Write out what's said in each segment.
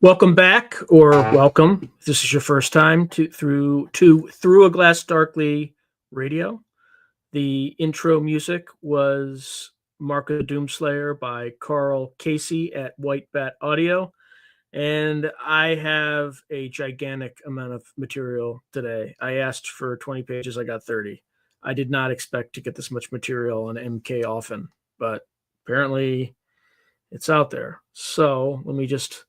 Welcome back, or welcome. If this is your first time through a Glass Darkly Radio. The intro music was Mark of the Doomslayer by Karl Casey at White Bat Audio. And I have a gigantic amount of material today. I asked for 20 pages, I got 30. I did not expect to get this much material on MK often, but apparently it's out there. So let me just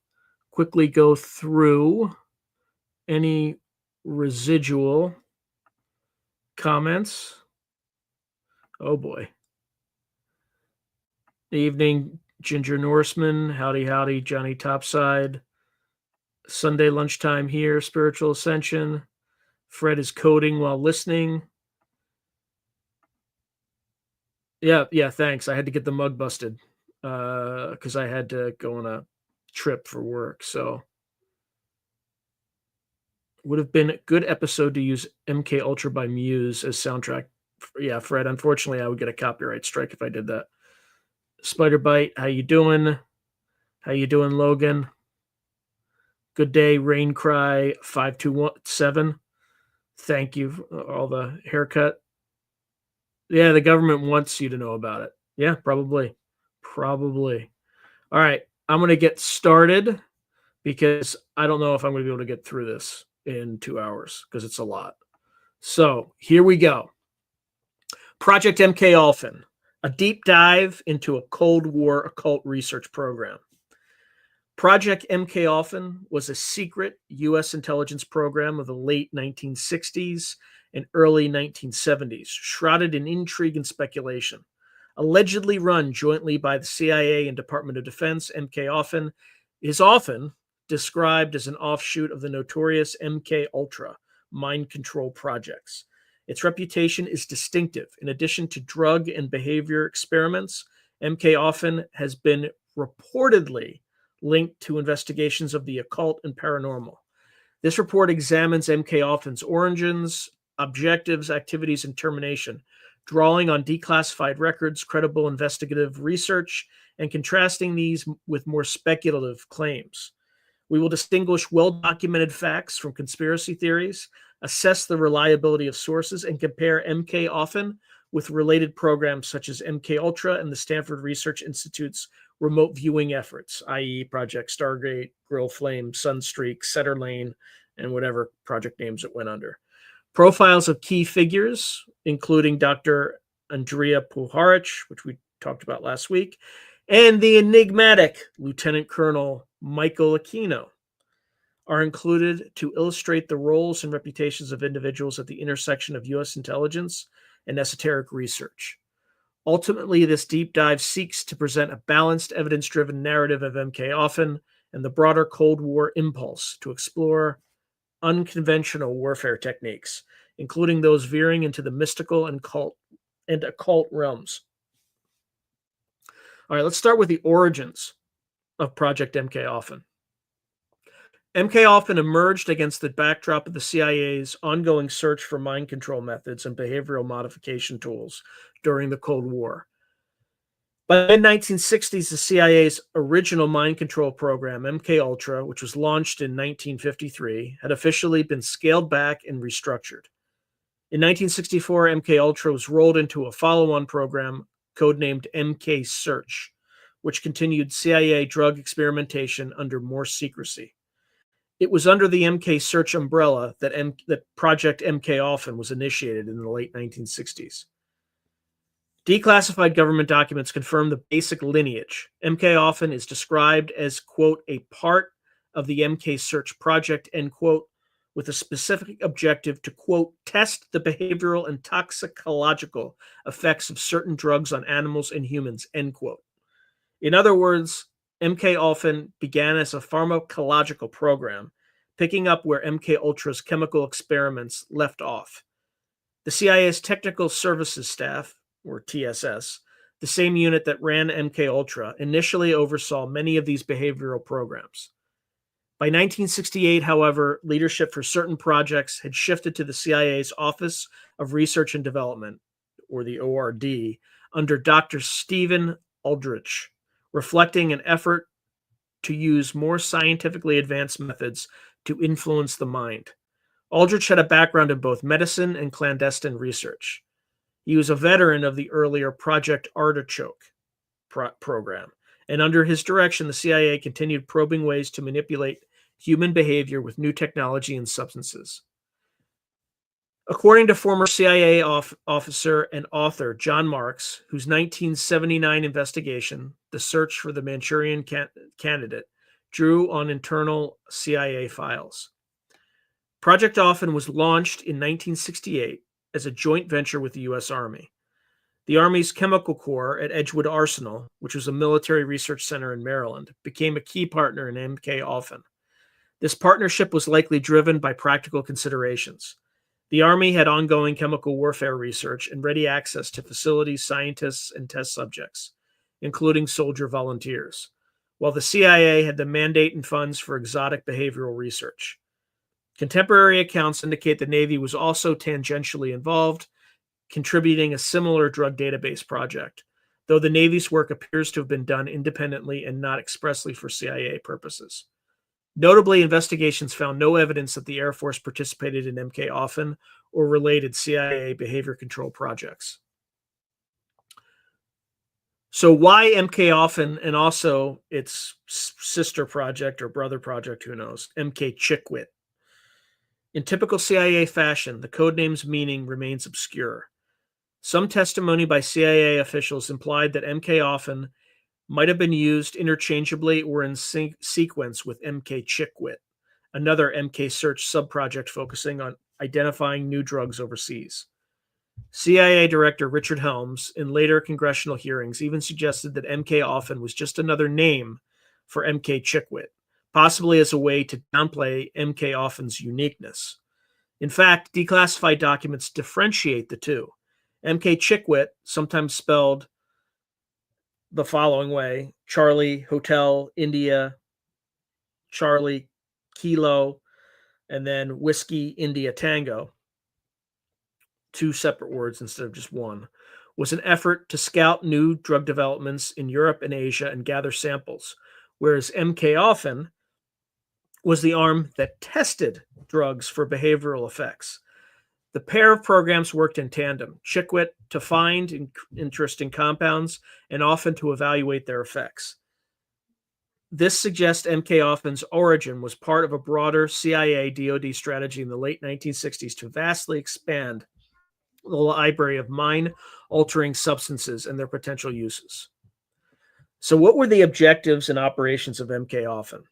quickly go through any residual comments. Oh boy. Evening, Ginger Norseman. Howdy, howdy, Johnny Topside. Sunday lunchtime here, Spiritual Ascension. Fred is coding while listening. Yeah, thanks. I had to get the mug busted because I had to go on a trip for work. So would have been a good episode to use MK Ultra by Muse as soundtrack. Yeah, Fred, unfortunately, I would get a copyright strike if I did that. Spider Bite, how you doing? How you doing, Logan? Good day, Rain Cry 5217. Thank you for all the haircut. Yeah, the government wants you to know about it. Yeah, probably. Probably. All right. I'm going to get started because I don't know if I'm going to be able to get through this in 2 hours because it's a lot. So here we go. Project MK Ultra, a deep dive into a Cold War occult research program. Project MK Ultra was a secret U.S. intelligence program of the late 1960s and early 1970s, shrouded in intrigue and speculation. Allegedly run jointly by the CIA and Department of Defense, MK Ultra is often described as an offshoot of the notorious MK Ultra mind control projects. Its reputation is distinctive. In addition to drug and behavior experiments, MK Ultra has been reportedly linked to investigations of the occult and paranormal. This report examines MK Ultra's origins, objectives, activities, and termination, drawing on declassified records, credible investigative research, and contrasting these with more speculative claims. We will distinguish well-documented facts from conspiracy theories, assess the reliability of sources, and compare MK Ultra with related programs such as MK Ultra and the Stanford Research Institute's remote viewing efforts, i.e. Project Stargate, Grill Flame, Sunstreak, Setter Lane, and whatever project names it went under. Profiles of key figures, including Dr. Andrea Puharich, which we talked about last week, and the enigmatic Lieutenant Colonel Michael Aquino, are included to illustrate the roles and reputations of individuals at the intersection of U.S. intelligence and esoteric research. Ultimately, this deep dive seeks to present a balanced, evidence-driven narrative of MK Ultra and the broader Cold War impulse to explore unconventional warfare techniques, including those veering into the mystical and occult realms. All right, let's start with the origins of Project MK Ultra. MK Ultra emerged against the backdrop of the CIA's ongoing search for mind control methods and behavioral modification tools during the Cold War. By the mid-1960s, the CIA's original mind control program, MK Ultra, which was launched in 1953, had officially been scaled back and restructured. In 1964, MK Ultra was rolled into a follow-on program codenamed MK Search, which continued CIA drug experimentation under more secrecy. It was under the MK Search umbrella that Project MK Ultra was initiated in the late 1960s. Declassified government documents confirm the basic lineage. MK Ultra is described as, quote, a part of the MK Search project, end quote, with a specific objective to, quote, test the behavioral and toxicological effects of certain drugs on animals and humans, end quote. In other words, MK Ultra began as a pharmacological program, picking up where MK Ultra's chemical experiments left off. The CIA's Technical Services Staff, or TSS, the same unit that ran MK Ultra, initially oversaw many of these behavioral programs. By 1968, however, leadership for certain projects had shifted to the CIA's Office of Research and Development, or the ORD, under Dr. Stephen Aldrich, reflecting an effort to use more scientifically advanced methods to influence the mind. Aldrich had a background in both medicine and clandestine research. He was a veteran of the earlier Project Artichoke program, and under his direction, the CIA continued probing ways to manipulate human behavior with new technology and substances. According to former CIA officer and author John Marks, whose 1979 investigation, The Search for the Manchurian Candidate, drew on internal CIA files. Project Ultra was launched in 1968 as a joint venture with the U.S. Army. The Army's Chemical Corps at Edgewood Arsenal, which was a military research center in Maryland, became a key partner in MK Ultra. This partnership was likely driven by practical considerations. The Army had ongoing chemical warfare research and ready access to facilities, scientists, and test subjects, including soldier volunteers, while the CIA had the mandate and funds for exotic behavioral research. Contemporary accounts indicate the Navy was also tangentially involved, contributing a similar drug database project, though the Navy's work appears to have been done independently and not expressly for CIA purposes. Notably, investigations found no evidence that the Air Force participated in MK Ultra or related CIA behavior control projects. So why MK Often, and also its sister project or brother project, who knows, MK Chickwit? In typical CIA fashion, the codename's meaning remains obscure. Some testimony by CIA officials implied that MK Often might have been used interchangeably or in sequence with MK Chickwit, another MK Search subproject focusing on identifying new drugs overseas. CIA Director Richard Helms, in later congressional hearings, even suggested that MK Often was just another name for MK Chickwit, possibly as a way to downplay MK Often's uniqueness. In fact, declassified documents differentiate the two. MK Chickwit, sometimes spelled the following way: Charlie, Hotel, India, Charlie, Kilo, and then Whiskey, India, Tango, two separate words instead of just one, was an effort to scout new drug developments in Europe and Asia and gather samples, whereas MK Often was the arm that tested drugs for behavioral effects. The pair of programs worked in tandem: Chickwit to find interesting compounds and Often to evaluate their effects. This suggests MK Often's origin was part of a broader CIA DoD strategy in the late 1960s to vastly expand the library of mind-altering substances and their potential uses. So what were the objectives and operations of MK Often?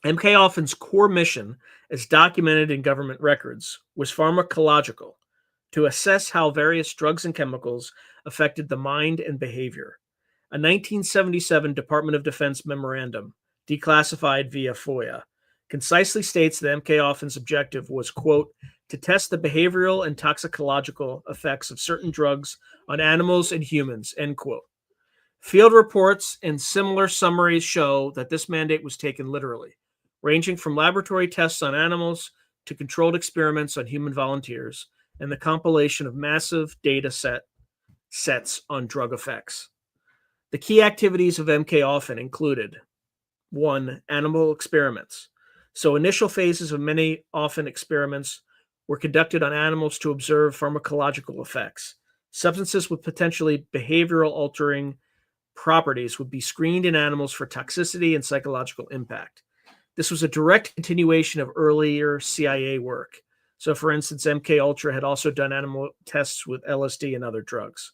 MK Often's core mission, as documented in government records, was pharmacological, to assess how various drugs and chemicals affected the mind and behavior. A 1977 Department of Defense memorandum, declassified via FOIA, concisely states that MK Often's objective was, quote, to test the behavioral and toxicological effects of certain drugs on animals and humans, end quote. Field reports and similar summaries show that this mandate was taken literally, ranging from laboratory tests on animals to controlled experiments on human volunteers and the compilation of massive data sets on drug effects. The key activities of MK Often included: 1. Animal experiments. So initial phases of many Often experiments were conducted on animals to observe pharmacological effects. Substances with potentially behavioral altering properties would be screened in animals for toxicity and psychological impact. This was a direct continuation of earlier CIA work. So, for instance, MK Ultra had also done animal tests with LSD and other drugs.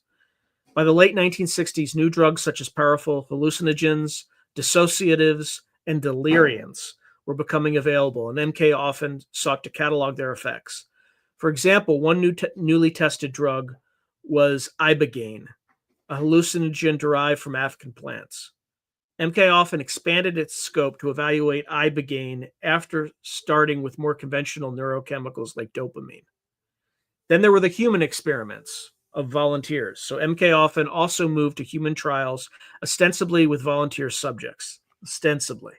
By the late 1960s, new drugs such as powerful hallucinogens, dissociatives, and deliriants were becoming available, and MK Often sought to catalog their effects. For example, one newly tested drug was ibogaine, a hallucinogen derived from African plants. MK Often expanded its scope to evaluate ibogaine after starting with more conventional neurochemicals like dopamine. Then there were the human experiments of volunteers. So MK Often also moved to human trials, ostensibly with volunteer subjects. Ostensibly.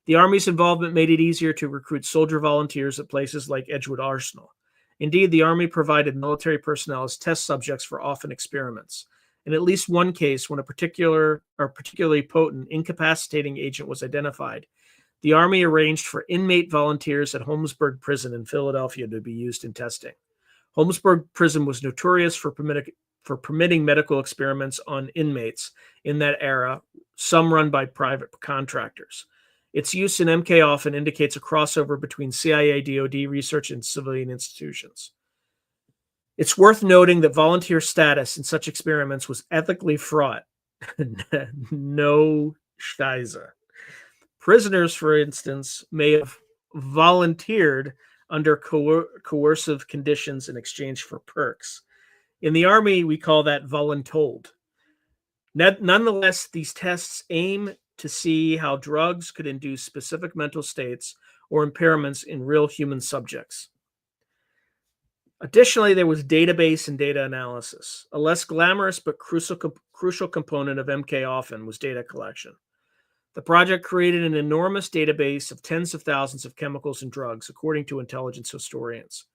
The Army's involvement made it easier to recruit soldier volunteers at places like Edgewood Arsenal. Indeed, the Army provided military personnel as test subjects for Often experiments. In at least one case, when a particularly potent incapacitating agent was identified, the Army arranged for inmate volunteers at Holmesburg Prison in Philadelphia to be used in testing. Holmesburg Prison was notorious for permitting medical experiments on inmates in that era, some run by private contractors. Its use in MK Often indicates a crossover between CIA DoD research and civilian institutions. It's worth noting that volunteer status in such experiments was ethically fraught. No Scheiße. Prisoners, for instance, may have volunteered under coercive conditions in exchange for perks. In the Army, we call that voluntold. Nonetheless, these tests aim to see how drugs could induce specific mental states or impairments in real human subjects. Additionally, there was database and data analysis. A less glamorous but crucial component of MK Often was data collection. The project created an enormous database of tens of thousands of chemicals and drugs, according to intelligence historians.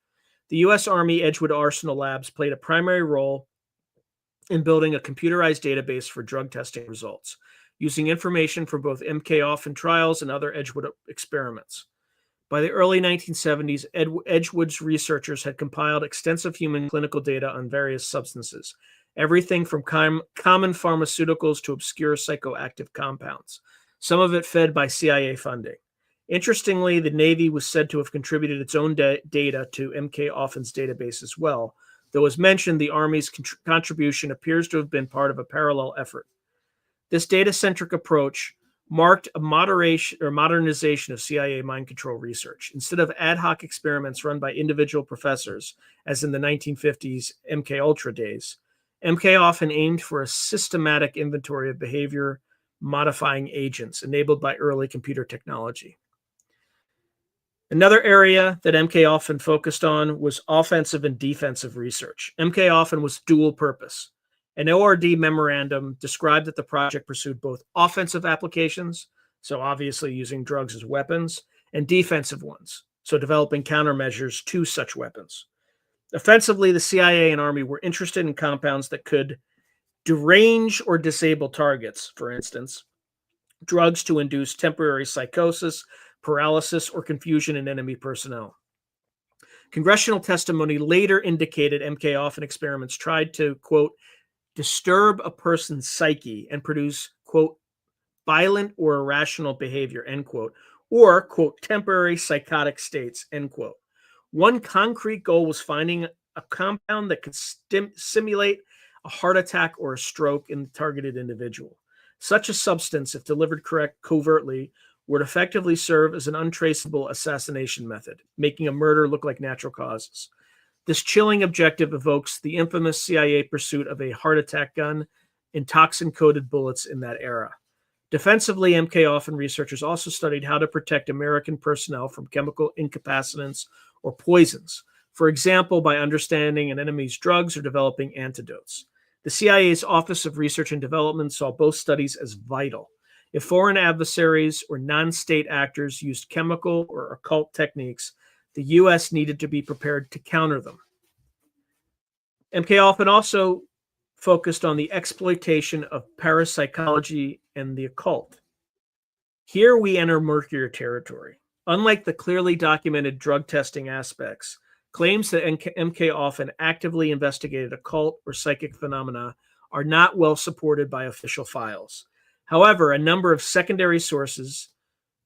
The U.S. Army Edgewood Arsenal Labs played a primary role in building a computerized database for drug testing results, using information from both MK Often trials and other Edgewood experiments. By the early 1970s, Edgewood's researchers had compiled extensive human clinical data on various substances, everything from common pharmaceuticals to obscure psychoactive compounds, some of it fed by CIA funding. Interestingly, the Navy was said to have contributed its own data to MK Offen's database as well, though as mentioned, the Army's contribution appears to have been part of a parallel effort. This data-centric approach marked a modernization of CIA mind control research. Instead of ad hoc experiments run by individual professors, as in the 1950s MK Ultra days, MK Offen aimed for a systematic inventory of behavior-modifying agents enabled by early computer technology. Another area that MK Offen focused on was offensive and defensive research. MK Offen was dual purpose. An ORD memorandum described that the project pursued both offensive applications, so obviously using drugs as weapons, and defensive ones, so developing countermeasures to such weapons. Offensively, the CIA and Army were interested in compounds that could derange or disable targets, for instance, drugs to induce temporary psychosis, paralysis, or confusion in enemy personnel. Congressional testimony later indicated MK Offen experiments tried to, quote, disturb a person's psyche and produce, quote, violent or irrational behavior, end quote, or, quote, temporary psychotic states, end quote. One concrete goal was finding a compound that could simulate a heart attack or a stroke in the targeted individual. Such a substance, if delivered covertly, would effectively serve as an untraceable assassination method, making a murder look like natural causes. This chilling objective evokes the infamous CIA pursuit of a heart attack gun and toxin-coated bullets in that era. Defensively, MK Offen researchers also studied how to protect American personnel from chemical incapacitants or poisons, for example, by understanding an enemy's drugs or developing antidotes. The CIA's Office of Research and Development saw both studies as vital. If foreign adversaries or non-state actors used chemical or occult techniques, the U.S. needed to be prepared to counter them. MK Offen also focused on the exploitation of parapsychology and the occult. Here we enter murkier territory. Unlike the clearly documented drug testing aspects, claims that MK Offen actively investigated occult or psychic phenomena are not well supported by official files. However, a number of secondary sources,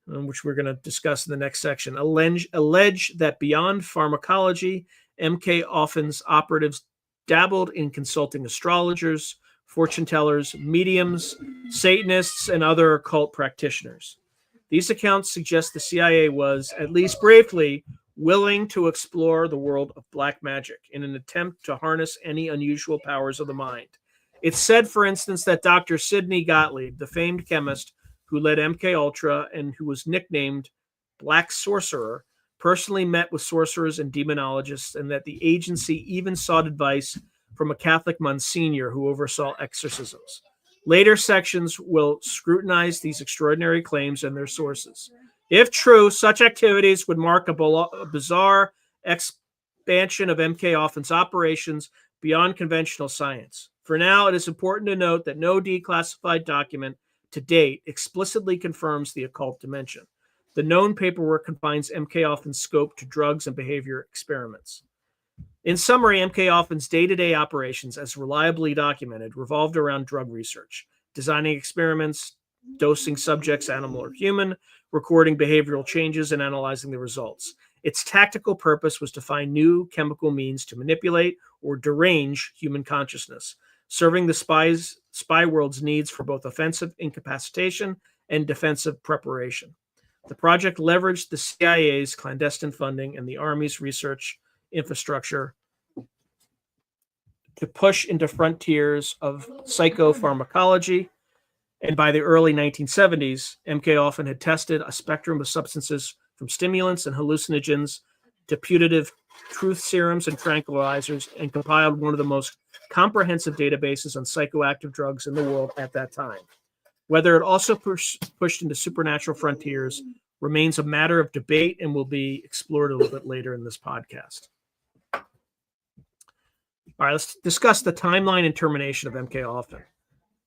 which we're going to discuss in the next section, allege that beyond pharmacology, MK Offen's operatives dabbled in consulting astrologers, fortune tellers, mediums, Satanists, and other occult practitioners. These accounts suggest the CIA was, at least briefly, willing to explore the world of black magic in an attempt to harness any unusual powers of the mind. It's said, for instance, that Dr. Sidney Gottlieb, the famed chemist who led MK Ultra and who was nicknamed Black Sorcerer, personally met with sorcerers and demonologists, and that the agency even sought advice from a Catholic Monsignor who oversaw exorcisms. Later sections will scrutinize these extraordinary claims and their sources. If true, such activities would mark a bizarre expansion of MK Offen's operations beyond conventional science. For now, it is important to note that no declassified document to date explicitly confirms the occult dimension. The known paperwork confines MK Offen's scope to drugs and behavior experiments. In summary, MK Offen's day-to-day operations, as reliably documented, revolved around drug research, designing experiments, dosing subjects, animal or human, recording behavioral changes, and analyzing the results. Its tactical purpose was to find new chemical means to manipulate or derange human consciousness, serving the spy world's needs for both offensive incapacitation and defensive preparation. The project leveraged the CIA's clandestine funding and the Army's research infrastructure to push into frontiers of psychopharmacology. And by the early 1970s, MK Offen had tested a spectrum of substances from stimulants and hallucinogens to putative truth serums and tranquilizers, and compiled one of the most comprehensive databases on psychoactive drugs in the world at that time. Whether it also pushed into supernatural frontiers remains a matter of debate and will be explored a little bit later in this podcast. All right, let's discuss the timeline and termination of MK Offen.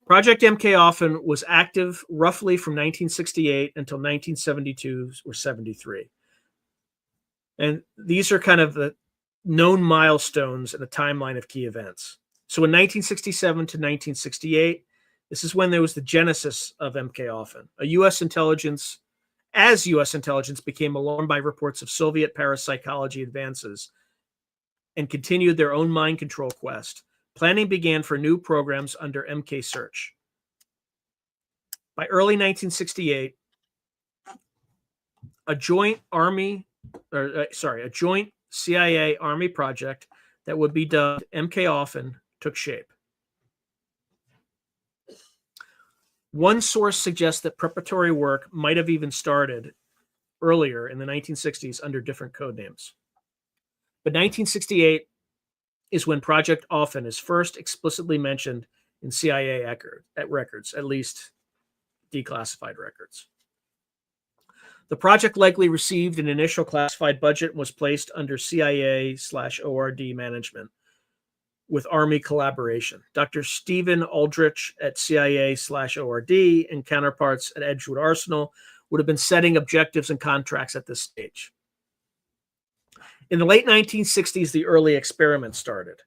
Project MK Offen was active roughly from 1968 until 1972 or 73. And these are kind of the known milestones in a timeline of key events. So in 1967 to 1968, this is when there was the genesis of MK Ultra. U.S. intelligence became alarmed by reports of Soviet parapsychology advances and continued their own mind control quest, planning began for new programs under MK Search. By early 1968, a joint CIA Army project that would be dubbed MK Ultra took shape. One source suggests that preparatory work might have even started earlier in the 1960s under different code names. But 1968 is when Project Ultra is first explicitly mentioned in CIA records, at least declassified records. The project likely received an initial classified budget and was placed under CIA/ORD management with Army collaboration. Dr. Stephen Aldrich at CIA/ORD and counterparts at Edgewood Arsenal would have been setting objectives and contracts at this stage. In the late 1960s, the early experiments started.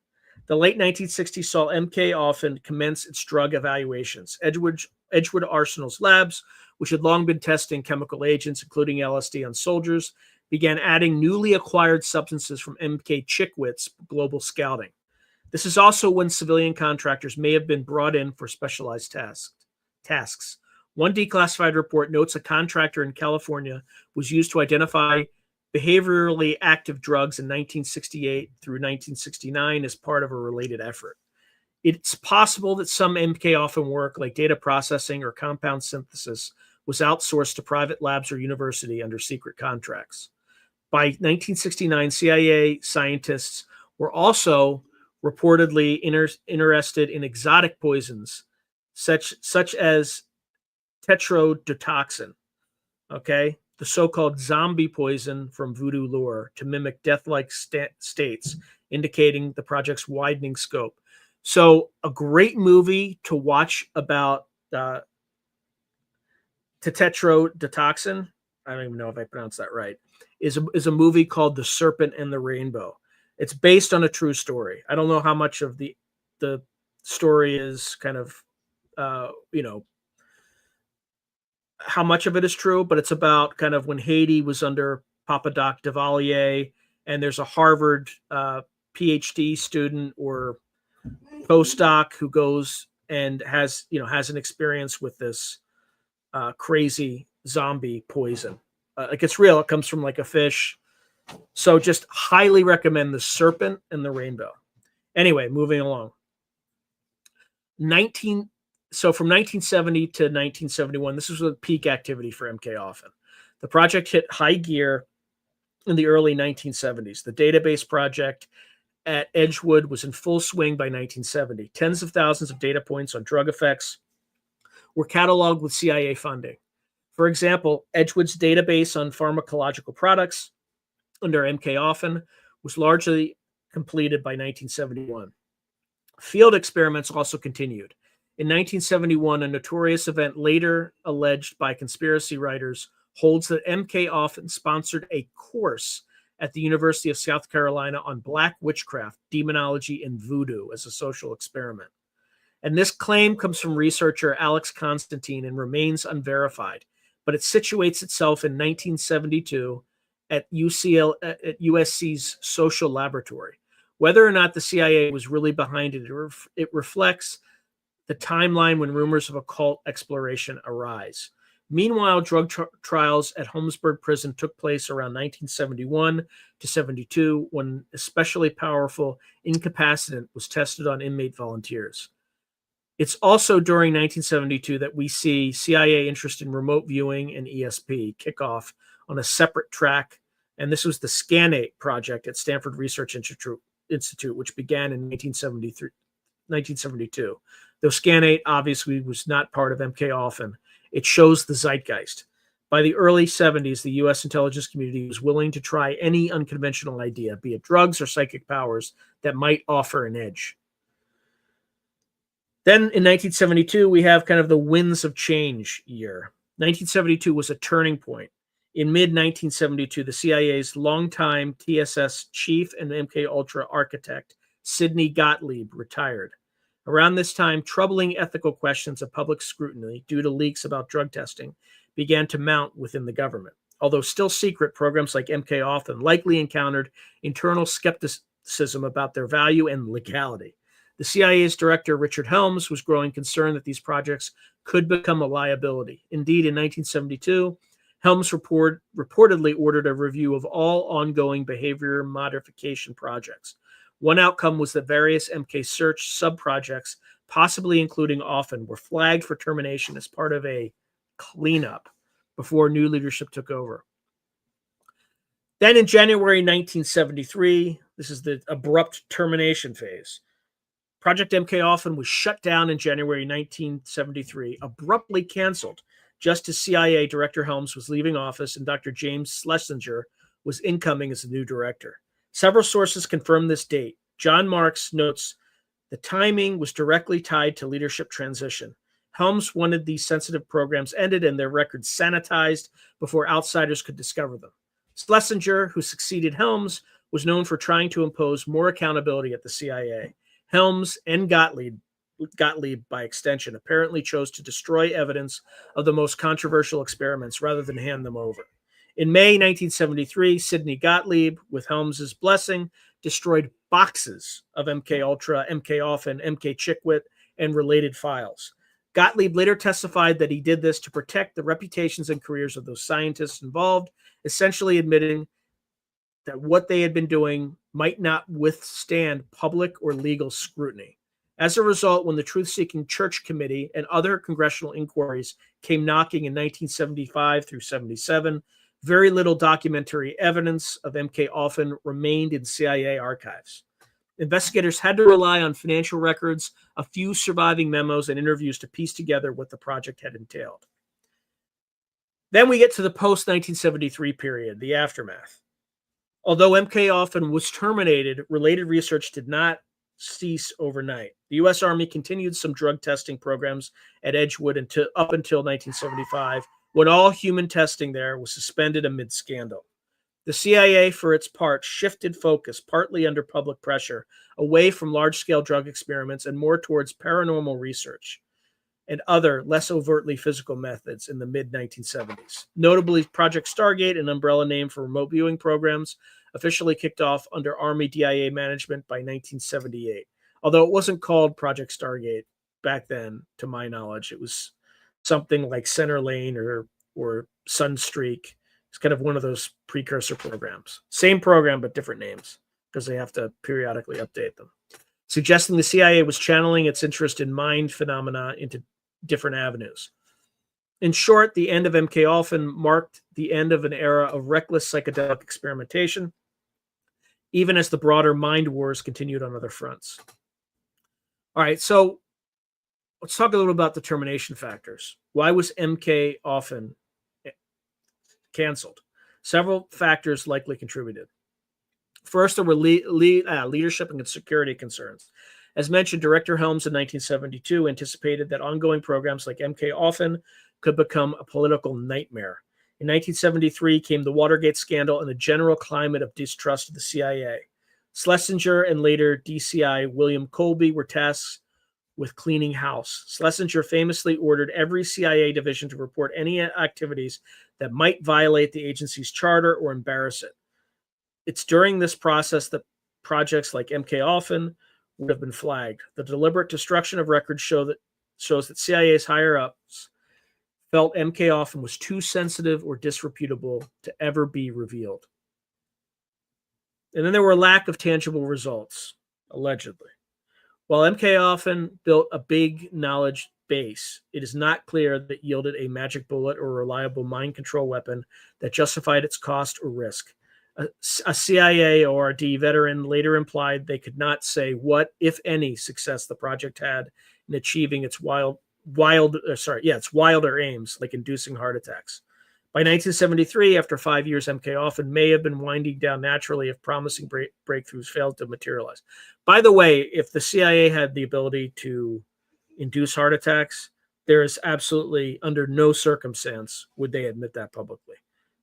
The late 1960s saw MK Ultra commence its drug evaluations. Edgewood Arsenal's labs, which had long been testing chemical agents, including LSD, on soldiers, began adding newly acquired substances from MK Chickwit's global scouting. This is also when civilian contractors may have been brought in for specialized tasks. One declassified report notes a contractor in California was used to identify behaviorally active drugs in 1968 through 1969 as part of a related effort. It's possible that some MK Ultra work, like data processing or compound synthesis, was outsourced to private labs or university under secret contracts. By 1969, CIA scientists were also reportedly interested in exotic poisons, such as tetrodotoxin, the so-called zombie poison from voodoo lore to mimic death-like states, indicating the project's widening scope. So a great movie to watch about tetrodotoxin, I don't even know if I pronounced that right, is a movie called The Serpent and the Rainbow. It's based on a true story. I don't know how much of the story is kind of, how much of it is true, but it's about kind of when Haiti was under Papa Doc Duvalier, and there's a Harvard PhD student or postdoc who goes and has an experience with this crazy zombie poison. Like, it's real. It comes from like a fish. So just highly recommend The Serpent and the Rainbow. Anyway, moving along. So from 1970 to 1971, this was a peak activity for MK Ultra. The project hit high gear in the early 1970s. The database project at Edgewood was in full swing by 1970. Tens of thousands of data points on drug effects were cataloged with CIA funding. For example, Edgewood's database on pharmacological products under MK Ultra was largely completed by 1971. Field experiments also continued. In 1971, a notorious event later alleged by conspiracy writers holds that MK Ultra sponsored a course at the University of South Carolina on black witchcraft, demonology, and voodoo as a social experiment. And this claim comes from researcher Alex Constantine and remains unverified, but it situates itself in 1972 at USC's social laboratory. Whether or not the CIA was really behind it, it reflects the timeline when rumors of occult exploration arise. Meanwhile, drug trials at Holmesburg Prison took place around 1971 to 72, when especially powerful incapacitant was tested on inmate volunteers. It's also during 1972 that we see CIA interest in remote viewing and ESP kick off on a separate track, and this was the SCANATE project at Stanford Research Institute, which began in 1972. Though SCANATE obviously was not part of MK Ultra, it shows the zeitgeist. By the early 70s, the U.S. intelligence community was willing to try any unconventional idea, be it drugs or psychic powers, that might offer an edge. Then in 1972, we have kind of the winds of change year. 1972 was a turning point. In mid-1972, the CIA's longtime TSS chief and MK Ultra architect, Sidney Gottlieb, retired. Around this time, troubling ethical questions of public scrutiny due to leaks about drug testing began to mount within the government. Although still secret, programs like MK Ultra likely encountered internal skepticism about their value and legality. The CIA's director, Richard Helms, was growing concerned that these projects could become a liability. Indeed, in 1972, Helms reportedly ordered a review of all ongoing behavior modification projects. One outcome was that various MK Search sub-projects, possibly including Often, were flagged for termination as part of a cleanup before new leadership took over. Then in January 1973, this is the abrupt termination phase. Project MK Ultra was shut down in January 1973, abruptly canceled, just as CIA Director Helms was leaving office and Dr. James Schlesinger was incoming as the new director. Several sources confirm this date. John Marks notes the timing was directly tied to leadership transition. Helms wanted these sensitive programs ended and their records sanitized before outsiders could discover them. Schlesinger, who succeeded Helms, was known for trying to impose more accountability at the CIA. Helms and Gottlieb, by extension, apparently chose to destroy evidence of the most controversial experiments rather than hand them over. In May 1973, Sidney Gottlieb, with Helms's blessing, destroyed boxes of MK Ultra, MK Often, MK Chickwit, and related files. Gottlieb later testified that he did this to protect the reputations and careers of those scientists involved, essentially admitting that what they had been doing might not withstand public or legal scrutiny. As a result, when the Truth-Seeking Church Committee and other congressional inquiries came knocking in 1975 through 77, very little documentary evidence of MK Ultra remained in CIA archives. Investigators had to rely on financial records, a few surviving memos, and interviews to piece together what the project had entailed. Then we get to the post-1973 period, the aftermath. Although MK Ultra was terminated, related research did not cease overnight. The U.S. Army continued some drug testing programs at Edgewood up until 1975, when all human testing there was suspended amid scandal. The CIA, for its part, shifted focus, partly under public pressure, away from large-scale drug experiments and more towards paranormal research and other less overtly physical methods in the mid-1970s. Notably, Project Stargate, an umbrella name for remote viewing programs, officially kicked off under Army DIA management by 1978. Although it wasn't called Project Stargate back then, to my knowledge, it was something like Center Lane or Sunstreak. It's kind of one of those precursor programs. Same program, but different names, because they have to periodically update them, suggesting the CIA was channeling its interest in mind phenomena into different avenues. In short, the end of MK Ultra marked the end of an era of reckless psychedelic experimentation, even as the broader mind wars continued on other fronts. All right, so let's talk a little about the termination factors. Why was MK Ultra canceled? Several factors likely contributed. First, there were leadership and security concerns. As mentioned, Director Helms in 1972 anticipated that ongoing programs like MK Ultra could become a political nightmare. In 1973 came the Watergate scandal and the general climate of distrust of the CIA. Schlesinger and later DCI William Colby were tasked with cleaning house. Schlesinger famously ordered every CIA division to report any activities that might violate the agency's charter or embarrass it. It's during this process that projects like MK Ultra would have been flagged. The deliberate destruction of records shows that CIA's higher-ups felt MK Ultra was too sensitive or disreputable to ever be revealed. And then there were a lack of tangible results, allegedly. While MK Ultra built a big knowledge base, it is not clear that it yielded a magic bullet or a reliable mind control weapon that justified its cost or risk. A CIA ORD veteran later implied they could not say what, if any, success the project had in achieving its wilder aims, like inducing heart attacks. By 1973, after 5 years, MK Ultra may have been winding down naturally if promising breakthroughs failed to materialize. By the way, if the CIA had the ability to induce heart attacks, there is absolutely, under no circumstance would they admit that publicly,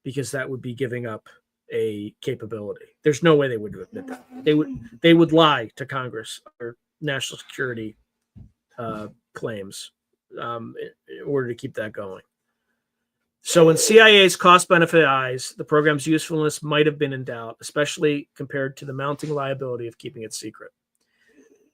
because that would be giving up a capability. There's no way they would admit that. They would lie to Congress or national security claims in order to keep that going. So in CIA's cost-benefit eyes, the program's usefulness might have been in doubt, especially compared to the mounting liability of keeping it secret.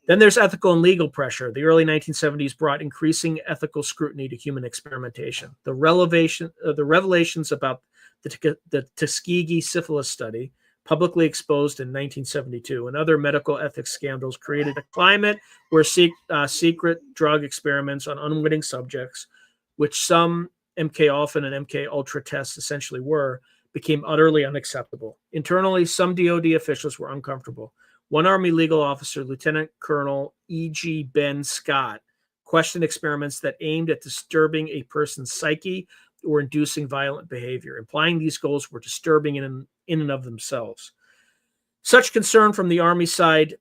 Then there's ethical and legal pressure. The early 1970s brought increasing ethical scrutiny to human experimentation. The revelations about the Tuskegee syphilis study, publicly exposed in 1972, and other medical ethics scandals created a climate where secret drug experiments on unwitting subjects, which some MK Ultra and MK Ultra tests essentially were, became utterly unacceptable. Internally, some DoD officials were uncomfortable. One Army legal officer, Lieutenant Colonel E.G. Ben Scott, questioned experiments that aimed at disturbing a person's psyche or inducing violent behavior, implying these goals were disturbing in and of themselves. Such concern from the Army side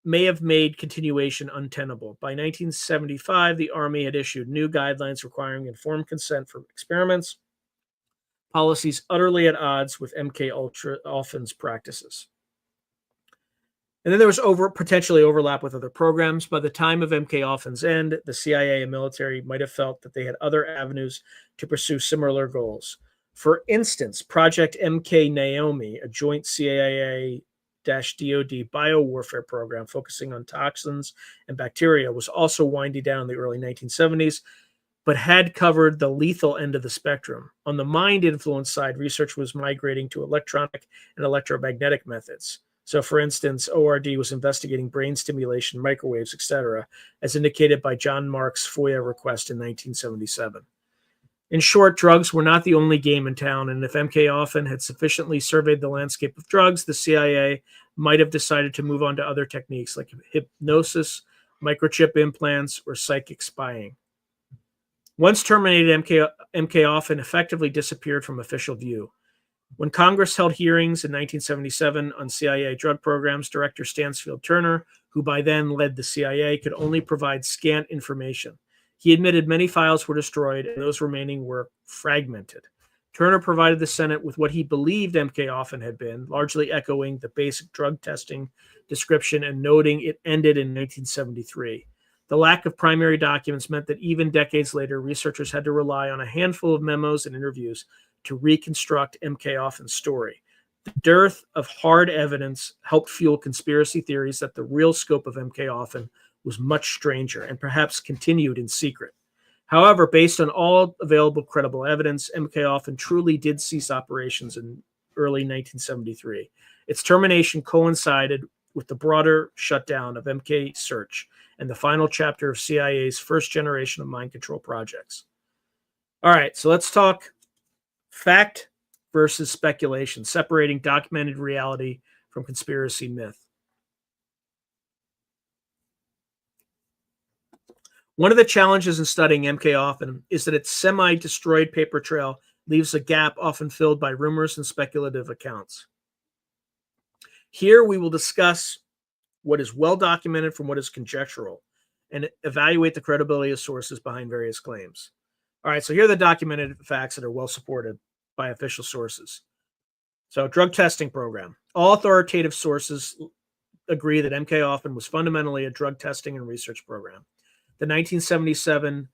may have made continuation untenable. By 1975, the Army had issued new guidelines requiring informed consent for experiments, policies utterly at odds with MK Ultra's practices. And then there was potentially overlap with other programs. By the time of MK Ultra's end, the CIA and military might have felt that they had other avenues to pursue similar goals. For instance, Project MK Naomi, a joint CIA-DoD biowarfare program focusing on toxins and bacteria, was also winding down in the early 1970s, but had covered the lethal end of the spectrum. On the mind influence side, research was migrating to electronic and electromagnetic methods. So, for instance, ORD was investigating brain stimulation, microwaves, etc., as indicated by John Mark's FOIA request in 1977. In short, drugs were not the only game in town, and if MK Ultra had sufficiently surveyed the landscape of drugs, the CIA might have decided to move on to other techniques like hypnosis, microchip implants, or psychic spying. Once terminated, MK Ultra effectively disappeared from official view. When Congress held hearings in 1977 on CIA drug programs, Director Stansfield Turner, who by then led the CIA, could only provide scant information. He admitted many files were destroyed and those remaining were fragmented. Turner provided the Senate with what he believed MK Ultra had been, largely echoing the basic drug testing description and noting it ended in 1973. The lack of primary documents meant that even decades later, researchers had to rely on a handful of memos and interviews to reconstruct MK Ultra's story. The dearth of hard evidence helped fuel conspiracy theories that the real scope of MK Ultra was much stranger and perhaps continued in secret. However, based on all available credible evidence, MK Ultra truly did cease operations in early 1973. Its termination coincided with the broader shutdown of MK Search and the final chapter of CIA's first generation of mind control projects. All right, so let's talk fact versus speculation, separating documented reality from conspiracy myth. One of the challenges in studying MK Ultra is that its semi-destroyed paper trail leaves a gap often filled by rumors and speculative accounts. Here we will discuss what is well documented from what is conjectural and evaluate the credibility of sources behind various claims. All right, so here are the documented facts that are well supported by official sources. So, drug testing program. All authoritative sources agree that MK Ultra was fundamentally a drug testing and research program. The 1977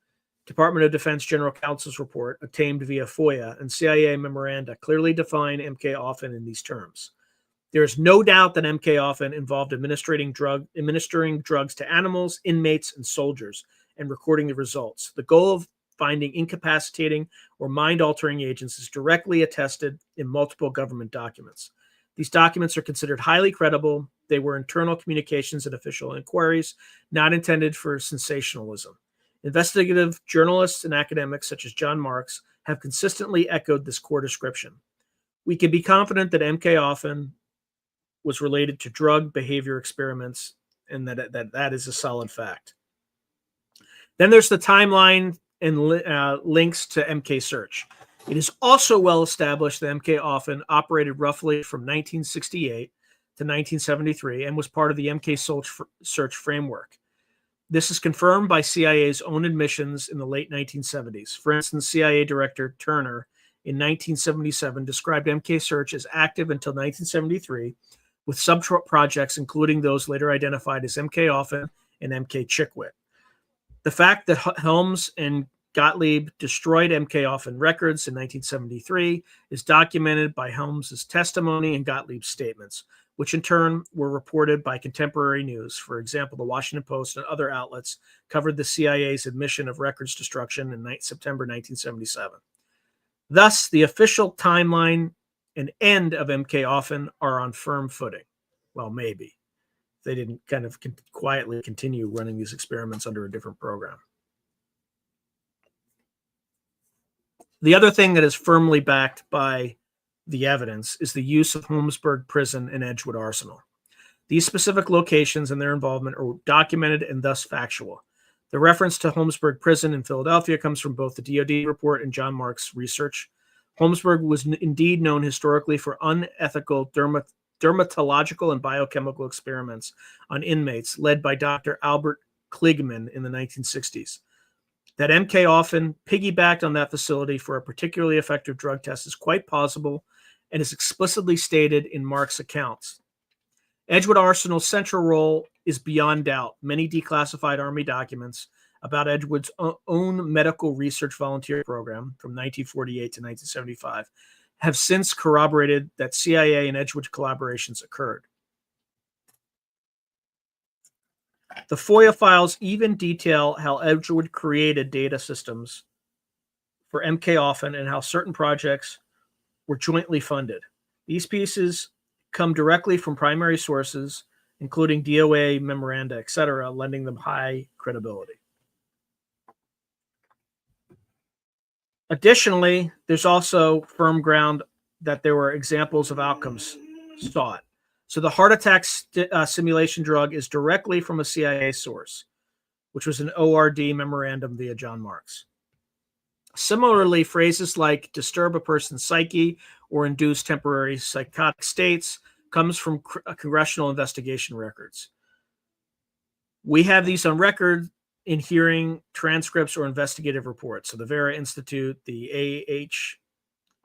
Department of Defense General Counsel's report, obtained via FOIA, and CIA memoranda clearly define MK Ultra in these terms. There is no doubt that MK Ultra involved administering drugs to animals, inmates, and soldiers, and recording the results. The goal of finding incapacitating or mind-altering agents is directly attested in multiple government documents. These documents are considered highly credible. They were internal communications and official inquiries, not intended for sensationalism. Investigative journalists and academics such as John Marks have consistently echoed this core description. We can be confident that MK Ultra was related to drug behavior experiments, and that is a solid fact. Then there's the timeline and links to MK Search. It is also well established that MK Ultra operated roughly from 1968 to 1973 and was part of the MK Search framework. This is confirmed by CIA's own admissions in the late 1970s. For instance, CIA Director Turner in 1977 described MK Search as active until 1973, with sub-projects including those later identified as MK Often and MK Chickwit. The fact that Helms and Gottlieb destroyed MK Often records in 1973 is documented by Helms's testimony and Gottlieb's statements, which in turn were reported by contemporary news. For example, the Washington Post and other outlets covered the CIA's admission of records destruction in September 1977. Thus, the official timeline and end of MK Often are on firm footing. Well, maybe. They didn't kind of quietly continue running these experiments under a different program. The other thing that is firmly backed by the evidence is the use of Holmesburg Prison and Edgewood Arsenal. These specific locations and their involvement are documented and thus factual. The reference to Holmesburg Prison in Philadelphia comes from both the DoD report and John Mark's research. Holmesburg was indeed known historically for unethical dermatological and biochemical experiments on inmates led by Dr. Albert Kligman in the 1960s. That MK Often piggybacked on that facility for a particularly effective drug test is quite plausible and is explicitly stated in Mark's accounts. Edgewood Arsenal's central role is beyond doubt. Many declassified Army documents about Edgewood's own medical research volunteer program from 1948 to 1975 have since corroborated that CIA and Edgewood collaborations occurred. The FOIA files even detail how Edgewood created data systems for MK Often and how certain projects were jointly funded. These pieces come directly from primary sources, including DOA memoranda, etc., lending them high credibility. Additionally, there's also firm ground that there were examples of outcomes sought. So the heart attack simulation drug is directly from a CIA source, which was an ORD memorandum via John Marks. Similarly, phrases like disturb a person's psyche or induce temporary psychotic states comes from congressional investigation records. We have these on record in hearing transcripts or investigative reports. So the Vera Institute, the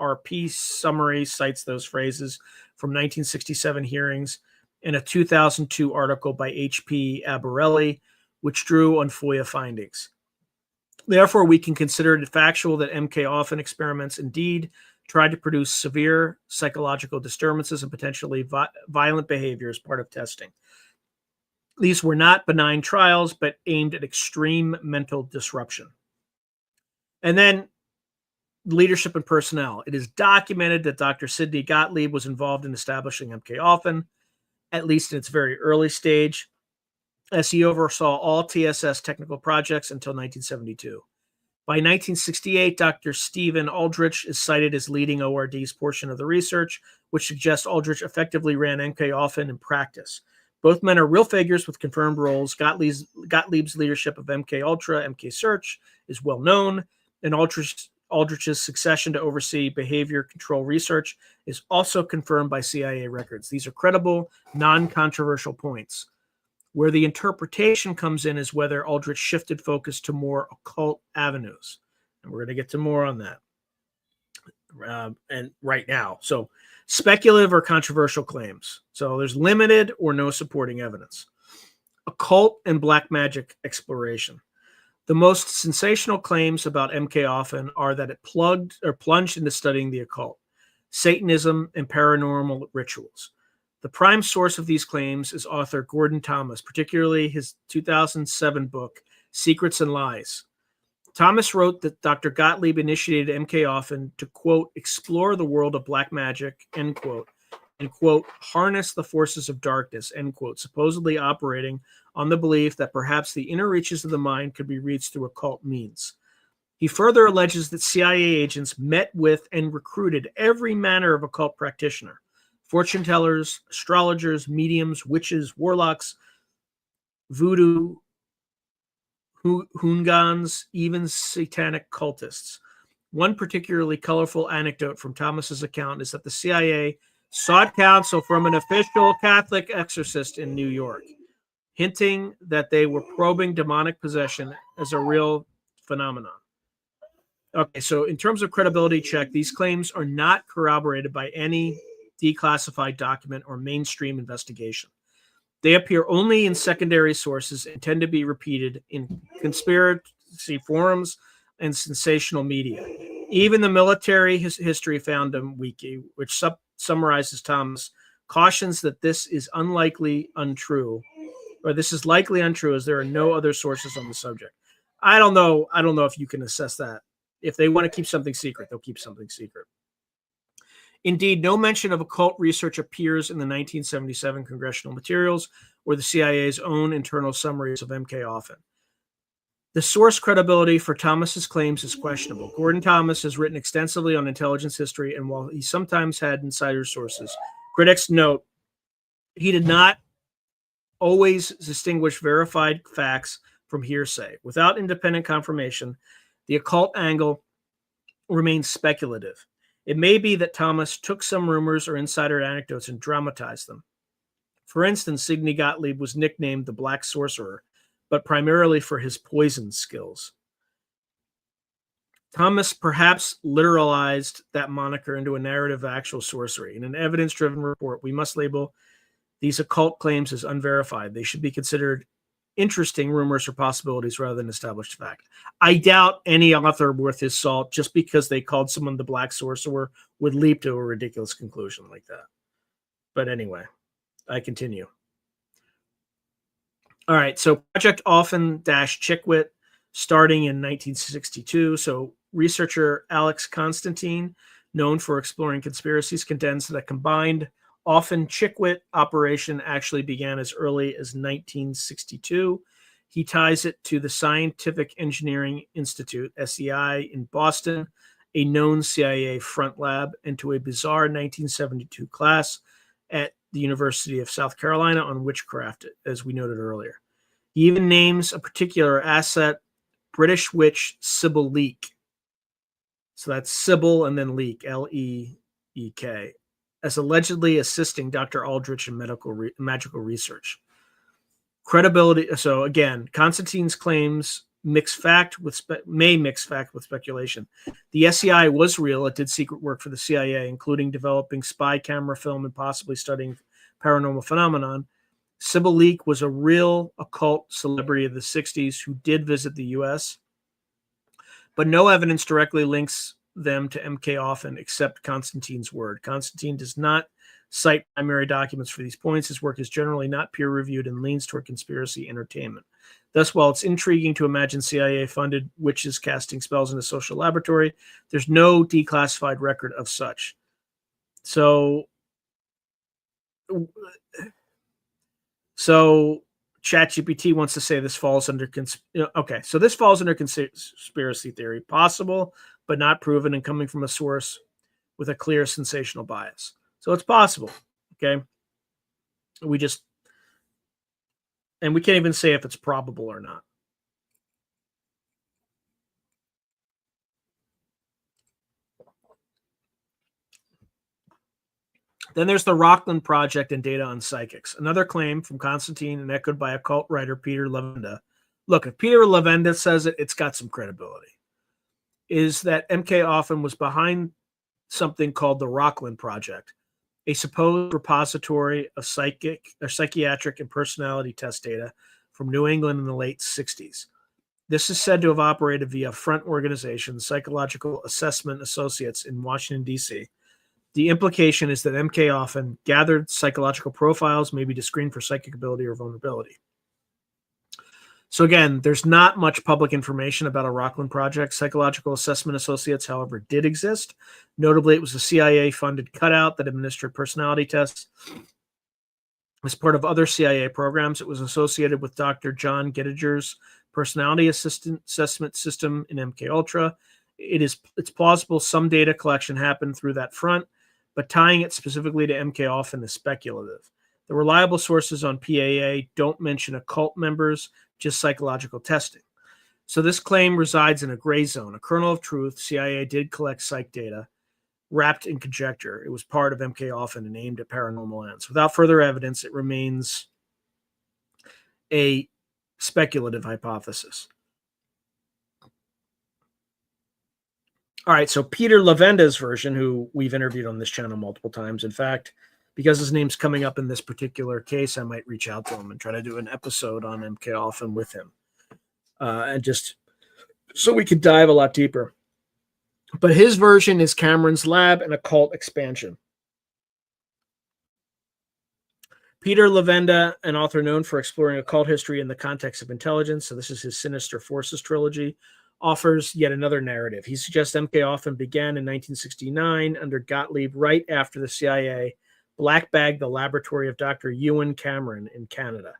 AHRP summary cites those phrases from 1967 hearings and a 2002 article by H.P. Abarelli, which drew on FOIA findings. Therefore, we can consider it factual that MK Often experiments indeed tried to produce severe psychological disturbances and potentially violent behavior as part of testing. These were not benign trials, but aimed at extreme mental disruption. And then leadership and personnel. It is documented that Dr. Sidney Gottlieb was involved in establishing MK Often, at least in its very early stage, as he oversaw all TSS technical projects until 1972. By 1968, Dr. Stephen Aldrich is cited as leading ORD's portion of the research, which suggests Aldrich effectively ran MK Often in practice. Both men are real figures with confirmed roles. Gottlieb's leadership of MK Ultra, MK Search is well known, and Aldrich's succession to oversee behavior control research is also confirmed by CIA records. These are credible, non-controversial points. Where the interpretation comes in is whether Aldrich shifted focus to more occult avenues. And we're going to get to more on that and right now. So speculative or controversial claims. So there's limited or no supporting evidence. Occult and black magic exploration. The most sensational claims about MK Often are that it plunged into studying the occult, Satanism, and paranormal rituals. The prime source of these claims is author Gordon Thomas, particularly his 2007 book, Secrets and Lies. Thomas wrote that Dr. Gottlieb initiated MK Often to, quote, explore the world of black magic, end quote, and, quote, harness the forces of darkness, end quote, supposedly operating on the belief that perhaps the inner reaches of the mind could be reached through occult means. He further alleges that CIA agents met with and recruited every manner of occult practitioner, fortune tellers, astrologers, mediums, witches, warlocks, voodoo, Houngans, even satanic cultists. One particularly colorful anecdote from Thomas's account is that the CIA sought counsel from an official Catholic exorcist in New York, hinting that they were probing demonic possession as a real phenomenon. Okay, so in terms of credibility check, these claims are not corroborated by any declassified document or mainstream investigation. They appear only in secondary sources and tend to be repeated in conspiracy forums and sensational media. Even the military history foundum wiki, which summarizes Thomas, cautions that this is likely untrue, as there are no other sources on the subject. I don't know if you can assess that. If they want to keep something secret, they'll keep something secret. Indeed, no mention of occult research appears in the 1977 congressional materials or the CIA's own internal summaries of MK Often. The source credibility for Thomas's claims is questionable. Gordon Thomas has written extensively on intelligence history, and while he sometimes had insider sources, critics note he did not always distinguish verified facts from hearsay. Without independent confirmation, the occult angle remains speculative. It may be that Thomas took some rumors or insider anecdotes and dramatized them. For instance, Sidney Gottlieb was nicknamed the Black Sorcerer, but primarily for his poison skills. Thomas perhaps literalized that moniker into a narrative of actual sorcery. In an evidence-driven report, we must label these occult claims as unverified. They should be considered interesting rumors or possibilities rather than established fact. I doubt any author worth his salt, just because they called someone the Black Sorcerer, would leap to a ridiculous conclusion like that. But anyway, I continue. All right, so Project Often-Chickwit, starting in 1962. So researcher Alex Constantine, known for exploring conspiracies, contends that a combined Often-Chickwit operation actually began as early as 1962. He ties it to the Scientific Engineering Institute, SEI, in Boston, a known CIA front lab, and to a bizarre 1972 class at the University of South Carolina on witchcraft, as we noted earlier. He even names a particular asset, British witch Sybil Leek. So that's Sybil and then Leek, L-E-E-K, as allegedly assisting Dr. Aldrich in magical research. Credibility. So again, Constantine's claims may mix fact with speculation. The SEI was real. It did secret work for the CIA, including developing spy camera film and possibly studying paranormal phenomenon. Sybil Leek was a real occult celebrity of the 60s who did visit the U.S., but no evidence directly links them to MK Often except Constantine's word. Constantine does not cite primary documents for these points. His work is generally not peer-reviewed and leans toward conspiracy entertainment. Thus, while it's intriguing to imagine CIA-funded witches casting spells in a social laboratory, there's no declassified record of such. So ChatGPT wants to say this falls under this falls under conspiracy theory, possible but not proven, and coming from a source with a clear sensational bias. So it's possible. Okay, we can't even say if it's probable or not. Then there's the Rockland Project and data on psychics. Another claim from Constantine and echoed by occult writer Peter Levenda. Look, if Peter Levenda says it, it's got some credibility. Is that MK Often was behind something called the Rockland Project, a supposed repository of psychiatric and personality test data from New England in the late 60s. This is said to have operated via front organization, Psychological Assessment Associates in Washington, D.C. The implication is that MK Often gathered psychological profiles, maybe to screen for psychic ability or vulnerability. So again, there's not much public information about a Rockland Project. Psychological Assessment Associates, however, did exist. Notably, it was a CIA-funded cutout that administered personality tests. As part of other CIA programs, it was associated with Dr. John Gettiger's personality assessment system in MKUltra. It's plausible some data collection happened through that front, but tying it specifically to MK Often is speculative. The reliable sources on PAA don't mention occult members, just psychological testing. So this claim resides in a gray zone, a kernel of truth. CIA did collect psych data, wrapped in conjecture. It was part of MK Often and aimed at paranormal ends. Without further evidence, it remains a speculative hypothesis. All right, so Peter Lavenda's version, who we've interviewed on this channel multiple times. In fact, because his name's coming up in this particular case, I might reach out to him and try to do an episode on MK Ultra with him, and just so we could dive a lot deeper. But his version is Cameron's lab and occult expansion. Peter Lavenda, an author known for exploring occult history in the context of intelligence, so this is his Sinister Forces trilogy, offers yet another narrative. He suggests MK Ultra began in 1969 under Gottlieb right after the CIA black-bagged the laboratory of Dr. Ewan Cameron in Canada.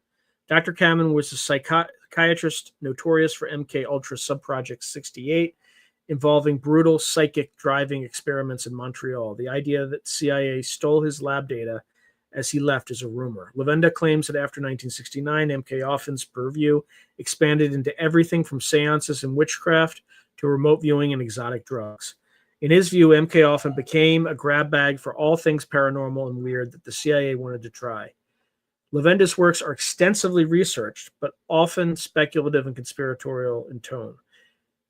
Dr. Cameron was a psychiatrist notorious for MK Ultra Subproject 68, involving brutal psychic driving experiments in Montreal. The idea that CIA stole his lab data as he left is a rumor. Lavenda claims that after 1969, MK Ultra's purview expanded into everything from seances and witchcraft to remote viewing and exotic drugs. In his view, MK Ultra became a grab bag for all things paranormal and weird that the CIA wanted to try. Lavenda's works are extensively researched, but often speculative and conspiratorial in tone.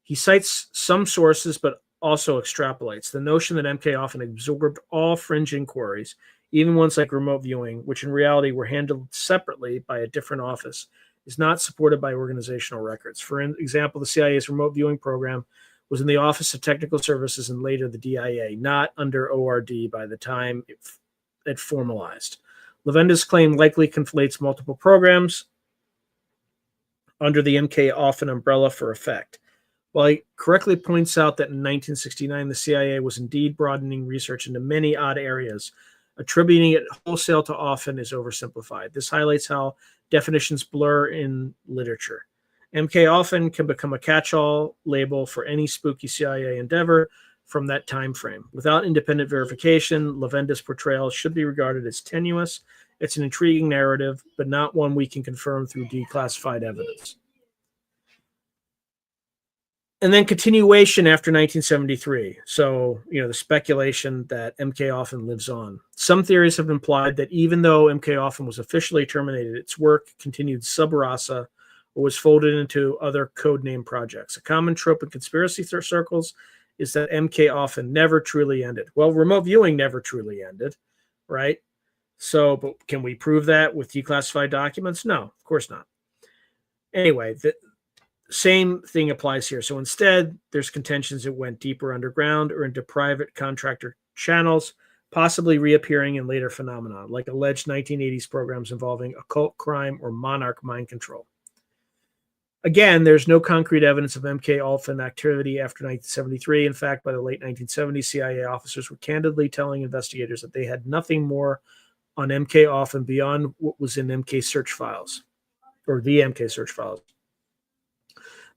He cites some sources, but also extrapolates. The notion that MK Ultra absorbed all fringe inquiries, even ones like remote viewing, which in reality were handled separately by a different office, is not supported by organizational records. For example, the CIA's remote viewing program was in the Office of Technical Services and later the DIA, not under ORD by the time it formalized. Lavenda's claim likely conflates multiple programs under the MK Ultra umbrella for effect. While he correctly points out that in 1969 the CIA was indeed broadening research into many odd areas, attributing it wholesale to Ultra is oversimplified. This highlights how definitions blur in literature. MK Ultra can become a catch-all label for any spooky CIA endeavor from that time frame. Without independent verification, Lavenda's portrayal should be regarded as tenuous. It's an intriguing narrative, but not one we can confirm through declassified evidence. And then continuation after 1973. So, the speculation that MK Ultra lives on. Some theories have implied that even though MK Ultra was officially terminated, its work continued sub rasa or was folded into other codename projects. A common trope in conspiracy circles is that MK Ultra never truly ended. Well, remote viewing never truly ended, right? So, but can we prove that with declassified documents? No, of course not. Anyway, the same thing applies here. So instead, there's contentions it went deeper underground or into private contractor channels, possibly reappearing in later phenomena, like alleged 1980s programs involving occult crime or monarch mind control. Again, there's no concrete evidence of MK Ultra activity after 1973. In fact, by the late 1970s, CIA officers were candidly telling investigators that they had nothing more on MK Ultra beyond what was in MK search files, or the MK search files.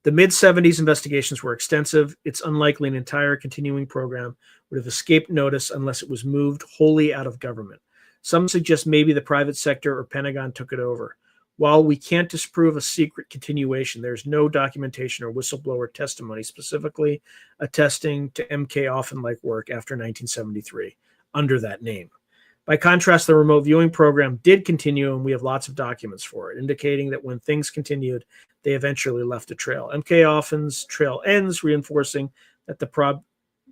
The mid-70s investigations were extensive. It's unlikely an entire continuing program would have escaped notice unless it was moved wholly out of government. Some suggest maybe the private sector or Pentagon took it over. While we can't disprove a secret continuation, there's no documentation or whistleblower testimony specifically attesting to MK Ultra-like work after 1973 under that name. By contrast, the remote viewing program did continue, and we have lots of documents for it, indicating that when things continued, they eventually left a trail. MK Ultra's trail ends, reinforcing that the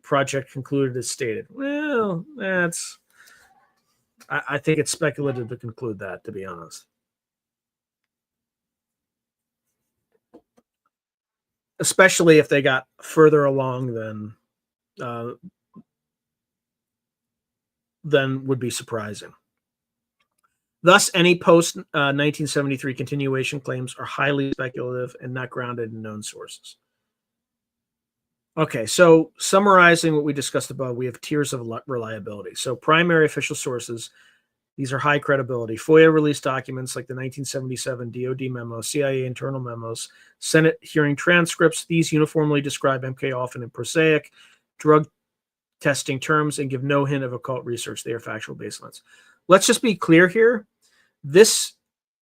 project concluded as stated. Well, I think it's speculative to conclude that, to be honest. Especially if they got further along than would be surprising. Thus, any post-1973 continuation claims are highly speculative and not grounded in known sources. Okay, so summarizing what we discussed above, we have tiers of reliability. So primary official sources, these are high credibility. FOIA released documents like the 1977 DoD memo, CIA internal memos, Senate hearing transcripts. These uniformly describe MK Ultra in prosaic, drug testing terms and give no hint of occult research. They are factual baselines. Let's just be clear here.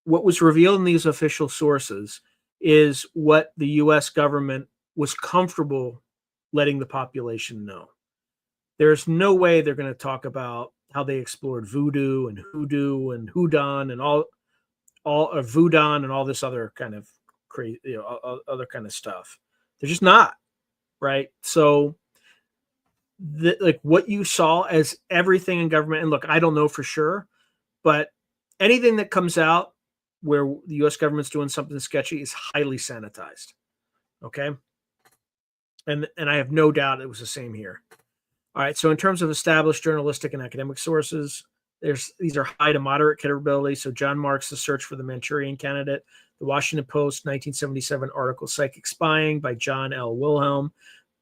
What was revealed in these official sources is what the U.S. government was comfortable letting the population know. There's no way they're going to talk about how they explored voodoo and hoodoo and houdon and all voodoo and all this other kind of crazy, other kind of stuff. They're just not, right? So like what you saw as everything in government, and look, I don't know for sure, but anything that comes out where the U.S. government's doing something sketchy is highly sanitized. Okay. And I have no doubt it was the same here. All right. So in terms of established journalistic and academic sources, these are high to moderate credibility. So John Marks' The Search for the Manchurian Candidate, the Washington Post 1977 article Psychic Spying by John L. Wilhelm.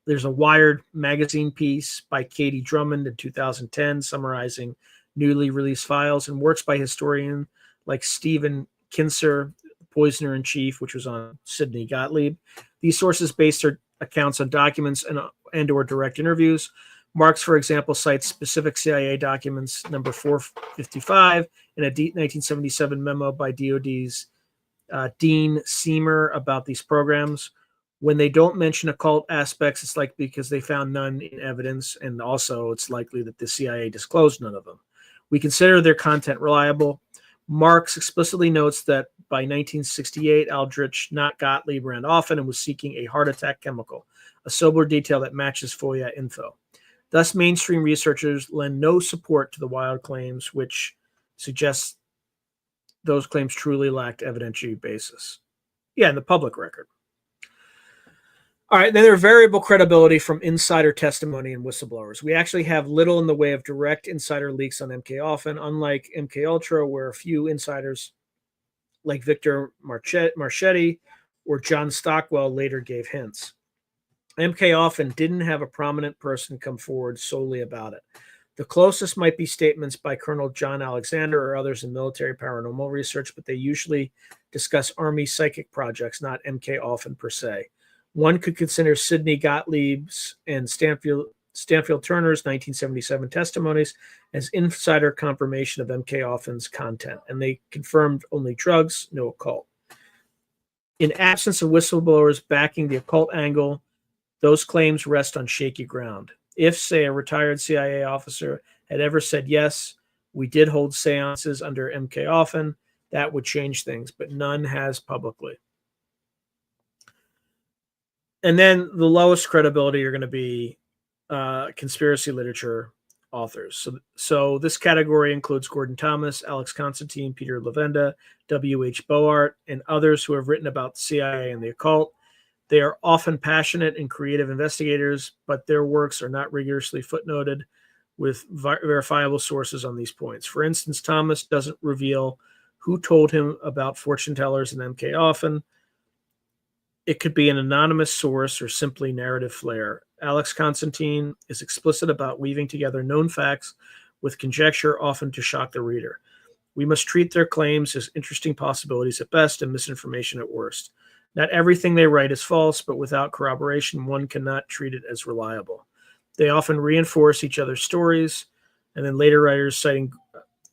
There's a Wired magazine piece by Katie Drummond in 2010 summarizing newly released files, and works by historians like Stephen Kinser, Poisoner in Chief, which was on Sidney Gottlieb. These sources base their accounts on documents and or direct interviews. Marks, for example, cites specific CIA documents, number 455, in a 1977 memo by DOD's Dean Seymour about these programs. When they don't mention occult aspects, it's likely because they found none in evidence, and also it's likely that the CIA disclosed none of them. We consider their content reliable. Marks explicitly notes that by 1968, Aldrich, not Gottlieb, ran often and was seeking a heart attack chemical, a sober detail that matches FOIA info. Thus, mainstream researchers lend no support to the wild claims, which suggests those claims truly lacked evidentiary basis. Yeah, in the public record. All right, then there are variable credibility from insider testimony and whistleblowers. We actually have little in the way of direct insider leaks on MK Ultra, unlike MK Ultra, where a few insiders like Victor Marchetti or John Stockwell later gave hints. MK Ultra didn't have a prominent person come forward solely about it. The closest might be statements by Colonel John Alexander or others in military paranormal research, but they usually discuss Army psychic projects, not MK Ultra per se. One could consider Sidney Gottlieb's and Stanfield Turner's 1977 testimonies as insider confirmation of MK Ultra's content, and they confirmed only drugs, no occult. In absence of whistleblowers backing the occult angle, those claims rest on shaky ground. If, say, a retired CIA officer had ever said, yes, we did hold seances under MK Ultra, that would change things, but none has publicly. And then the lowest credibility are going to be conspiracy literature authors. So this category includes Gordon Thomas, Alex Constantine, Peter Levenda, W.H. Boart, and others who have written about the CIA and the occult. They are often passionate and creative investigators, but their works are not rigorously footnoted with verifiable sources on these points. For instance, Thomas doesn't reveal who told him about fortune tellers and MK Ultra. It could be an anonymous source or simply narrative flair. Alex Constantine is explicit about weaving together known facts with conjecture, often to shock the reader. We must treat their claims as interesting possibilities at best and misinformation at worst. Not everything they write is false, but without corroboration, one cannot treat it as reliable. They often reinforce each other's stories, and then later writers citing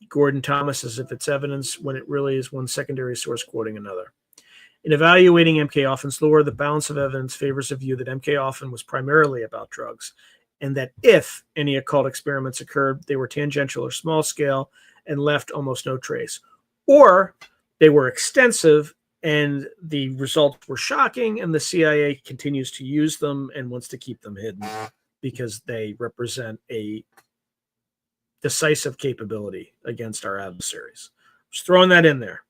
Gordon Thomas as if it's evidence when it really is one secondary source quoting another. In evaluating MK Ultra's lore, the balance of evidence favors a view that MK Ultra was primarily about drugs, and that if any occult experiments occurred, they were tangential or small scale and left almost no trace. Or they were extensive and the results were shocking, and the CIA continues to use them and wants to keep them hidden because they represent a decisive capability against our adversaries. Just throwing that in there.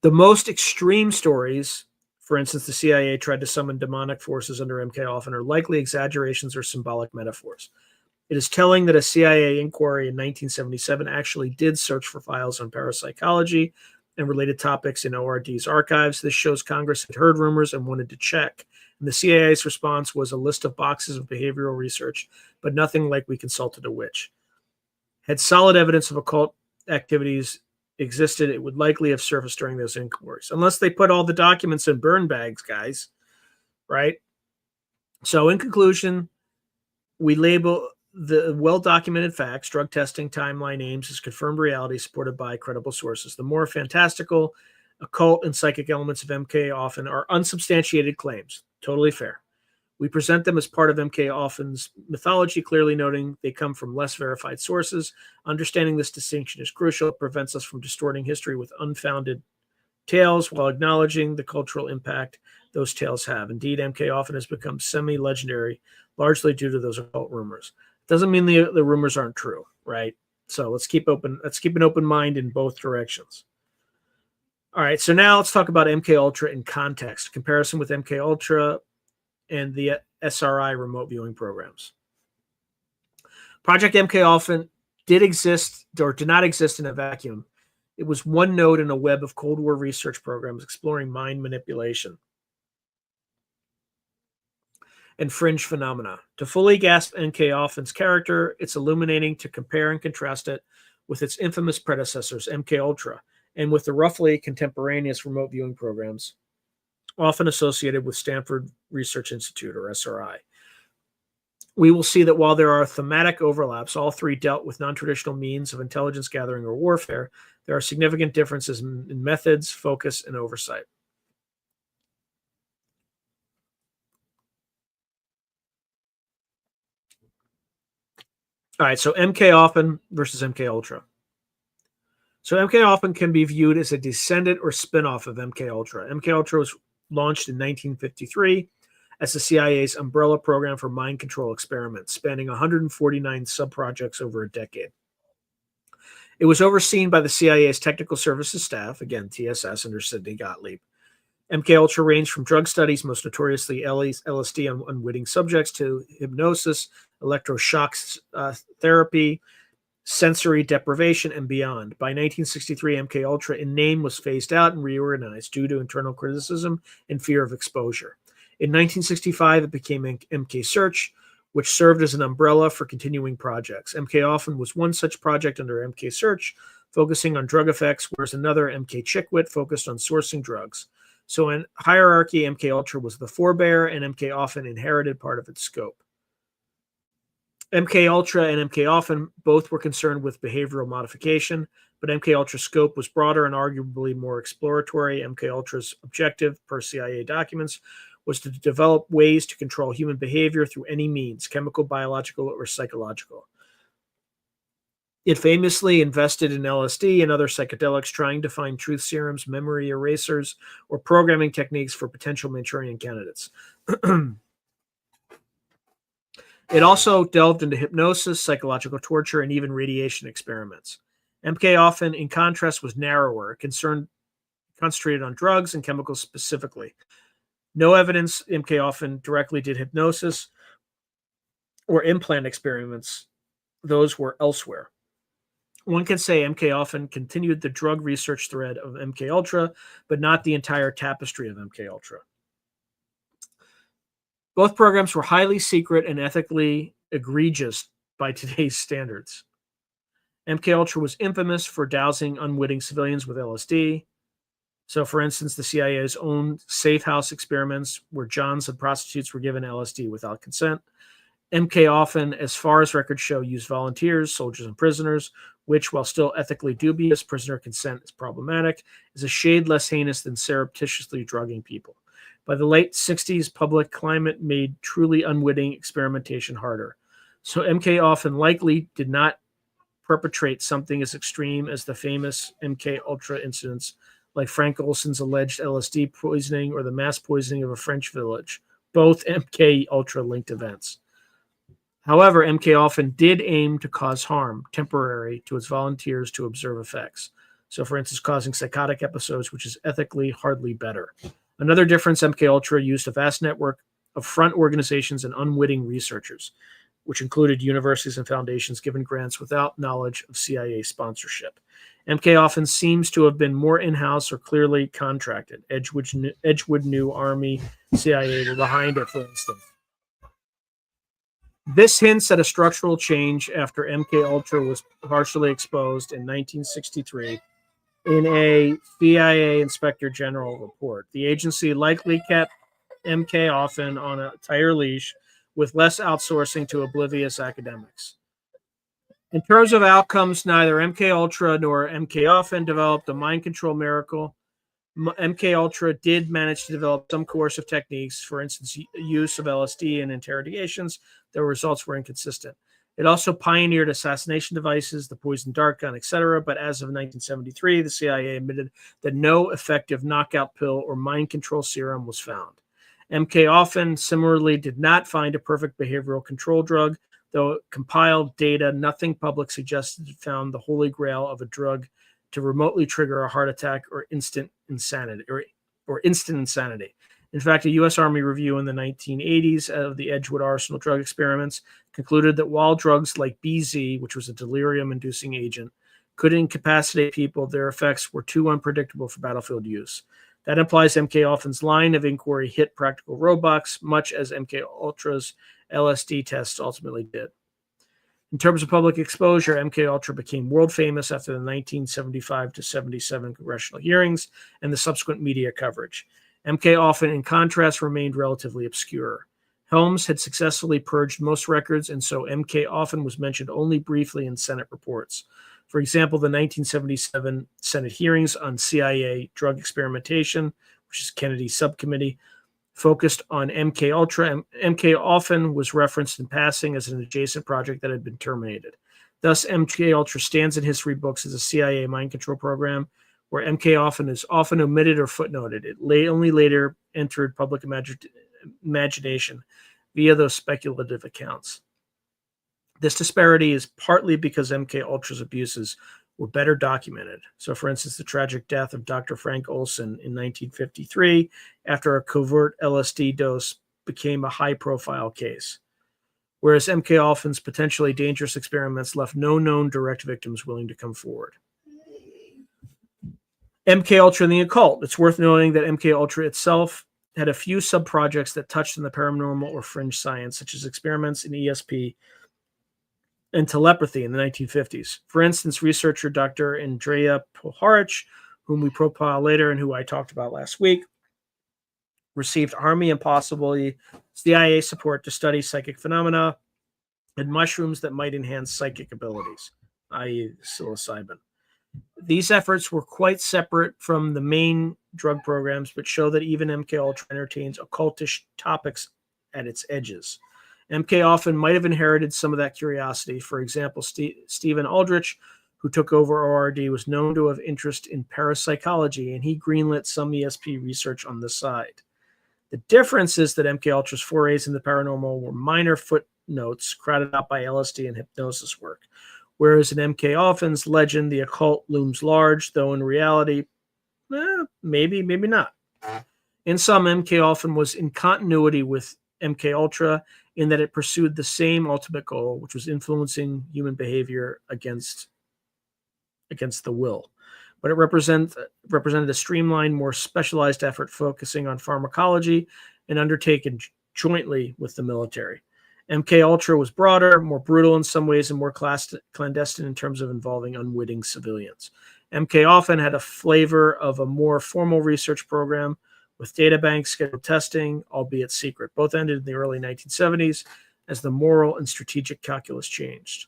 The most extreme stories, for instance, the CIA tried to summon demonic forces under MK Ultra, are likely exaggerations or symbolic metaphors. It is telling that a CIA inquiry in 1977 actually did search for files on parapsychology and related topics in ORD's archives. This shows Congress had heard rumors and wanted to check. And the CIA's response was a list of boxes of behavioral research, but nothing like we consulted a witch. Had solid evidence of occult activities existed, it would likely have surfaced during those inquiries, unless they put all the documents in burn bags, guys, right? So in conclusion, we label the well-documented facts, drug testing, timeline, aims, as confirmed reality supported by credible sources. The more fantastical, occult, and psychic elements of MK often are unsubstantiated claims. Totally fair. We present them as part of MK Ultra's mythology, clearly noting they come from less verified sources. Understanding this distinction is crucial. It prevents us from distorting history with unfounded tales while acknowledging the cultural impact those tales have. Indeed, MK often has become semi-legendary, largely due to those occult rumors. Doesn't mean the rumors aren't true, right? So let's keep an open mind in both directions. All right, so now let's talk about MK Ultra in context, comparison with MK Ultra and the SRI remote viewing programs. Project MK often did not exist in a vacuum. It was one node in a web of Cold War research programs exploring mind manipulation and fringe phenomena. To fully grasp MK Often's character, it's illuminating to compare and contrast it with its infamous predecessors, MK Ultra, and with the roughly contemporaneous remote viewing programs, often associated with Stanford Research Institute, or SRI. We will see that while there are thematic overlaps, all three dealt with non-traditional means of intelligence gathering or warfare, there are significant differences in methods, focus, and oversight. All right, so MK Offen versus MK Ultra. So MK Offen can be viewed as a descendant or spin-off of MK Ultra. MK Ultra was launched in 1953 as the CIA's umbrella program for mind control experiments, spanning 149 sub-projects over a decade. It was overseen by the CIA's Technical Services Staff, again, TSS, under Sidney Gottlieb. MK Ultra ranged from drug studies, most notoriously LSD on unwitting subjects, to hypnosis, electroshock therapy, sensory deprivation, and beyond. By 1963, MK Ultra in name was phased out and reorganized due to internal criticism and fear of exposure. In 1965, it became MK Search, which served as an umbrella for continuing projects. MK Offen was one such project under MK Search, focusing on drug effects, whereas another, MK Chickwit, focused on sourcing drugs. So in hierarchy, MK Ultra was the forebearer, and MK Offen inherited part of its scope. MK Ultra and MK Offen both were concerned with behavioral modification, but MK Ultra's scope was broader and arguably more exploratory. MK Ultra's objective, per CIA documents, was to develop ways to control human behavior through any means, chemical, biological, or psychological. It famously invested in LSD and other psychedelics, trying to find truth serums, memory erasers, or programming techniques for potential Manchurian candidates. It also delved into hypnosis, psychological torture, and even radiation experiments. MK Offen, in contrast, was narrower, concentrated on drugs and chemicals specifically. No evidence MK Offen directly did hypnosis or implant experiments. Those were elsewhere. One can say MK Offen continued the drug research thread of MK Ultra, but not the entire tapestry of MK Ultra. Both programs were highly secret and ethically egregious by today's standards. MK Ultra was infamous for dousing unwitting civilians with LSD. So, for instance, the CIA's own safe house experiments where johns and prostitutes were given LSD without consent. MK Offen, as far as records show, used volunteers, soldiers, and prisoners, which, while still ethically dubious, prisoner consent is problematic, is a shade less heinous than surreptitiously drugging people. By the late 60s, public climate made truly unwitting experimentation harder. So MK Offen likely did not perpetrate something as extreme as the famous MK Ultra incidents, like Frank Olson's alleged LSD poisoning or the mass poisoning of a French village, both MK Ultra linked events. However, MK Offen did aim to cause harm, temporary, to its volunteers to observe effects. So, for instance, causing psychotic episodes, which is ethically hardly better. Another difference, MK Ultra used a vast network of front organizations and unwitting researchers, which included universities and foundations given grants without knowledge of CIA sponsorship. MK Offen seems to have been more in-house or clearly contracted. Edgewood New Army, CIA were behind it, for instance. This hints at a structural change after MK Ultra was partially exposed in 1963 in a CIA Inspector General report. The agency likely kept MK Offen on a tighter leash with less outsourcing to oblivious academics. In terms of outcomes, neither MK Ultra nor MK Offen developed a mind control miracle. MK Ultra did manage to develop some coercive techniques, for instance, use of LSD in interrogations. The results were inconsistent. It also pioneered assassination devices, the poison dart gun, etc. But as of 1973, the CIA admitted that no effective knockout pill or mind control serum was found. MK often similarly did not find a perfect behavioral control drug, though it compiled data. Nothing public suggested it found the holy grail of a drug to remotely trigger a heart attack or instant insanity. In fact, a U.S. Army review in the 1980s of the Edgewood Arsenal drug experiments concluded that while drugs like BZ, which was a delirium-inducing agent, could incapacitate people, their effects were too unpredictable for battlefield use. That implies MK Ultra's line of inquiry hit practical roadblocks, much as MK Ultra's LSD tests ultimately did. In terms of public exposure, MK Ultra became world famous after the 1975 to 77 congressional hearings and the subsequent media coverage. MK often, in contrast, remained relatively obscure. Helms had successfully purged most records, and so MK often was mentioned only briefly in Senate reports. For example, the 1977 Senate hearings on CIA drug experimentation, which is Kennedy's subcommittee, focused on MK Ultra. MK often was referenced in passing as an adjacent project that had been terminated. Thus, MK Ultra stands in history books as a CIA mind control program, where MK often is often omitted or footnoted. It only later entered public imagination via those speculative accounts. This disparity is partly because MK Ultra's abuses were better documented. So, for instance, the tragic death of Dr. Frank Olson in 1953 after a covert LSD dose became a high-profile case, whereas MK Ultra's potentially dangerous experiments left no known direct victims willing to come forward. MK Ultra and the Occult. It's worth noting that MK Ultra itself had a few sub-projects that touched on the paranormal or fringe science, such as experiments in ESP and telepathy in the 1950s. For instance, researcher Dr. Andrea Puharich, whom we profile later and who I talked about last week, received Army and possibly CIA support to study psychic phenomena and mushrooms that might enhance psychic abilities, i.e. psilocybin. These efforts were quite separate from the main drug programs, but show that even MK Ultra entertains occultish topics at its edges. MK often might have inherited some of that curiosity. For example, Stephen Aldrich, who took over ORD, was known to have interest in parapsychology, and he greenlit some ESP research on the side. The difference is that MK Ultra's forays in the paranormal were minor footnotes crowded out by LSD and hypnosis work. Whereas in MK Often's legend, the occult looms large, though in reality, maybe not. In sum, MK Often was in continuity with MK Ultra in that it pursued the same ultimate goal, which was influencing human behavior against the will. But it represented a streamlined, more specialized effort focusing on pharmacology and undertaken jointly with the military. MK Ultra was broader, more brutal in some ways, and more clandestine in terms of involving unwitting civilians. MK often had a flavor of a more formal research program with data banks, scheduled testing, albeit secret. Both ended in the early 1970s as the moral and strategic calculus changed.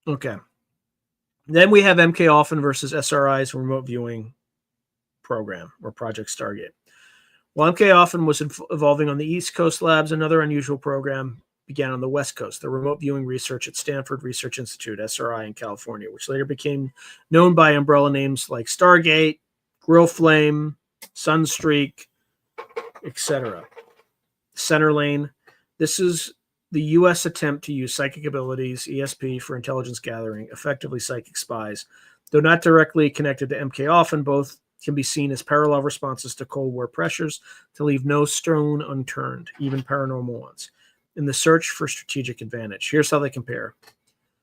Okay. Then we have MK Often versus SRI's remote viewing program, or Project Stargate. While MK Often was evolving on the East Coast labs, another unusual program began on the West Coast, the remote viewing research at Stanford Research Institute, SRI, in California, which later became known by umbrella names like Stargate, Grill Flame, Sunstreak, etc. Center Lane. This is the U.S. attempt to use psychic abilities, ESP, for intelligence gathering, effectively psychic spies. Though not directly connected to MK Often, both can be seen as parallel responses to Cold War pressures to leave no stone unturned, even paranormal ones, in the search for strategic advantage. Here's how they compare.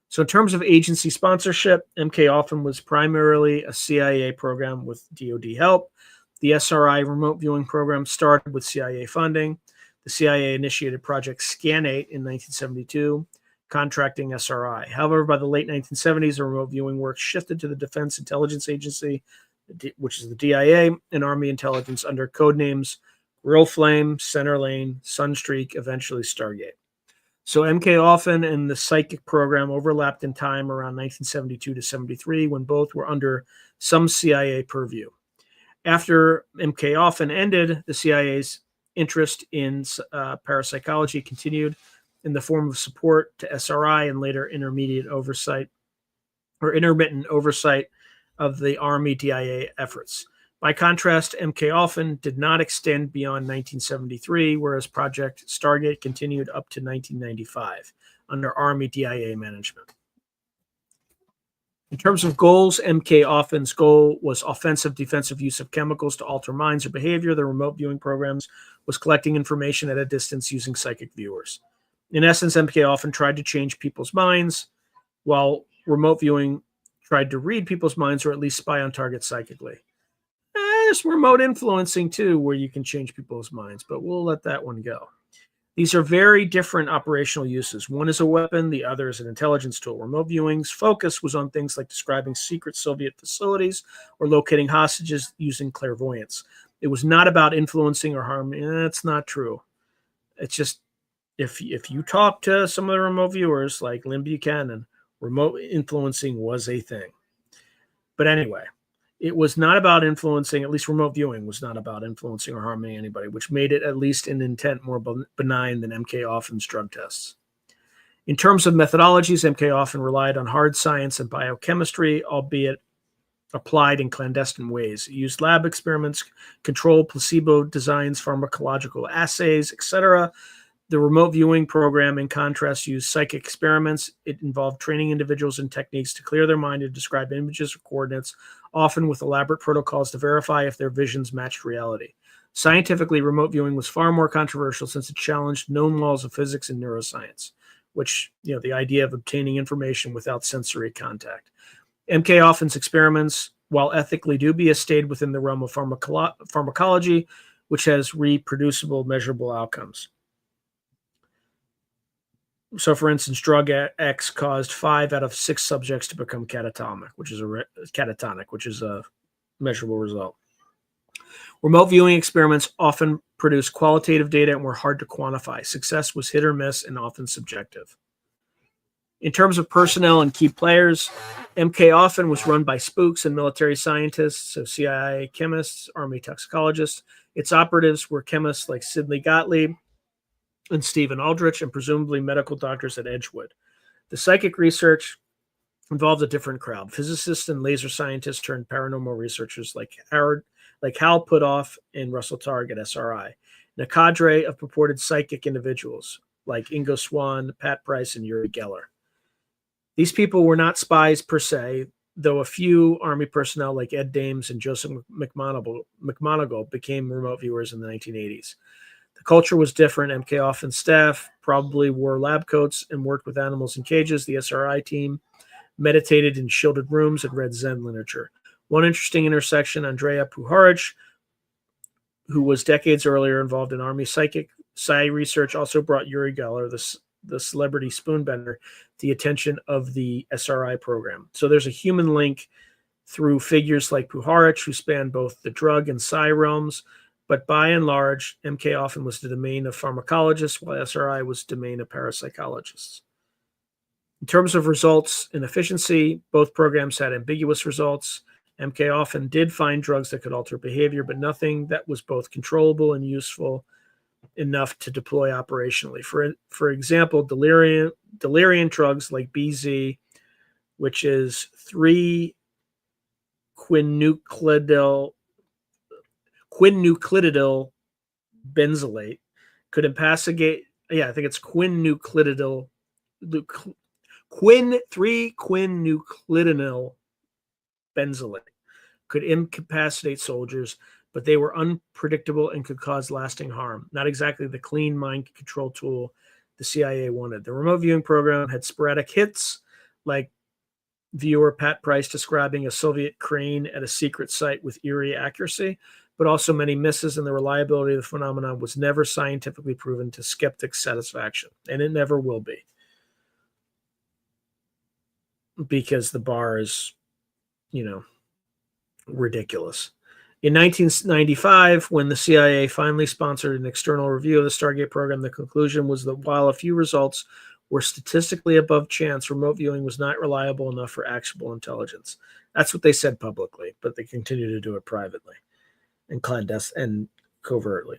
So in terms of agency sponsorship, MK Often was primarily a CIA program with DoD help. The SRI remote viewing program started with CIA funding. The CIA initiated Project Scanate in 1972, contracting SRI. However, by the late 1970s, the remote viewing work shifted to the Defense Intelligence Agency, which is the DIA, and Army Intelligence under code names Grill Flame, Center Lane, Sunstreak, eventually Stargate. So MK Often and the psychic program overlapped in time around 1972 to 73 when both were under some CIA purview. After MK Often ended, the CIA's interest in parapsychology continued in the form of support to SRI and later intermittent oversight of the Army DIA efforts. By contrast, MK Often did not extend beyond 1973, whereas Project Stargate continued up to 1995 under Army DIA management. In terms of goals, MK Often's goal was offensive defensive use of chemicals to alter minds or behavior. The remote viewing programs was collecting information at a distance using psychic viewers. In essence, MK Often tried to change people's minds, while remote viewing tried to read people's minds or at least spy on targets psychically. There's remote influencing too, where you can change people's minds, but we'll let that one go. These are very different operational uses. One is a weapon, the other is an intelligence tool. Remote viewing's focus was on things like describing secret Soviet facilities or locating hostages using clairvoyance. It was not about influencing or harming. That's not true. It's just if you talk to some of the remote viewers like Lynn Buchanan, remote influencing was a thing. But anyway, it was not about influencing, at least remote viewing was not about influencing or harming anybody, which made it, at least in intent, more benign than MK Often's drug tests. In terms of methodologies, MK Often relied on hard science and biochemistry, albeit applied in clandestine ways. It used lab experiments, controlled placebo designs, pharmacological assays, etc. The remote viewing program, in contrast, used psychic experiments. It involved training individuals in techniques to clear their mind and describe images or coordinates, often with elaborate protocols to verify if their visions matched reality. Scientifically, remote viewing was far more controversial since it challenged known laws of physics and neuroscience, which, the idea of obtaining information without sensory contact. MK Often's experiments, while ethically dubious, stayed within the realm of pharmacology, which has reproducible, measurable outcomes. So, for instance, drug X caused 5 out of 6 subjects to become catatonic, which is a measurable result. Remote viewing experiments often produced qualitative data and were hard to quantify. Success was hit or miss and often subjective. In terms of personnel and key players, MK Often was run by spooks and military scientists, so CIA chemists, Army toxicologists. Its operatives were chemists like Sidney Gottlieb and Stephen Aldrich, and presumably medical doctors at Edgewood. The psychic research involved a different crowd: physicists and laser scientists turned paranormal researchers like Hal Puthoff and Russell Targ at SRI, and a cadre of purported psychic individuals like Ingo Swann, Pat Price, and Uri Geller. These people were not spies per se, though a few Army personnel like Ed Dames and Joseph McMonigal became remote viewers in the 1980s. The culture was different. MK Often staff probably wore lab coats and worked with animals in cages. The SRI team meditated in shielded rooms and read Zen literature. One interesting intersection: Andrea Puharich, who was decades earlier involved in Army Psi research, also brought Uri Geller, the celebrity spoonbender, to the attention of the SRI program. So there's a human link through figures like Puharich, who span both the drug and Psi realms. But by and large, MK Often was the domain of pharmacologists, while SRI was the domain of parapsychologists. In terms of results and efficiency, both programs had ambiguous results. MK Often did find drugs that could alter behavior, but nothing that was both controllable and useful enough to deploy operationally. For example, delirium drugs like BZ, which is 3-quinnuclididyl benzylate, could impassagate. Yeah, I think it's 3-quinnuclidinyl benzylate, could incapacitate soldiers, but they were unpredictable and could cause lasting harm. Not exactly the clean mind control tool the CIA wanted. The remote viewing program had sporadic hits, like viewer Pat Price describing a Soviet crane at a secret site with eerie accuracy, but also many misses, and the reliability of the phenomenon was never scientifically proven to skeptics' satisfaction, and it never will be, because the bar is, ridiculous. In 1995, when the CIA finally sponsored an external review of the Stargate program, the conclusion was that while a few results were statistically above chance, remote viewing was not reliable enough for actionable intelligence. That's what they said publicly, but they continue to do it privately and clandestine and covertly.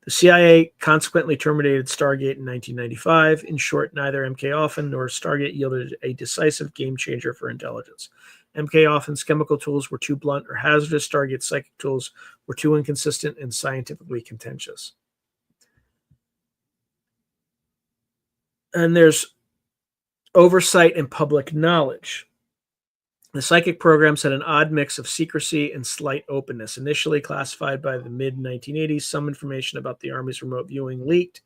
The CIA consequently terminated Stargate in 1995. In short, neither MK Ultra nor Stargate yielded a decisive game changer for intelligence. MK Ultra's chemical tools were too blunt or hazardous. Stargate's psychic tools were too inconsistent and scientifically contentious. And there's oversight and public knowledge. The psychic programs had an odd mix of secrecy and slight openness. Initially classified by the mid-1980s, some information about the Army's remote viewing leaked.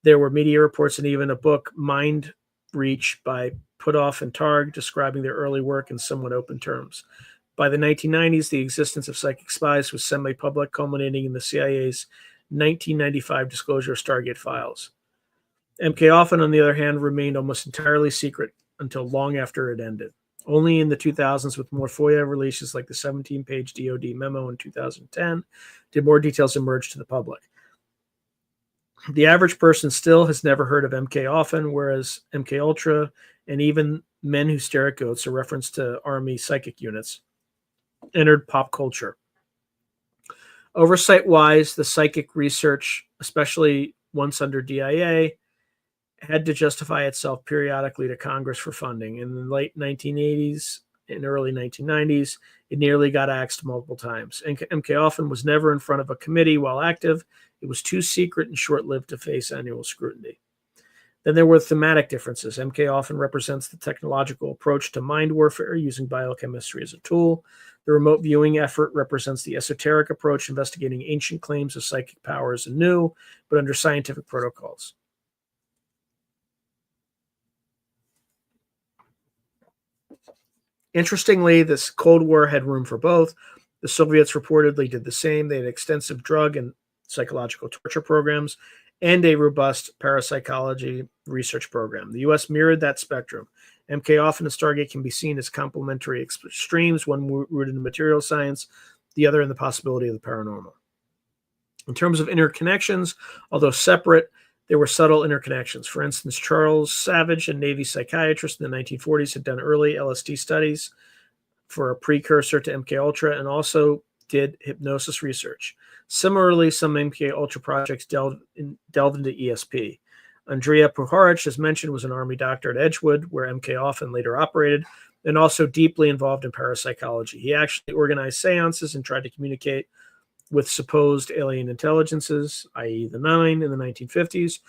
There were media reports and even a book, Mind Reach, by Putoff and Targ, describing their early work in somewhat open terms. By the 1990s, the existence of psychic spies was semi-public, culminating in the CIA's 1995 disclosure of Stargate files. MK Ultra, on the other hand, remained almost entirely secret until long after it ended. Only in the 2000s, with more FOIA releases like the 17-page DoD memo in 2010, did more details emerge to the public. The average person still has never heard of MK Ultra, whereas MK Ultra and even men who stare at goats, a reference to Army psychic units, entered pop culture. Oversight-wise, the psychic research, especially once under DIA, had to justify itself periodically to Congress for funding. In the late 1980s and early 1990s, it nearly got axed multiple times. MK Ultra was never in front of a committee while active. It was too secret and short-lived to face annual scrutiny. Then there were thematic differences. MK Ultra represents the technological approach to mind warfare using biochemistry as a tool. The remote viewing effort represents the esoteric approach investigating ancient claims of psychic powers anew, but under scientific protocols. Interestingly, this Cold War had room for both. The Soviets reportedly did the same. They had extensive drug and psychological torture programs and a robust parapsychology research program. The U.S. mirrored that spectrum. MK Ultra and Stargate can be seen as complementary extremes, one rooted in material science, the other in the possibility of the paranormal. In terms of interconnections, although separate, there were subtle interconnections. For instance, Charles Savage, a Navy psychiatrist in the 1940s, had done early LSD studies for a precursor to MK Ultra and also did hypnosis research. Similarly, some MK Ultra projects delved into ESP. Andrea Puharich, as mentioned, was an Army doctor at Edgewood, where MK Ultra later operated, and also deeply involved in parapsychology. He actually organized seances and tried to communicate with supposed alien intelligences, i.e. the Nine, in the 1950s.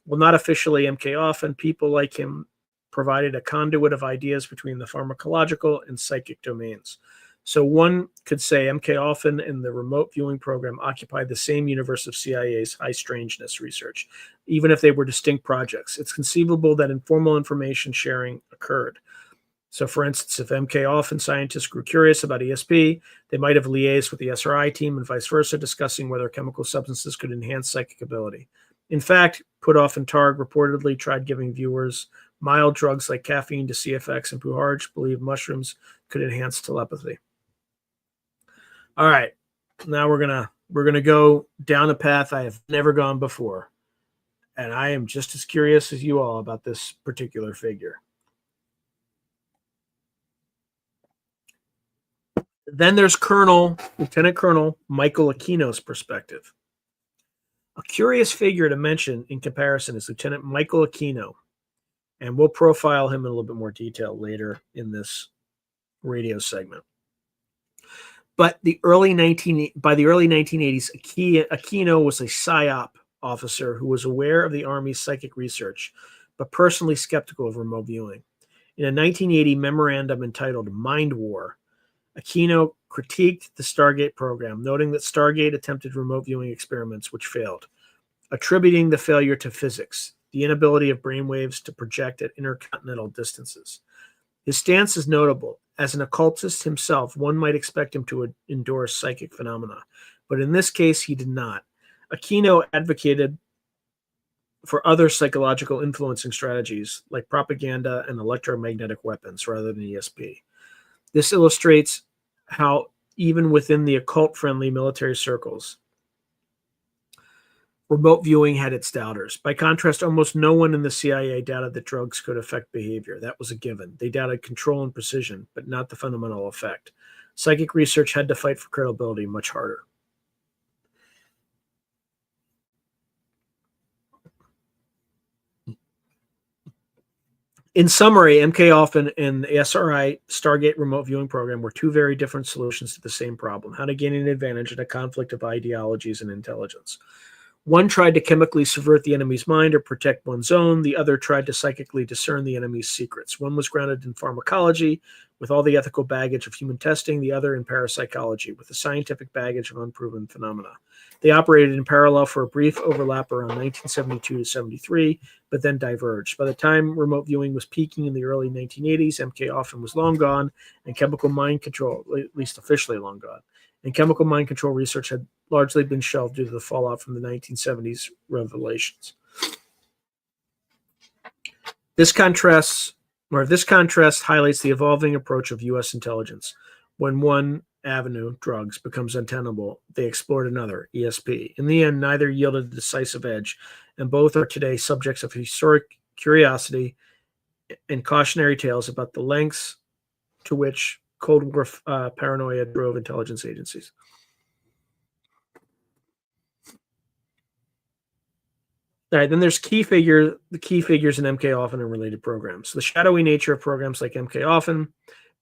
Well, not officially MK Ultra, and people like him provided a conduit of ideas between the pharmacological and psychic domains. So one could say MK Ultra and the remote viewing program occupied the same universe of CIA's high strangeness research, even if they were distinct projects. It's conceivable that informal information sharing occurred. So, for instance, if MK Ultra scientists grew curious about ESP, they might have liaised with the SRI team and vice versa, discussing whether chemical substances could enhance psychic ability. In fact, Putoff and Targ reportedly tried giving viewers mild drugs like caffeine to see effects, and Puharich believed mushrooms could enhance telepathy. All right, now we're gonna go down a path I have never gone before, and I am just as curious as you all about this particular figure. Then there's Lieutenant Colonel Michael Aquino's perspective. A curious figure to mention in comparison is Lieutenant Michael Aquino, and we'll profile him in a little bit more detail later in this radio segment. But by the early 1980s, Aquino was a PSYOP officer who was aware of the Army's psychic research, but personally skeptical of remote viewing. In a 1980 memorandum entitled Mind War, Aquino critiqued the Stargate program, noting that Stargate attempted remote viewing experiments which failed, attributing the failure to physics, the inability of brainwaves to project at intercontinental distances. His stance is notable. As an occultist himself, one might expect him to endorse psychic phenomena, but in this case, he did not. Aquino advocated for other psychological influencing strategies like propaganda and electromagnetic weapons rather than ESP. This illustrates how even within the occult-friendly military circles. Remote viewing had its doubters. By contrast, almost no one in the CIA doubted that drugs could affect behavior. That was a given. They doubted control and precision, but not the fundamental effect. Psychic research had to fight for credibility much harder. In summary, MK Ultra and the SRI Stargate remote viewing program were two very different solutions to the same problem: how to gain an advantage in a conflict of ideologies and intelligence. One tried to chemically subvert the enemy's mind or protect one's own. The other tried to psychically discern the enemy's secrets. One was grounded in pharmacology, with all the ethical baggage of human testing, the other in parapsychology, with the scientific baggage of unproven phenomena. They operated in parallel for a brief overlap around 1972 to 73, but then diverged. By the time remote viewing was peaking in the early 1980s, MK Ultra was long gone, and chemical mind control, at least officially long gone, and chemical mind control research had largely been shelved due to the fallout from the 1970s revelations. This contrast highlights the evolving approach of U.S. intelligence. When one avenue, drugs, becomes untenable, they explored another, ESP. In the end, neither yielded a decisive edge, and both are today subjects of historic curiosity and cautionary tales about the lengths to which Cold War paranoia drove intelligence agencies. All right, then there's the key figures in MK Ultra and related programs. The shadowy nature of programs like MK Ultra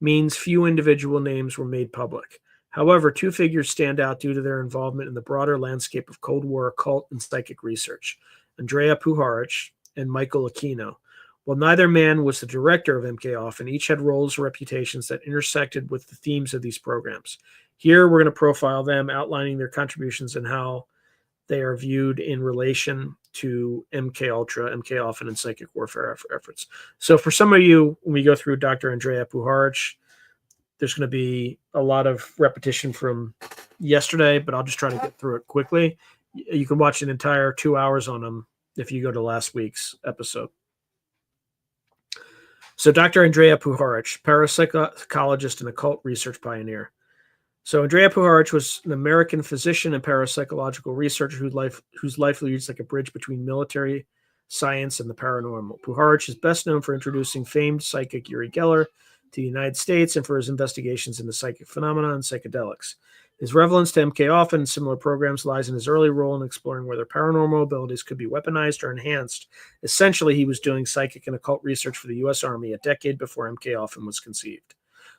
means few individual names were made public. However, two figures stand out due to their involvement in the broader landscape of Cold War occult and psychic research: Andrea Puharich and Michael Aquino. While neither man was the director of MK Ultra, each had roles or reputations that intersected with the themes of these programs. Here, we're going to profile them, outlining their contributions and how they are viewed in relation to MK Ultra, MK Ultra, and psychic warfare efforts. So for some of you, when we go through Dr. Andrea Puharich, there's going to be a lot of repetition from yesterday, but I'll just try to get through it quickly. You can watch an entire 2 hours on them if you go to last week's episode. So Dr. Andrea Puharich, parapsychologist and occult research pioneer. So Andrea Puharich was an American physician and parapsychological researcher whose life leads like a bridge between military science and the paranormal. Puharich is best known for introducing famed psychic Uri Geller to the United States and for his investigations into psychic phenomena and psychedelics. His relevance to MK Ultra and similar programs lies in his early role in exploring whether paranormal abilities could be weaponized or enhanced. Essentially, he was doing psychic and occult research for the U.S. Army a decade before MK Ultra was conceived.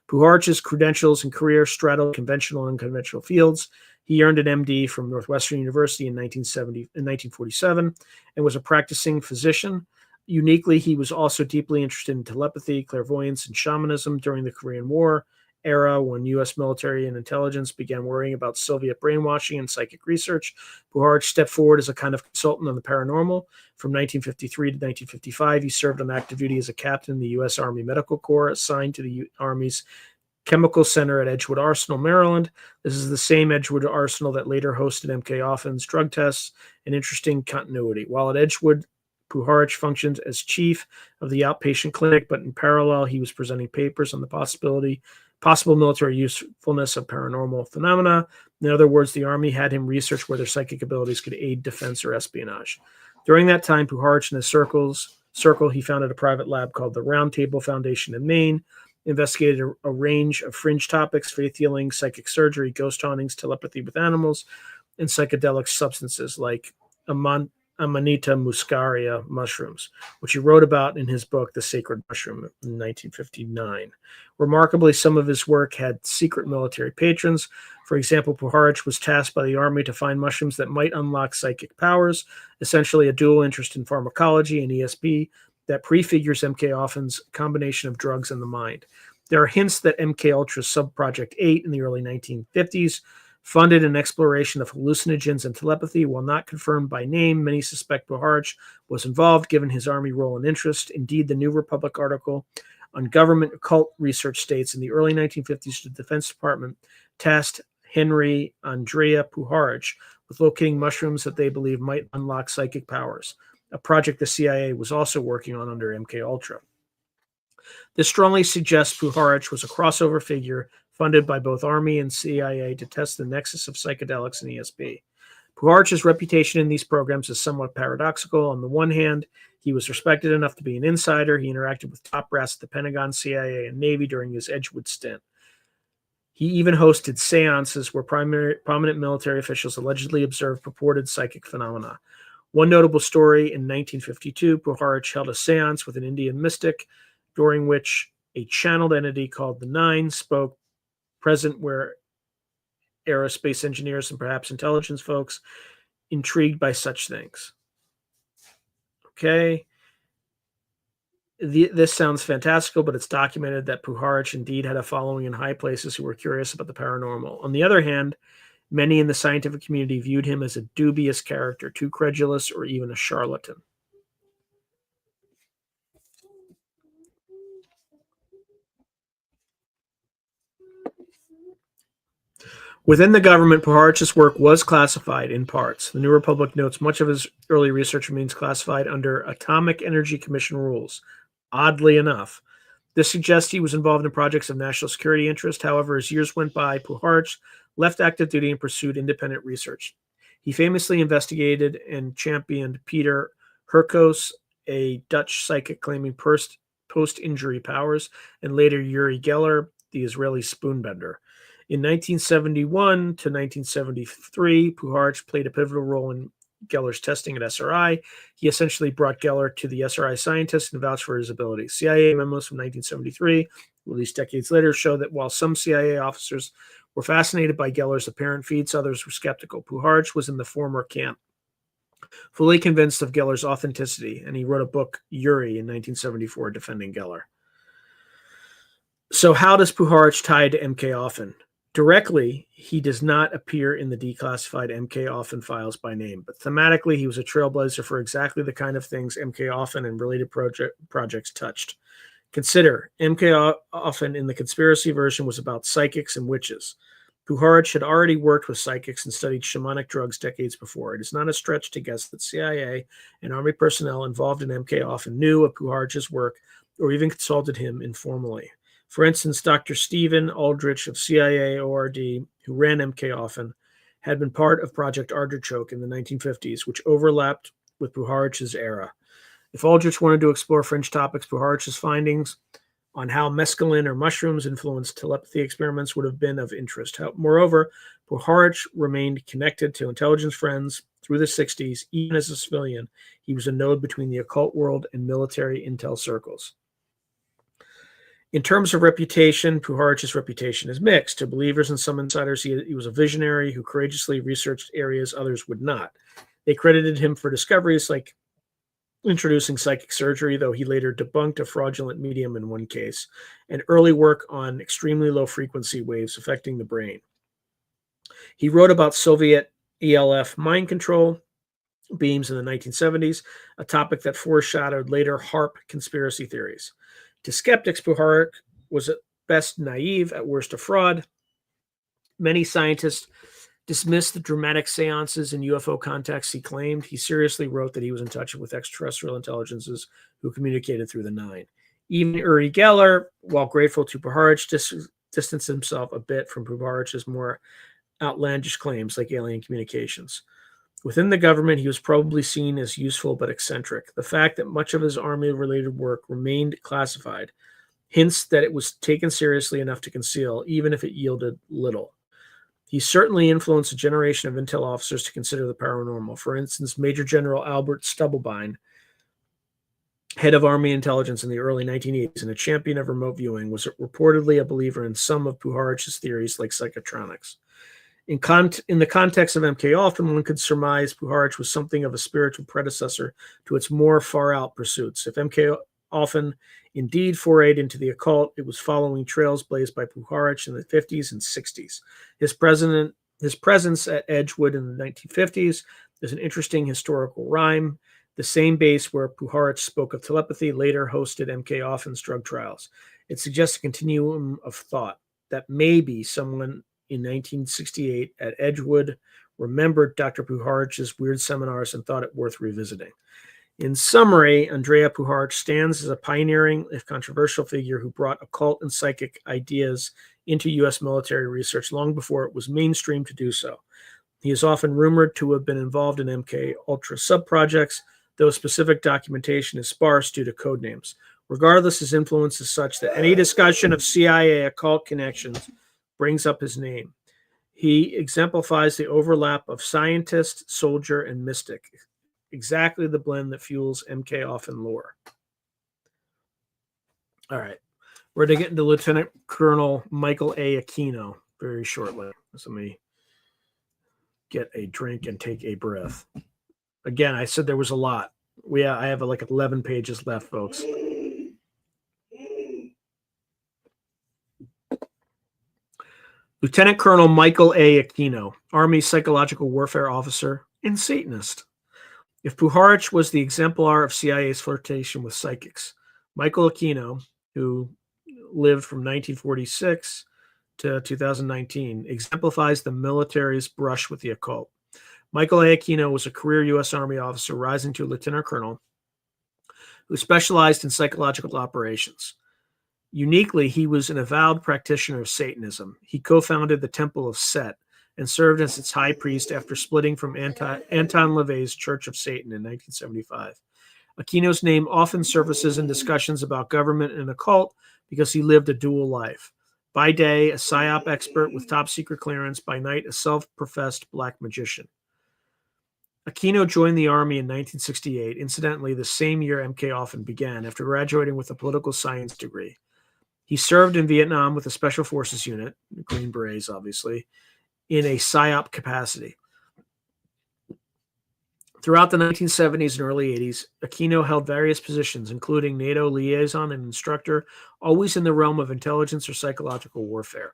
Puharich's credentials and career straddled conventional and unconventional fields. He earned an MD from Northwestern University in 1947 and was a practicing physician. Uniquely, he was also deeply interested in telepathy, clairvoyance, and shamanism during the Korean War era, when U.S. military and intelligence began worrying about Soviet brainwashing and psychic research. Puharich stepped forward as a kind of consultant on the paranormal. From 1953 to 1955, he served on active duty as a captain in the U.S. Army Medical Corps, assigned to the Army's Chemical Center at Edgewood Arsenal, Maryland. This is the same Edgewood Arsenal that later hosted MK Ultra's drug tests. An interesting continuity. While at Edgewood, Puharich functioned as chief of the outpatient clinic, but in parallel, he was presenting papers on the possible military usefulness of paranormal phenomena. In other words, the Army had him research whether psychic abilities could aid defense or espionage. During that time, Puharich and his circle, he founded a private lab called the Round Table Foundation in Maine, investigated a range of fringe topics: faith healing, psychic surgery, ghost hauntings, telepathy with animals, and psychedelic substances like Amanita muscaria mushrooms, which he wrote about in his book, The Sacred Mushroom, in 1959. Remarkably, some of his work had secret military patrons. For example, Puharich was tasked by the Army to find mushrooms that might unlock psychic powers, essentially a dual interest in pharmacology and ESP that prefigures MK Ultra's combination of drugs and the mind. There are hints that MK Ultra's Sub-Project 8 in the early 1950s funded an exploration of hallucinogens and telepathy. While not confirmed by name, many suspect Puharich was involved, given his Army role and interest. Indeed, the New Republic article on government occult research states in the early 1950s, the Defense Department tasked Henry Andrea Puharich with locating mushrooms that they believed might unlock psychic powers, a project the CIA was also working on under MK Ultra. This strongly suggests Puharich was a crossover figure funded by both Army and CIA to test the nexus of psychedelics and ESP. Puharich's reputation in these programs is somewhat paradoxical. On the one hand, he was respected enough to be an insider. He interacted with top brass at the Pentagon, CIA, and Navy during his Edgewood stint. He even hosted seances where prominent military officials allegedly observed purported psychic phenomena. One notable story, in 1952, Puharich held a seance with an Indian mystic, during which a channeled entity called the Nine spoke, present where aerospace engineers and perhaps intelligence folks intrigued by such things. Okay. This sounds fantastical, but it's documented that Puharich indeed had a following in high places who were curious about the paranormal. On the other hand, many in the scientific community viewed him as a dubious character, too credulous, or even a charlatan. Within the government, Puharich's work was classified in parts. The New Republic notes much of his early research remains classified under Atomic Energy Commission rules. Oddly enough, this suggests he was involved in projects of national security interest. However, as years went by, Puharich left active duty and pursued independent research. He famously investigated and championed Peter Hurkos, a Dutch psychic claiming post-injury powers, and later Uri Geller, the Israeli spoonbender. In 1971 to 1973, Puharich played a pivotal role in Geller's testing at SRI. He essentially brought Geller to the SRI scientists and vouched for his abilities. CIA memos from 1973, released decades later, show that while some CIA officers were fascinated by Geller's apparent feats, others were skeptical. Puharich was in the former camp, fully convinced of Geller's authenticity, and he wrote a book, Uri, in 1974, defending Geller. So how does Puharich tie to M.K. Offen? Directly, he does not appear in the declassified M.K. Offen files by name, but thematically, he was a trailblazer for exactly the kind of things M.K. Offen and related projects touched. Consider, M.K. Offen in the conspiracy version was about psychics and witches. Puharich had already worked with psychics and studied shamanic drugs decades before. It is not a stretch to guess that CIA and Army personnel involved in M.K. Offen knew of Puharich's work or even consulted him informally. For instance, Dr. Stephen Aldrich of CIA ORD, who ran MK Offen, had been part of Project Artichoke in the 1950s, which overlapped with Puharich's era. If Aldrich wanted to explore fringe topics, Puharich's findings on how mescaline or mushrooms influenced telepathy experiments would have been of interest. Moreover, Puharich remained connected to intelligence friends through the 60s. Even as a civilian, he was a node between the occult world and military intel circles. In terms of reputation, Puharich's reputation is mixed. To believers and some insiders, he was a visionary who courageously researched areas others would not. They credited him for discoveries like introducing psychic surgery, though he later debunked a fraudulent medium in one case, and early work on extremely low frequency waves affecting the brain. He wrote about Soviet ELF mind control beams in the 1970s, a topic that foreshadowed later HARP conspiracy theories. To skeptics, Puharich was at best naive, at worst a fraud. Many scientists dismissed the dramatic seances and UFO contacts he claimed. He seriously wrote that he was in touch with extraterrestrial intelligences who communicated through the Nine. Even Uri Geller, while grateful to Puharich, distanced himself a bit from Puharich's more outlandish claims like alien communications. Within the government, he was probably seen as useful but eccentric. The fact that much of his army-related work remained classified hints that it was taken seriously enough to conceal, even if it yielded little. He certainly influenced a generation of intel officers to consider the paranormal. For instance, Major General Albert Stubblebine, head of Army intelligence in the early 1980s and a champion of remote viewing, was reportedly a believer in some of Puharich's theories like psychotronics. In the context of MK Offen, one could surmise Puharich was something of a spiritual predecessor to its more far-out pursuits. If MK Offen indeed forayed into the occult, it was following trails blazed by Puharich in the 50s and 60s. His presence at Edgewood in the 1950s is an interesting historical rhyme. The same base where Puharich spoke of telepathy later hosted MK Offen's drug trials. It suggests a continuum of thought that maybe someone in 1968 at Edgewood remembered Dr. Puharich's weird seminars and thought it worth revisiting. In summary, Andrea Puharich stands as a pioneering, if controversial, figure who brought occult and psychic ideas into U.S. military research long before it was mainstream to do so. He is often rumored to have been involved in MK Ultra subprojects, though specific documentation is sparse due to code names. Regardless, his influence is such that any discussion of CIA occult connections brings up his name. He exemplifies the overlap of scientist, soldier, and mystic, exactly the blend that fuels MK Often lore. All right. We're going to get into Lieutenant Colonel Michael A. Aquino very shortly. So let me get a drink and take a breath. Again, I said there was a lot. I have like 11 pages left, folks. Lieutenant Colonel Michael A. Aquino, Army Psychological Warfare Officer and Satanist. If Puharich was the exemplar of CIA's flirtation with psychics, Michael Aquino, who lived from 1946 to 2019, exemplifies the military's brush with the occult. Michael A. Aquino was a career U.S. Army officer rising to lieutenant colonel who specialized in psychological operations. Uniquely, he was an avowed practitioner of Satanism. He co-founded the Temple of Set and served as its high priest after splitting from Anton LaVey's Church of Satan in 1975. Aquino's name often surfaces in discussions about government and occult because he lived a dual life. By day, a PSYOP expert with top-secret clearance. By night, a self-professed black magician. Aquino joined the Army in 1968, incidentally the same year MK Often began, after graduating with a political science degree. He served in Vietnam with a Special Forces unit, Green Berets obviously, in a PSYOP capacity. Throughout the 1970s and early 80s, Aquino held various positions, including NATO liaison and instructor, always in the realm of intelligence or psychological warfare.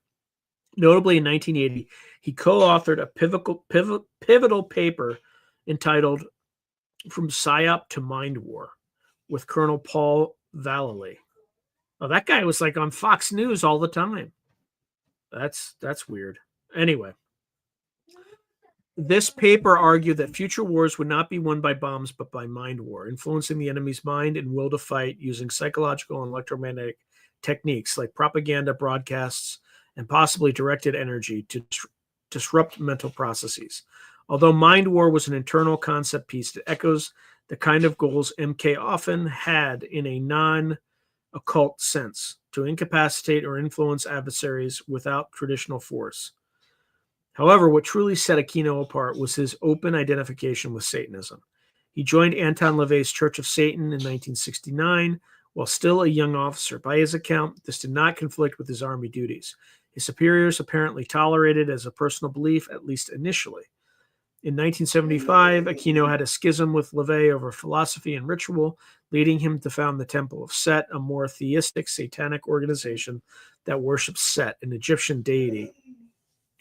Notably, in 1980, he co-authored a pivotal paper entitled From PSYOP to Mind War with Colonel Paul Vallely. Oh, that guy was like on Fox News all the time. That's weird. Anyway, this paper argued that future wars would not be won by bombs, but by mind war, influencing the enemy's mind and will to fight using psychological and electromagnetic techniques like propaganda, broadcasts, and possibly directed energy to disrupt mental processes. Although mind war was an internal concept piece that echoes the kind of goals MK Often had in a non-occult sense, to incapacitate or influence adversaries without traditional force. However, what truly set Aquino apart was his open identification with Satanism. He joined Anton LaVey's Church of Satan in 1969 while still a young officer. By his account, this did not conflict with his Army duties. His superiors apparently tolerated it as a personal belief, at least initially. In 1975, Aquino had a schism with LaVey over philosophy and ritual, leading him to found the Temple of Set, a more theistic, satanic organization that worships Set, an Egyptian deity,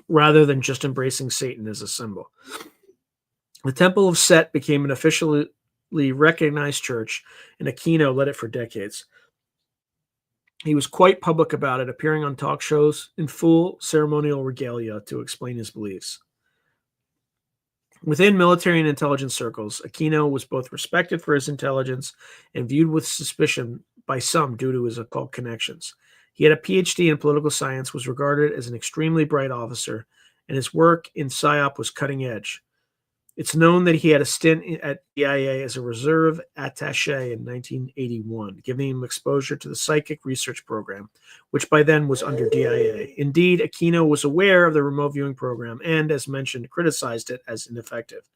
rather than just embracing Satan as a symbol. The Temple of Set became an officially recognized church, and Aquino led it for decades. He was quite public about it, appearing on talk shows in full ceremonial regalia to explain his beliefs. Within military and intelligence circles, Aquino was both respected for his intelligence and viewed with suspicion by some due to his occult connections. He had a PhD in political science, was regarded as an extremely bright officer, and his work in PSYOP was cutting edge. It's known that he had a stint at DIA as a reserve attaché in 1981, giving him exposure to the psychic research program, which by then was under DIA. Indeed, Aquino was aware of the remote viewing program and, as mentioned, criticized it as ineffective.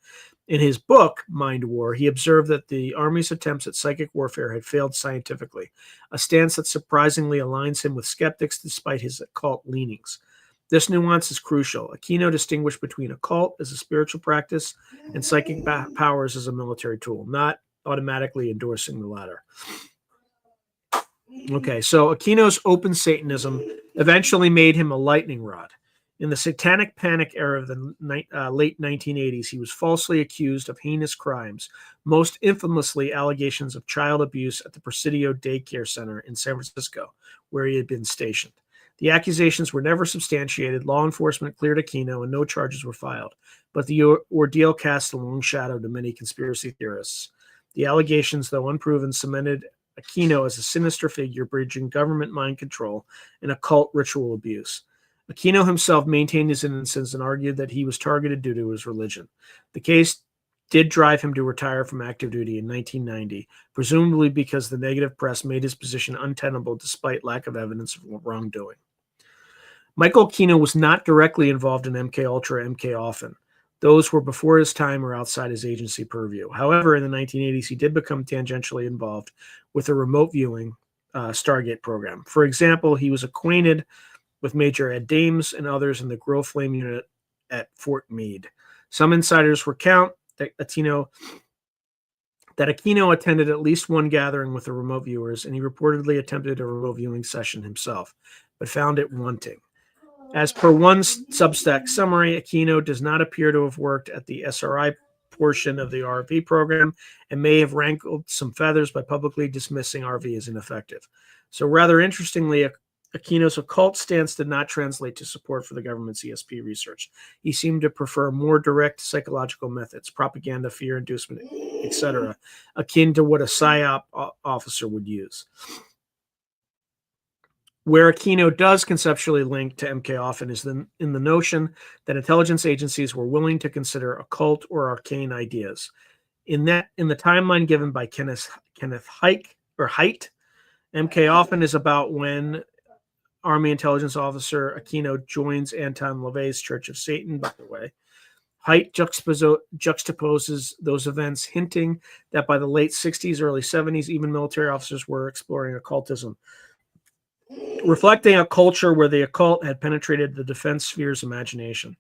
In his book, Mind War, he observed that the Army's attempts at psychic warfare had failed scientifically, a stance that surprisingly aligns him with skeptics despite his occult leanings. This nuance is crucial. Aquino distinguished between occult as a spiritual practice and psychic powers as a military tool, not automatically endorsing the latter. Okay, so Aquino's open Satanism eventually made him a lightning rod. In the satanic panic era of the late 1980s, he was falsely accused of heinous crimes, most infamously allegations of child abuse at the Presidio Daycare Center in San Francisco, where he had been stationed. The accusations were never substantiated. Law enforcement cleared Aquino and no charges were filed, but the ordeal cast a long shadow to many conspiracy theorists. The allegations, though unproven, cemented Aquino as a sinister figure bridging government mind control and occult ritual abuse. Aquino himself maintained his innocence and argued that he was targeted due to his religion. The case did drive him to retire from active duty in 1990, presumably because the negative press made his position untenable despite lack of evidence of wrongdoing. Michael Aquino was not directly involved in MKUltra or MK-Often. Those were before his time or outside his agency purview. However, in the 1980s, he did become tangentially involved with a remote viewing Stargate program. For example, he was acquainted with Major Ed Dames and others in the Grow Flame unit at Fort Meade. Some insiders recount that Aquino attended at least one gathering with the remote viewers, and he reportedly attempted a remote viewing session himself, but found it wanting. As per one Substack summary, Aquino does not appear to have worked at the SRI portion of the RV program and may have rankled some feathers by publicly dismissing RV as ineffective. So rather interestingly, Aquino's occult stance did not translate to support for the government's ESP research. He seemed to prefer more direct psychological methods, propaganda, fear inducement, etc., akin to what a PSYOP officer would use. Where Aquino does conceptually link to MK-Often is in the notion that intelligence agencies were willing to consider occult or arcane ideas. In the timeline given by Kenneth Haidt, MK-Often is about when Army intelligence officer Aquino joins Anton LaVey's Church of Satan, by the way. Haidt juxtaposes those events, hinting that by the late 60s, early 70s, even military officers were exploring occultism, reflecting a culture where the occult had penetrated the defense sphere's imagination.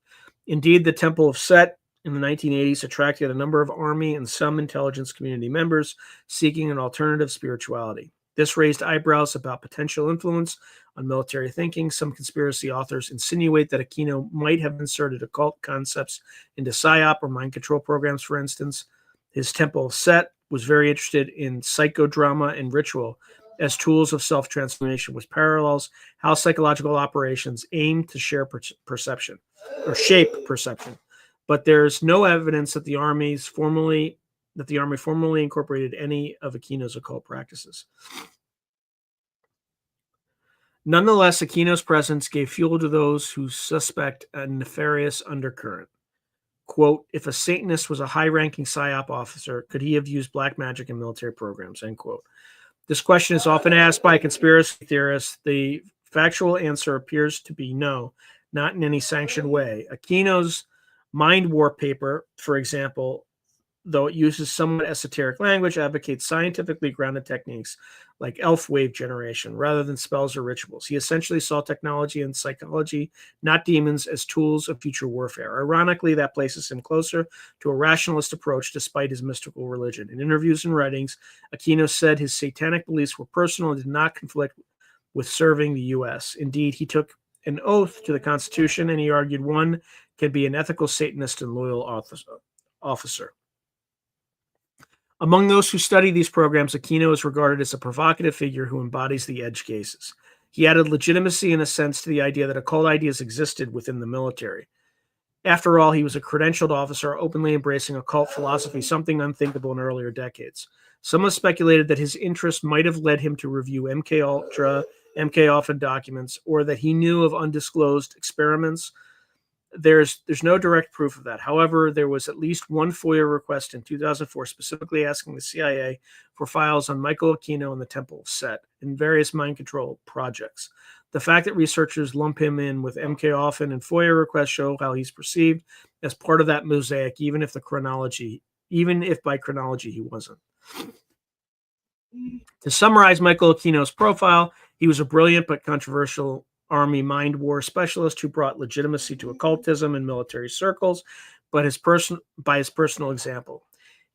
Indeed, the Temple of Set in the 1980s attracted a number of Army and some intelligence community members seeking an alternative spirituality. This raised eyebrows about potential influence on military thinking. Some conspiracy authors insinuate that Aquino might have inserted occult concepts into PSYOP or mind control programs, for instance. His Temple of Set was very interested in psychodrama and ritual as tools of self-transformation, which parallels how psychological operations aim to shape perception. But there's no evidence that the Army formally incorporated any of Aquino's occult practices. Nonetheless, Aquino's presence gave fuel to those who suspect a nefarious undercurrent. Quote, if a Satanist was a high-ranking PSYOP officer, could he have used black magic in military programs? End quote. This question is often asked by conspiracy theorists. The factual answer appears to be no, not in any sanctioned way. Aquino's Mind War paper, for example, though it uses somewhat esoteric language, advocates scientifically grounded techniques like elf wave generation rather than spells or rituals. He essentially saw technology and psychology, not demons, as tools of future warfare. Ironically, that places him closer to a rationalist approach despite his mystical religion. In interviews and writings, Aquino said his satanic beliefs were personal and did not conflict with serving the U.S. Indeed, he took an oath to the Constitution, and he argued one can be an ethical Satanist and loyal officer. Among those who study these programs, Aquino is regarded as a provocative figure who embodies the edge cases. He added legitimacy in a sense to the idea that occult ideas existed within the military. After all, he was a credentialed officer openly embracing occult philosophy, something unthinkable in earlier decades. Some have speculated that his interest might have led him to review MKUltra, MK-Often documents, or that he knew of undisclosed experiments. There's no direct proof of that. However, there was at least one FOIA request in 2004 specifically asking the CIA for files on Michael Aquino and the Temple of Set in various mind control projects. The fact that researchers lump him in with MK-Often and FOIA requests show how he's perceived as part of that mosaic, even if by chronology he wasn't. To summarize Michael Aquino's profile, he was a brilliant but controversial Army mind war specialist who brought legitimacy to occultism in military circles, but by his personal example.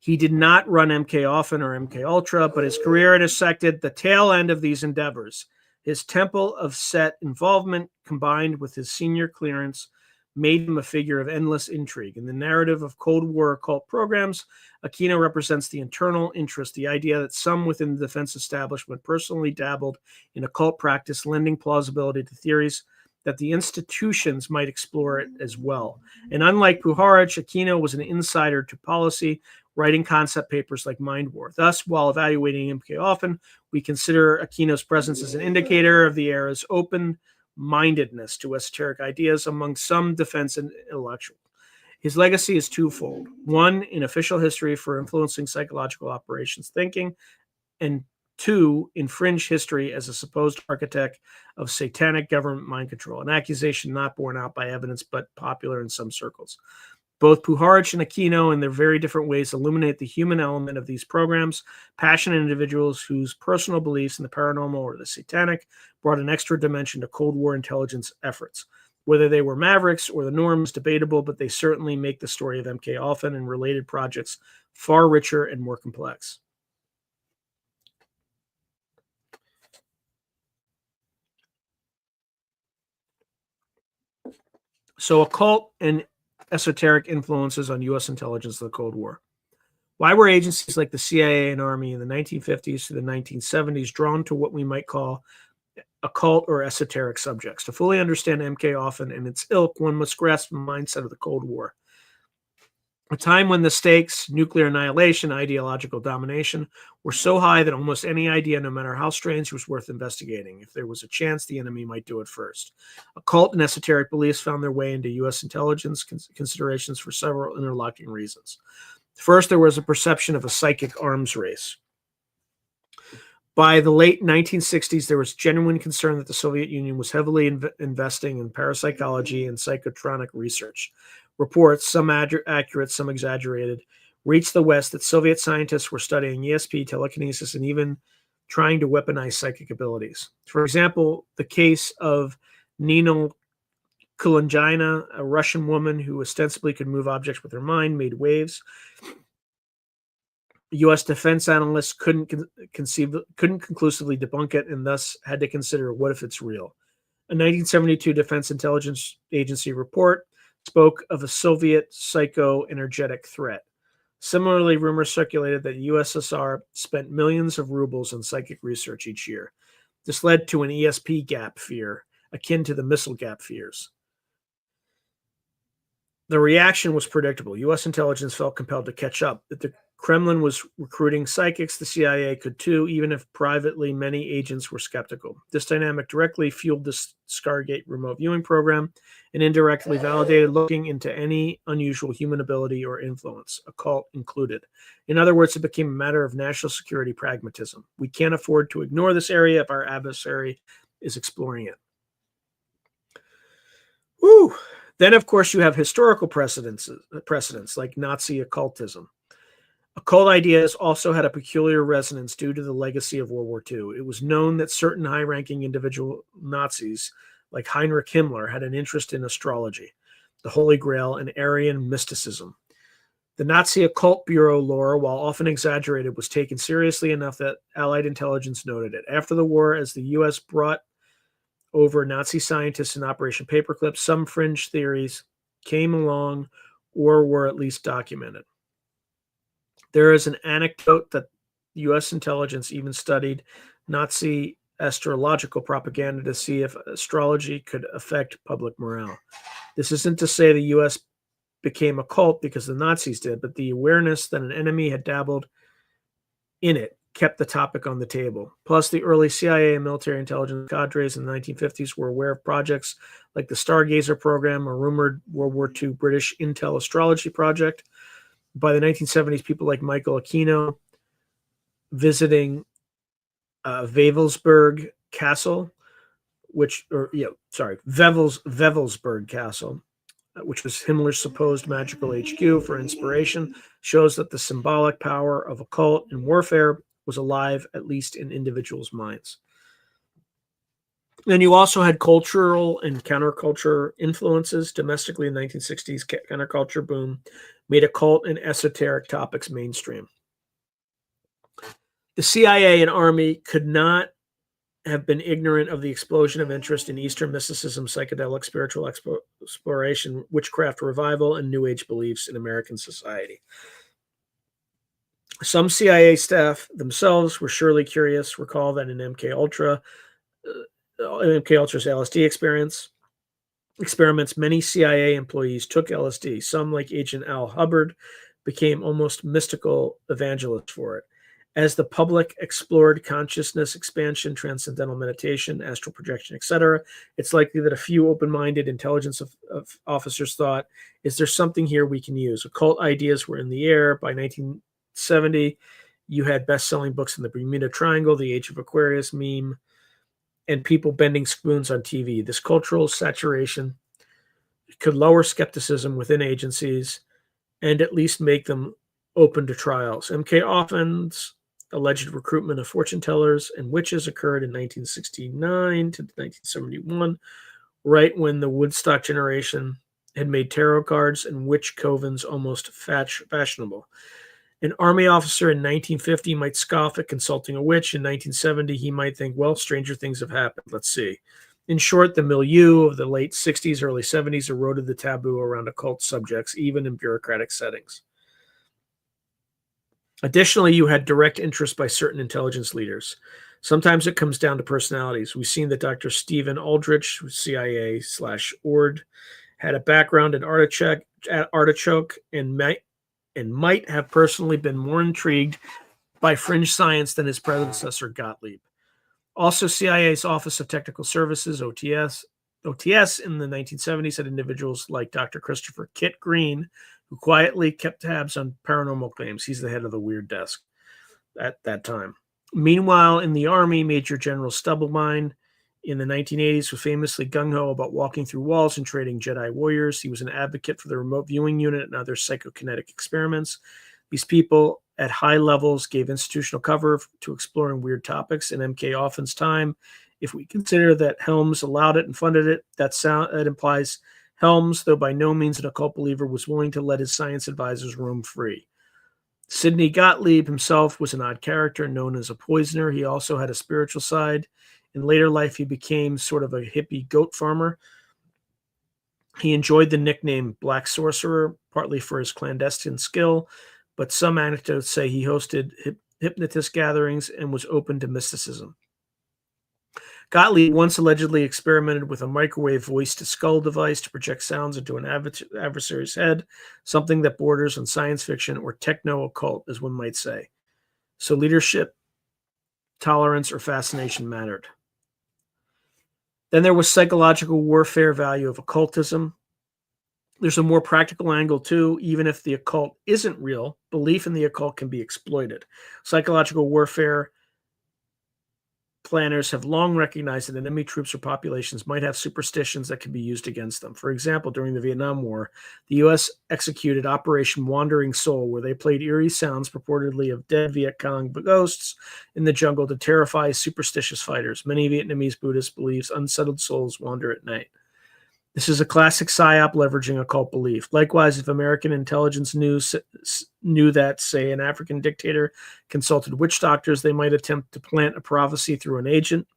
He did not run MK-Often or MK-Ultra, but his career intersected the tail end of these endeavors. His Temple of Set involvement, combined with his senior clearance, made him a figure of endless intrigue. In the narrative of Cold War occult programs, Aquino represents the internal interest, the idea that some within the defense establishment personally dabbled in occult practice, lending plausibility to theories that the institutions might explore it as well. And unlike Puharich, Aquino was an insider to policy, writing concept papers like Mind War. Thus, while evaluating MK Ultra, we consider Aquino's presence as an indicator of the era's open-mindedness to esoteric ideas among some defense and intellectuals. His legacy is twofold. One, in official history for influencing psychological operations thinking, and two, in fringe history as a supposed architect of satanic government mind control, an accusation not borne out by evidence but popular in some circles. Both Puharich and Aquino, in their very different ways, illuminate the human element of these programs, passionate individuals whose personal beliefs in the paranormal or the satanic brought an extra dimension to Cold War intelligence efforts. Whether they were mavericks or the norm is debatable, but they certainly make the story of MK Ultra and related projects far richer and more complex. So, occult and esoteric influences on U.S. intelligence in the Cold War. Why were agencies like the CIA and Army in the 1950s to the 1970s drawn to what we might call occult or esoteric subjects? To fully understand MK Ultra and its ilk, one must grasp the mindset of the Cold War. A time when the stakes, nuclear annihilation, ideological domination, were so high that almost any idea, no matter how strange, was worth investigating. If there was a chance, the enemy might do it first. Occult and esoteric beliefs found their way into U.S. intelligence considerations for several interlocking reasons. First, there was a perception of a psychic arms race. By the late 1960s, there was genuine concern that the Soviet Union was heavily investing in parapsychology and psychotronic research. Reports, some accurate, some exaggerated, reached the West that Soviet scientists were studying ESP, telekinesis, and even trying to weaponize psychic abilities. For example, the case of Nina Kulangina, a Russian woman who ostensibly could move objects with her mind, made waves. U.S. defense analysts couldn't conclusively debunk it, and thus had to consider, what if it's real? A 1972 Defense Intelligence Agency report spoke of a Soviet psycho-energetic threat. Similarly, rumors circulated that USSR spent millions of rubles on psychic research each year. This led to an ESP gap fear, akin to the missile gap fears. The reaction was predictable. U.S. intelligence felt compelled to catch up. If the Kremlin was recruiting psychics, the CIA could too, even if privately many agents were skeptical. This dynamic directly fueled the Stargate remote viewing program and indirectly validated looking into any unusual human ability or influence, occult included. In other words, it became a matter of national security pragmatism. We can't afford to ignore this area if our adversary is exploring it. Woo! Then, of course, you have historical precedents like Nazi occultism. Occult ideas also had a peculiar resonance due to the legacy of World War II. It was known that certain high-ranking individual Nazis, like Heinrich Himmler, had an interest in astrology, the Holy Grail, and Aryan mysticism. The Nazi Occult Bureau lore, while often exaggerated, was taken seriously enough that Allied intelligence noted it. After the war, as the U.S. brought over Nazi scientists in Operation Paperclip, some fringe theories came along or were at least documented. There is an anecdote that U.S. intelligence even studied Nazi astrological propaganda to see if astrology could affect public morale. This isn't to say the U.S. became a cult because the Nazis did, but the awareness that an enemy had dabbled in it kept the topic on the table. Plus, the early CIA and military intelligence cadres in the 1950s were aware of projects like the Stargazer program, a rumored World War II British intel astrology project. By the 1970s, people like Michael Aquino visiting Wewelsburg Castle, Wewelsburg Castle, which was Himmler's supposed magical HQ for inspiration, shows that the symbolic power of occult and warfare was alive, at least in individuals' minds. Then you also had cultural and counterculture influences. Domestically, in the 1960s, counterculture boom made occult and esoteric topics mainstream. The CIA and Army could not have been ignorant of the explosion of interest in Eastern mysticism, psychedelic spiritual exploration, witchcraft revival, and New Age beliefs in American society. Some CIA staff themselves were surely curious. Recall that in MK Ultra's LSD experiments, many CIA employees took LSD. Some, like Agent Al Hubbard, became almost mystical evangelists for it. As the public explored consciousness expansion, transcendental meditation, astral projection, etc., it's likely that a few open-minded intelligence of officers thought, is there something here we can use? Occult ideas were in the air. By 1970, you had best-selling books in the Bermuda Triangle, The Age of Aquarius, Meme, and people bending spoons on TV. This cultural saturation could lower skepticism within agencies and at least make them open to trials. M.K. Offin's alleged recruitment of fortune tellers and witches occurred in 1969 to 1971, right when the Woodstock generation had made tarot cards and witch covens almost fashionable. An army officer in 1950 might scoff at consulting a witch. In 1970, he might think, well, stranger things have happened. Let's see. In short, the milieu of the late 60s, early 70s eroded the taboo around occult subjects, even in bureaucratic settings. Additionally, you had direct interest by certain intelligence leaders. Sometimes it comes down to personalities. We've seen that Dr. Stephen Aldrich, CIA/ORD, had a background in artichoke and might have personally been more intrigued by fringe science than his predecessor, Gottlieb. Also, CIA's Office of Technical Services, OTS in the 1970s had individuals like Dr. Christopher Kit Green, who quietly kept tabs on paranormal claims. He's the head of the Weird Desk at that time. Meanwhile, in the Army, Major General Stubblebine in the 1980s was famously gung-ho about walking through walls and trading Jedi warriors. He was an advocate for the remote viewing unit and other psychokinetic experiments. These people at high levels gave institutional cover to exploring weird topics in M.K. Offin's time. If we consider that Helms allowed it and funded it, that implies Helms, though by no means an occult believer, was willing to let his science advisors roam free. Sidney Gottlieb himself was an odd character, known as a poisoner. He also had a spiritual side. In later life, he became sort of a hippie goat farmer. He enjoyed the nickname Black Sorcerer, partly for his clandestine skill, but some anecdotes say he hosted hypnotist gatherings and was open to mysticism. Gottlieb once allegedly experimented with a microwave voice-to-skull device to project sounds into an adversary's head, something that borders on science fiction or techno-occult, as one might say. So leadership, tolerance, or fascination mattered. Then there was psychological warfare value of occultism. There's a more practical angle too. Even if the occult isn't real, belief in the occult can be exploited. Psychological warfare planners have long recognized that enemy troops or populations might have superstitions that can be used against them. For example, during the Vietnam War, the U.S. executed Operation Wandering Soul, where they played eerie sounds purportedly of dead Viet Cong ghosts in the jungle to terrify superstitious fighters. Many Vietnamese Buddhists believe unsettled souls wander at night. This is a classic psyop leveraging occult belief. Likewise, if American intelligence knew that, say, an African dictator consulted witch doctors, they might attempt to plant a prophecy through an agent.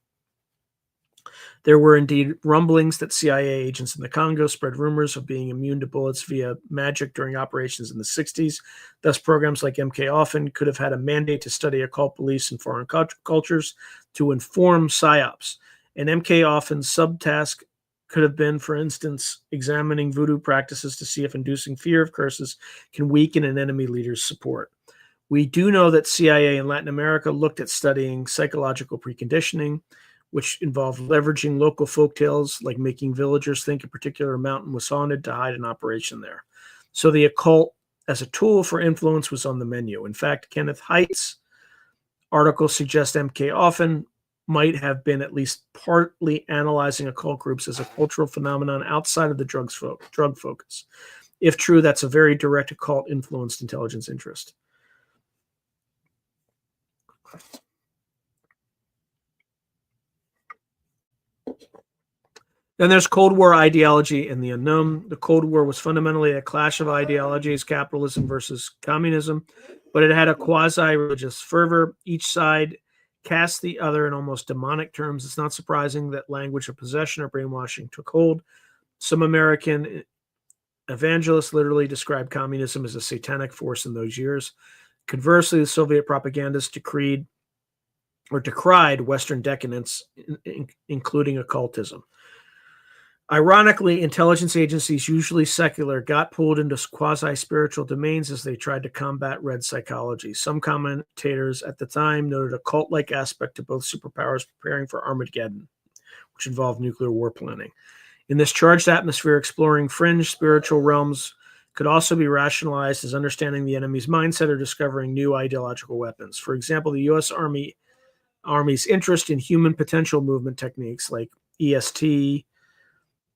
There were indeed rumblings that CIA agents in the Congo spread rumors of being immune to bullets via magic during operations in the 60s. Thus, programs like M.K. Offen could have had a mandate to study occult beliefs in foreign cultures to inform psyops. And M.K. Offen's subtask could have been, for instance, examining voodoo practices to see if inducing fear of curses can weaken an enemy leader's support. We do know that CIA in Latin America looked at studying psychological preconditioning, which involved leveraging local folktales, like making villagers think a particular mountain was haunted to hide an operation there. So the occult as a tool for influence was on the menu. In fact, Kenneth Haight's article suggests M.K. Offen might have been at least partly analyzing occult groups as a cultural phenomenon outside of the drug focus. If true, that's a very direct occult-influenced intelligence interest. Then there's Cold War ideology and the unknown. The Cold War was fundamentally a clash of ideologies, capitalism versus communism, but it had a quasi-religious fervor. Each side cast the other in almost demonic terms. It's not surprising that language of possession or brainwashing took hold. Some American evangelists literally described communism as a satanic force in those years. Conversely, the Soviet propagandists decried Western decadence, including occultism. Ironically, intelligence agencies, usually secular, got pulled into quasi-spiritual domains as they tried to combat red psychology. Some commentators at the time noted a cult-like aspect to both superpowers preparing for Armageddon, which involved nuclear war planning. In this charged atmosphere, exploring fringe spiritual realms could also be rationalized as understanding the enemy's mindset or discovering new ideological weapons. For example, the U.S. Army's interest in human potential movement techniques like EST,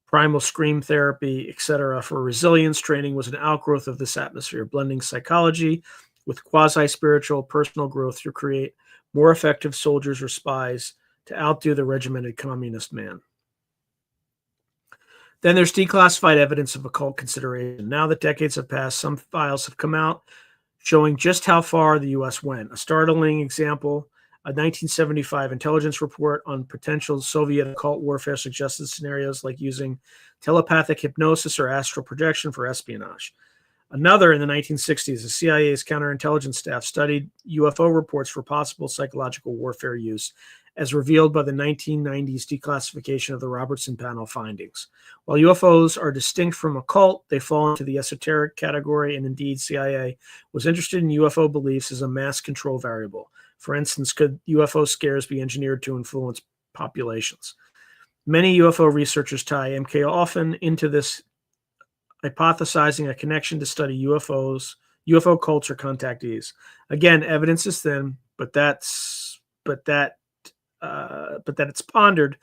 primal scream therapy, etc., for resilience training was an outgrowth of this atmosphere, blending psychology with quasi-spiritual personal growth to create more effective soldiers or spies to outdo the regimented communist man. Then there's declassified evidence of occult consideration. Now that decades have passed, some files have come out showing just how far the U.S. went. A startling example, a 1975 intelligence report on potential Soviet occult warfare suggested scenarios like using telepathic hypnosis or astral projection for espionage. Another in the 1960s, the CIA's counterintelligence staff studied UFO reports for possible psychological warfare use, as revealed by the 1990s declassification of the Robertson panel findings. While UFOs are distinct from occult, they fall into the esoteric category, and indeed CIA was interested in UFO beliefs as a mass control variable. For instance, could UFO scares be engineered to influence populations? Many UFO researchers tie MK Ultra into this, hypothesizing a connection to study UFOs, UFO cults, or contactees. Again, evidence is thin, but that it's pondered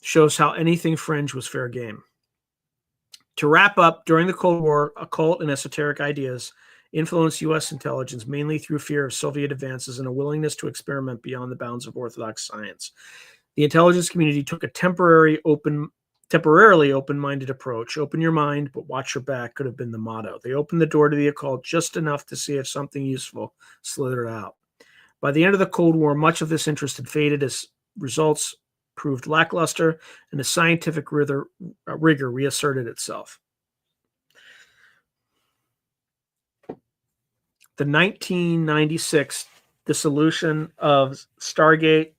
shows how anything fringe was fair game. To wrap up, during the Cold War, occult and esoteric ideas influenced U.S. intelligence mainly through fear of Soviet advances and a willingness to experiment beyond the bounds of orthodox science. The intelligence community took a temporarily open-minded approach. Open your mind, but watch your back could have been the motto. They opened the door to the occult just enough to see if something useful slithered out. By the end of the Cold War, much of this interest had faded as results proved lackluster and the scientific rigor reasserted itself. The 1996 dissolution of Stargate,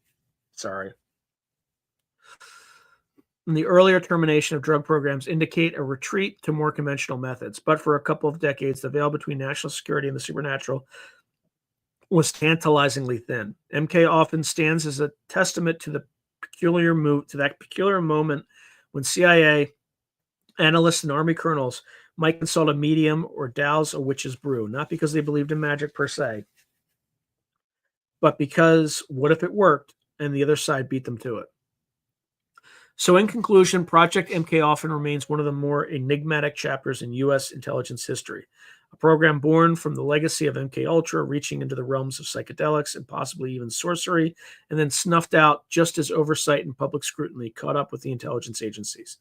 and the earlier termination of drug programs indicate a retreat to more conventional methods. But for a couple of decades, the veil between national security and the supernatural was tantalizingly thin. MK often stands as a testament to that peculiar moment when CIA analysts and Army colonels might consult a medium or douse a witch's brew, not because they believed in magic per se, but because what if it worked and the other side beat them to it? So in conclusion, Project MK often remains one of the more enigmatic chapters in U.S. intelligence history, a program born from the legacy of MK Ultra, reaching into the realms of psychedelics and possibly even sorcery, and then snuffed out just as oversight and public scrutiny caught up with the intelligence agencies.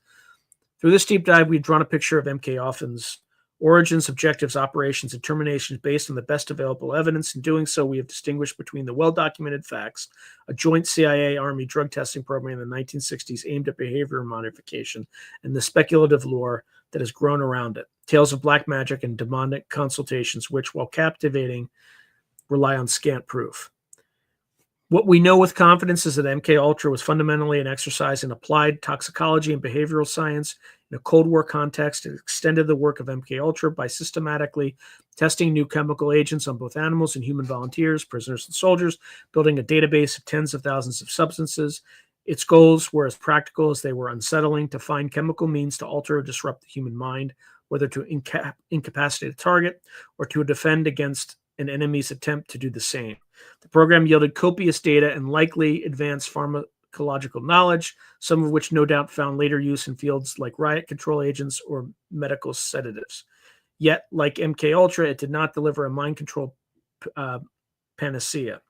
Through this deep dive, we've drawn a picture of MK Ultra's origins, objectives, operations, and terminations based on the best available evidence. In doing so, we have distinguished between the well-documented facts, a joint CIA-Army drug testing program in the 1960s aimed at behavior modification, and the speculative lore that has grown around it. Tales of black magic and demonic consultations, which, while captivating, rely on scant proof. What we know with confidence is that MK Ultra was fundamentally an exercise in applied toxicology and behavioral science. In a Cold War context, it extended the work of MK Ultra by systematically testing new chemical agents on both animals and human volunteers, prisoners, and soldiers, building a database of tens of thousands of substances. Its goals were as practical as they were unsettling: to find chemical means to alter or disrupt the human mind, whether to incapacitate a target or to defend against an enemy's attempt to do the same. The program yielded copious data and likely advanced pharmacological knowledge, some of which no doubt found later use in fields like riot control agents or medical sedatives. Yet, like MK Ultra, it did not deliver a mind control panacea.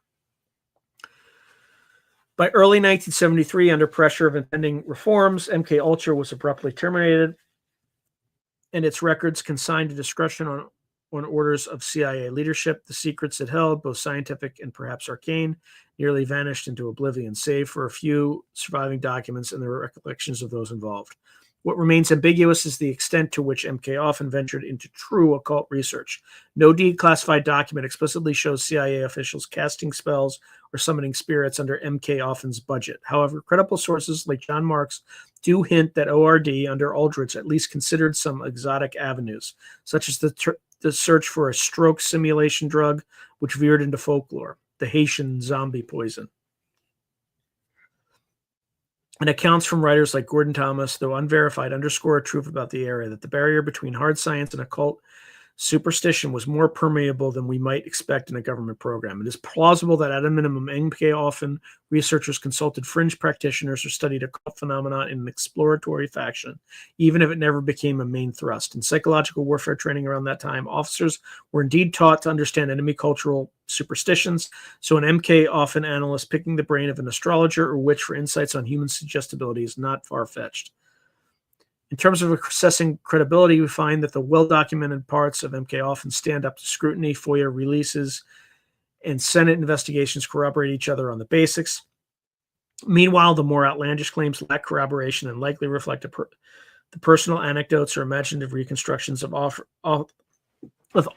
By early 1973, under pressure of impending reforms, MK Ultra was abruptly terminated, and its records consigned to discretion on orders of CIA leadership. The secrets it held, both scientific and perhaps arcane, nearly vanished into oblivion, save for a few surviving documents and the recollections of those involved. What remains ambiguous is the extent to which MK often ventured into true occult research. No declassified document explicitly shows CIA officials casting spells or summoning spirits under MK Offen's budget. However, credible sources like John Marks do hint that ORD under Aldrich at least considered some exotic avenues, such as the search for a stroke simulation drug, which veered into folklore, the Haitian zombie poison. And accounts from writers like Gordon Thomas, though unverified, underscore a truth about the area, that the barrier between hard science and occult superstition was more permeable than we might expect in a government program. It is plausible that at a minimum, MK often researchers consulted fringe practitioners or studied occult phenomena in an exploratory fashion, even if it never became a main thrust. In psychological warfare training around that time, officers were indeed taught to understand enemy cultural superstitions, so an MK often analyst picking the brain of an astrologer or witch for insights on human suggestibility is not far-fetched. In terms of assessing credibility, we find that the well-documented parts of MK often stand up to scrutiny. FOIA releases and Senate investigations corroborate each other on the basics. Meanwhile, the more outlandish claims lack corroboration and likely reflect the personal anecdotes or imaginative reconstructions of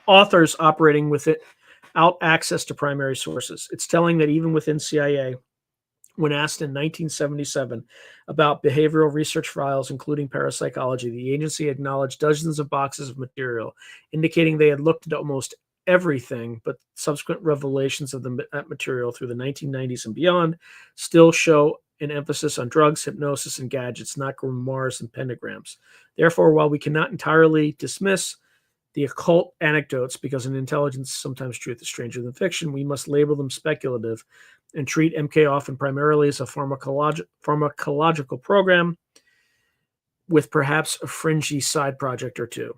authors operating without access to primary sources. It's telling that even within CIA, when asked in 1977 about behavioral research files, including parapsychology, the agency acknowledged dozens of boxes of material, indicating they had looked at almost everything, but subsequent revelations of that material through the 1990s and beyond still show an emphasis on drugs, hypnosis, and gadgets, not grimoires and pentagrams. Therefore, while we cannot entirely dismiss the occult anecdotes, because in intelligence sometimes truth is stranger than fiction, we must label them speculative and treat MK often primarily as a pharmacological program with perhaps a fringy side project or two.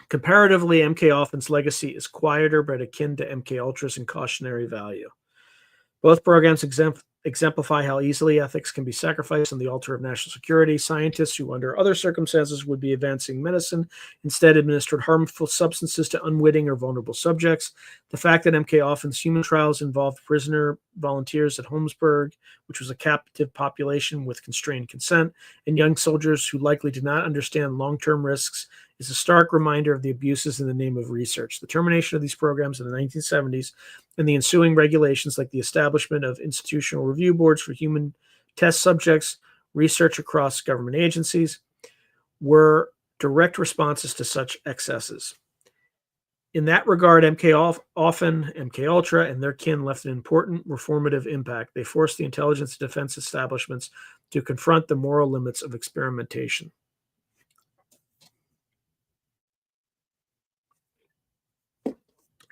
Comparatively, MK often's legacy is quieter but akin to MK Ultra's in cautionary value. Both programs exemplify how easily ethics can be sacrificed on the altar of national security. Scientists who, under other circumstances, would be advancing medicine instead administered harmful substances to unwitting or vulnerable subjects. The fact that MK often's human trials involved prisoner volunteers at Holmesburg, which was a captive population with constrained consent, and young soldiers who likely did not understand long-term risks, is a stark reminder of the abuses in the name of research. The termination of these programs in the 1970s and the ensuing regulations, like the establishment of institutional review boards for human test subjects, research across government agencies, were direct responses to such excesses. In that regard, MK often, MK Ultra, and their kin left an important reformative impact. They forced the intelligence and defense establishments to confront the moral limits of experimentation.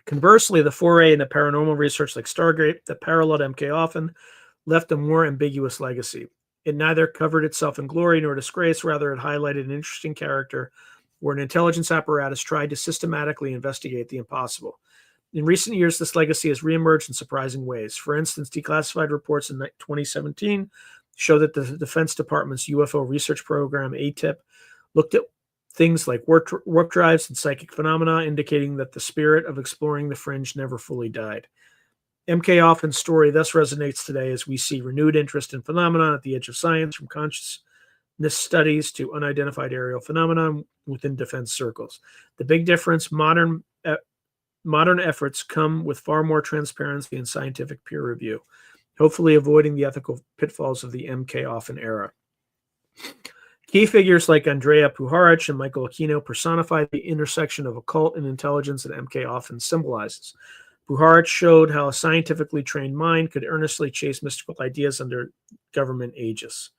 Conversely, the foray into paranormal research like Stargate that paralleled MK often left a more ambiguous legacy. It neither covered itself in glory nor disgrace, rather it highlighted an interesting character where an intelligence apparatus tried to systematically investigate the impossible. In recent years, this legacy has reemerged in surprising ways. For instance, declassified reports in 2017 show that the Defense Department's UFO research program, ATIP, looked at things like warp drives and psychic phenomena, indicating that the spirit of exploring the fringe never fully died. MK often's story thus resonates today as we see renewed interest in phenomena at the edge of science, from consciousness studies to unidentified aerial phenomena within defense circles. The big difference, modern efforts come with far more transparency and scientific peer review, hopefully avoiding the ethical pitfalls of the MK often era. Key figures like Andrea Puharich and Michael Aquino personify the intersection of occult and intelligence that MK often symbolizes. Puharich showed how a scientifically trained mind could earnestly chase mystical ideas under government aegis.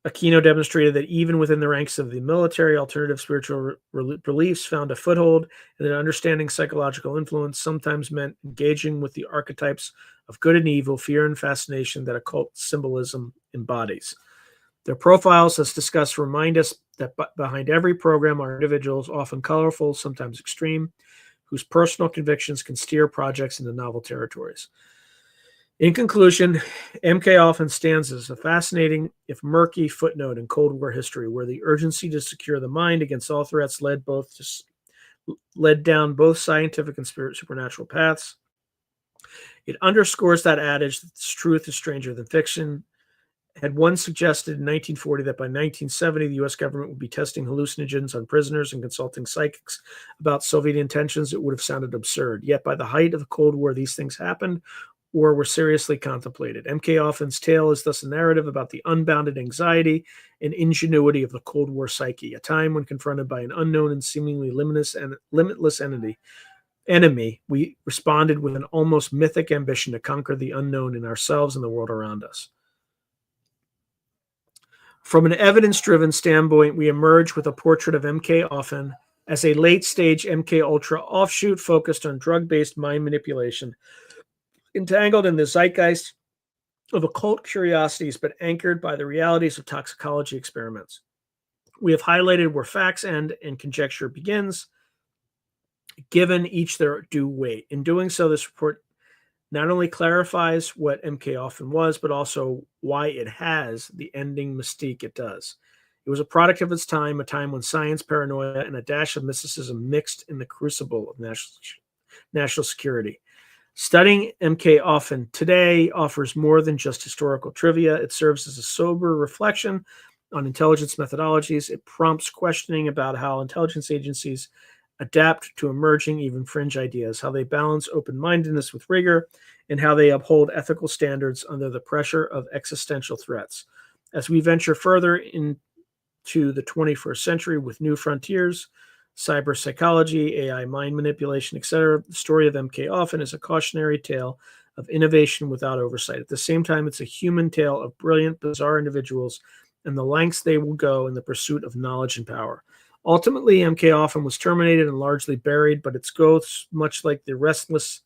Aquino demonstrated that even within the ranks of the military, alternative spiritual beliefs found a foothold, and that understanding psychological influence sometimes meant engaging with the archetypes of good and evil, fear and fascination that occult symbolism embodies. Their profiles, as discussed, remind us that behind every program are individuals, often colorful, sometimes extreme, whose personal convictions can steer projects into novel territories. In conclusion, MK often stands as a fascinating, if murky, footnote in Cold War history, where the urgency to secure the mind against all threats led down both scientific and supernatural paths. It underscores that adage that truth is stranger than fiction, had one suggested in 1940 that by 1970, the U.S. government would be testing hallucinogens on prisoners and consulting psychics about Soviet intentions, it would have sounded absurd. Yet by the height of the Cold War, these things happened or were seriously contemplated. M.K. Offen's tale is thus a narrative about the unbounded anxiety and ingenuity of the Cold War psyche, a time when confronted by an unknown and seemingly limitless enemy, we responded with an almost mythic ambition to conquer the unknown in ourselves and the world around us. From an evidence-driven standpoint, we emerge with a portrait of M.K. Offen as a late-stage MK Ultra offshoot focused on drug-based mind manipulation, entangled in the zeitgeist of occult curiosities, but anchored by the realities of toxicology experiments. We have highlighted where facts end and conjecture begins, given each their due weight. In doing so, this report not only clarifies what MK Offen was, but also why it has the ending mystique it does. It was a product of its time, a time when science, paranoia, and a dash of mysticism mixed in the crucible of national security. Studying MK Offen today offers more than just historical trivia. It serves as a sober reflection on intelligence methodologies. It prompts questioning about how intelligence agencies adapt to emerging, even fringe ideas, how they balance open-mindedness with rigor, and how they uphold ethical standards under the pressure of existential threats. As we venture further into the 21st century with new frontiers, cyber psychology, AI mind manipulation, etc., the story of MK Offen is a cautionary tale of innovation without oversight. At the same time, it's a human tale of brilliant, bizarre individuals and the lengths they will go in the pursuit of knowledge and power. Ultimately, MK Offen was terminated and largely buried, but its ghost, much like the restless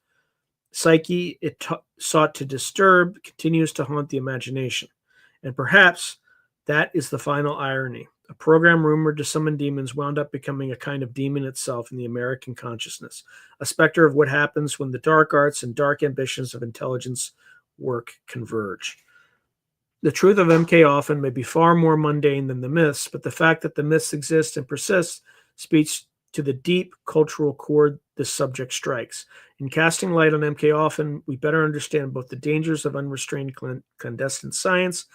psyche it sought to disturb, continues to haunt the imagination. And perhaps that is the final irony. A program rumored to summon demons wound up becoming a kind of demon itself in the American consciousness, a specter of what happens when the dark arts and dark ambitions of intelligence work converge. The truth of MK Offen may be far more mundane than the myths, but the fact that the myths exist and persist speaks to the deep cultural chord this subject strikes. In casting light on MK Offen, we better understand both the dangers of unrestrained clandestine science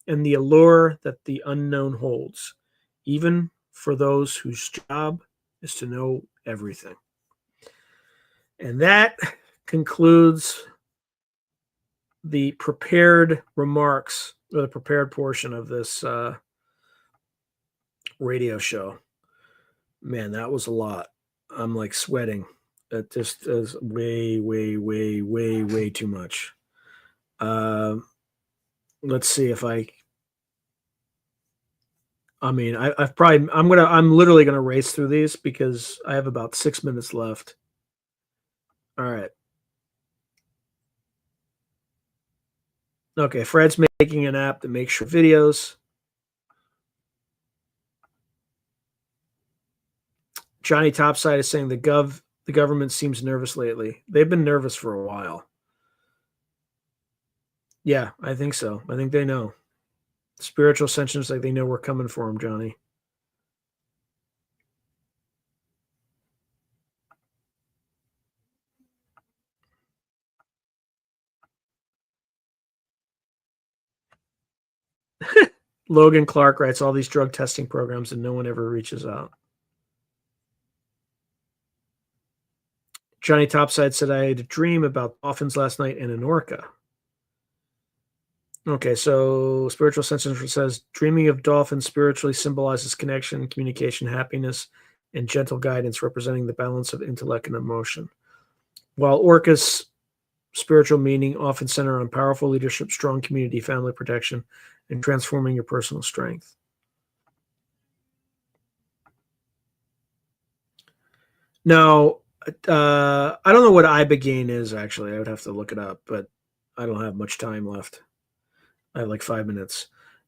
and the allure that the unknown holds, even for those whose job is to know everything. And that concludes the prepared remarks, or the prepared portion of this radio show. Man, that was a lot. I'm like sweating. That just is way too much. Let's see if I'm literally gonna race through these because I have about 6 minutes left. All right. Okay, Fred's making an app that makes short videos. Johnny Topside is saying the government seems nervous lately. They've been nervous for a while. Yeah, I think so. I think they know. Spiritual ascension is like they know we're coming for them, Johnny. Logan Clark writes all these drug testing programs and no one ever reaches out. Johnny Topside said, I had a dream about dolphins last night and an orca. Okay, so Spiritual Ascension says, dreaming of dolphins spiritually symbolizes connection, communication, happiness, and gentle guidance, representing the balance of intellect and emotion. While orcas' spiritual meaning often center on powerful leadership, strong community, family protection, and transforming your personal strength. Now, I don't know what ibogaine is, actually. I would have to look it up, but I don't have much time left. I have like 5 minutes.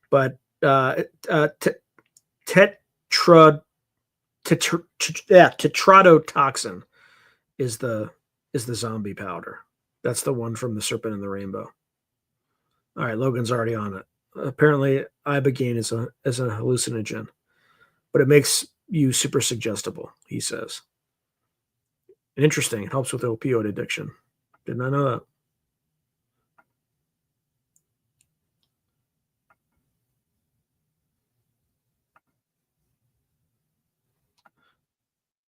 But tetrodotoxin is the zombie powder. That's the one from the Serpent and the Rainbow. All right, Logan's already on it. Apparently, ibogaine is a hallucinogen, but it makes you super suggestible, he says. Interesting. It helps with opioid addiction. Did not know that.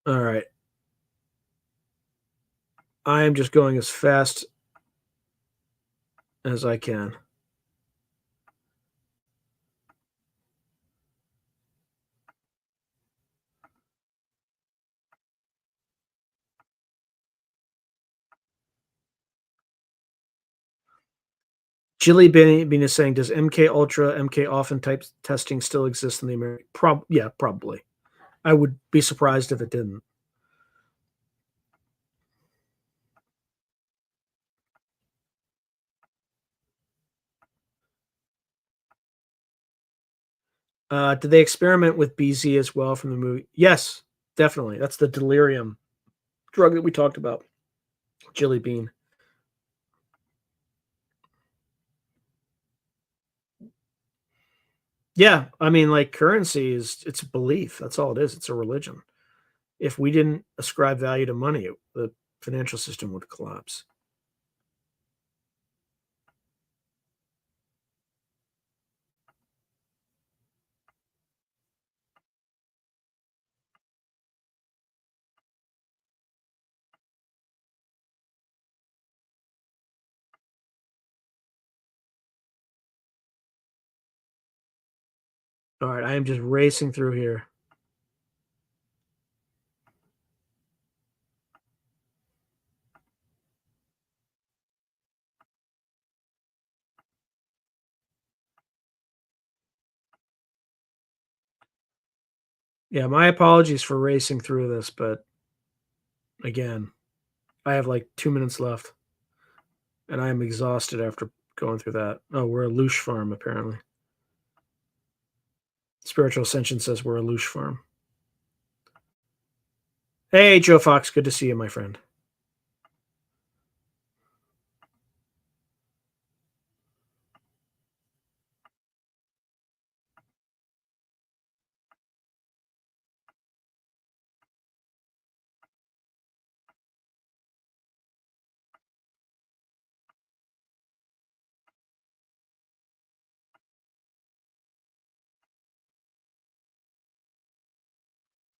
All right. I am just going as fast as I can. Jilly Bean is saying, does MK Ultra, MK Often type testing still exist in the American? Yeah, probably. I would be surprised if it didn't. Did they experiment with BZ as well from the movie? Yes, definitely. That's the delirium drug that we talked about. Jilly Bean. Yeah, I mean, like currency it's a belief. That's all it is. It's a religion. If we didn't ascribe value to money, the financial system would collapse. All right, I am just racing through here. Yeah, my apologies for racing through this, but again, I have like 2 minutes left, and I am exhausted after going through that. Oh, we're a loosh farm, apparently. Spiritual Ascension says we're a loosh farm. Hey, Joe Fox, good to see you, my friend.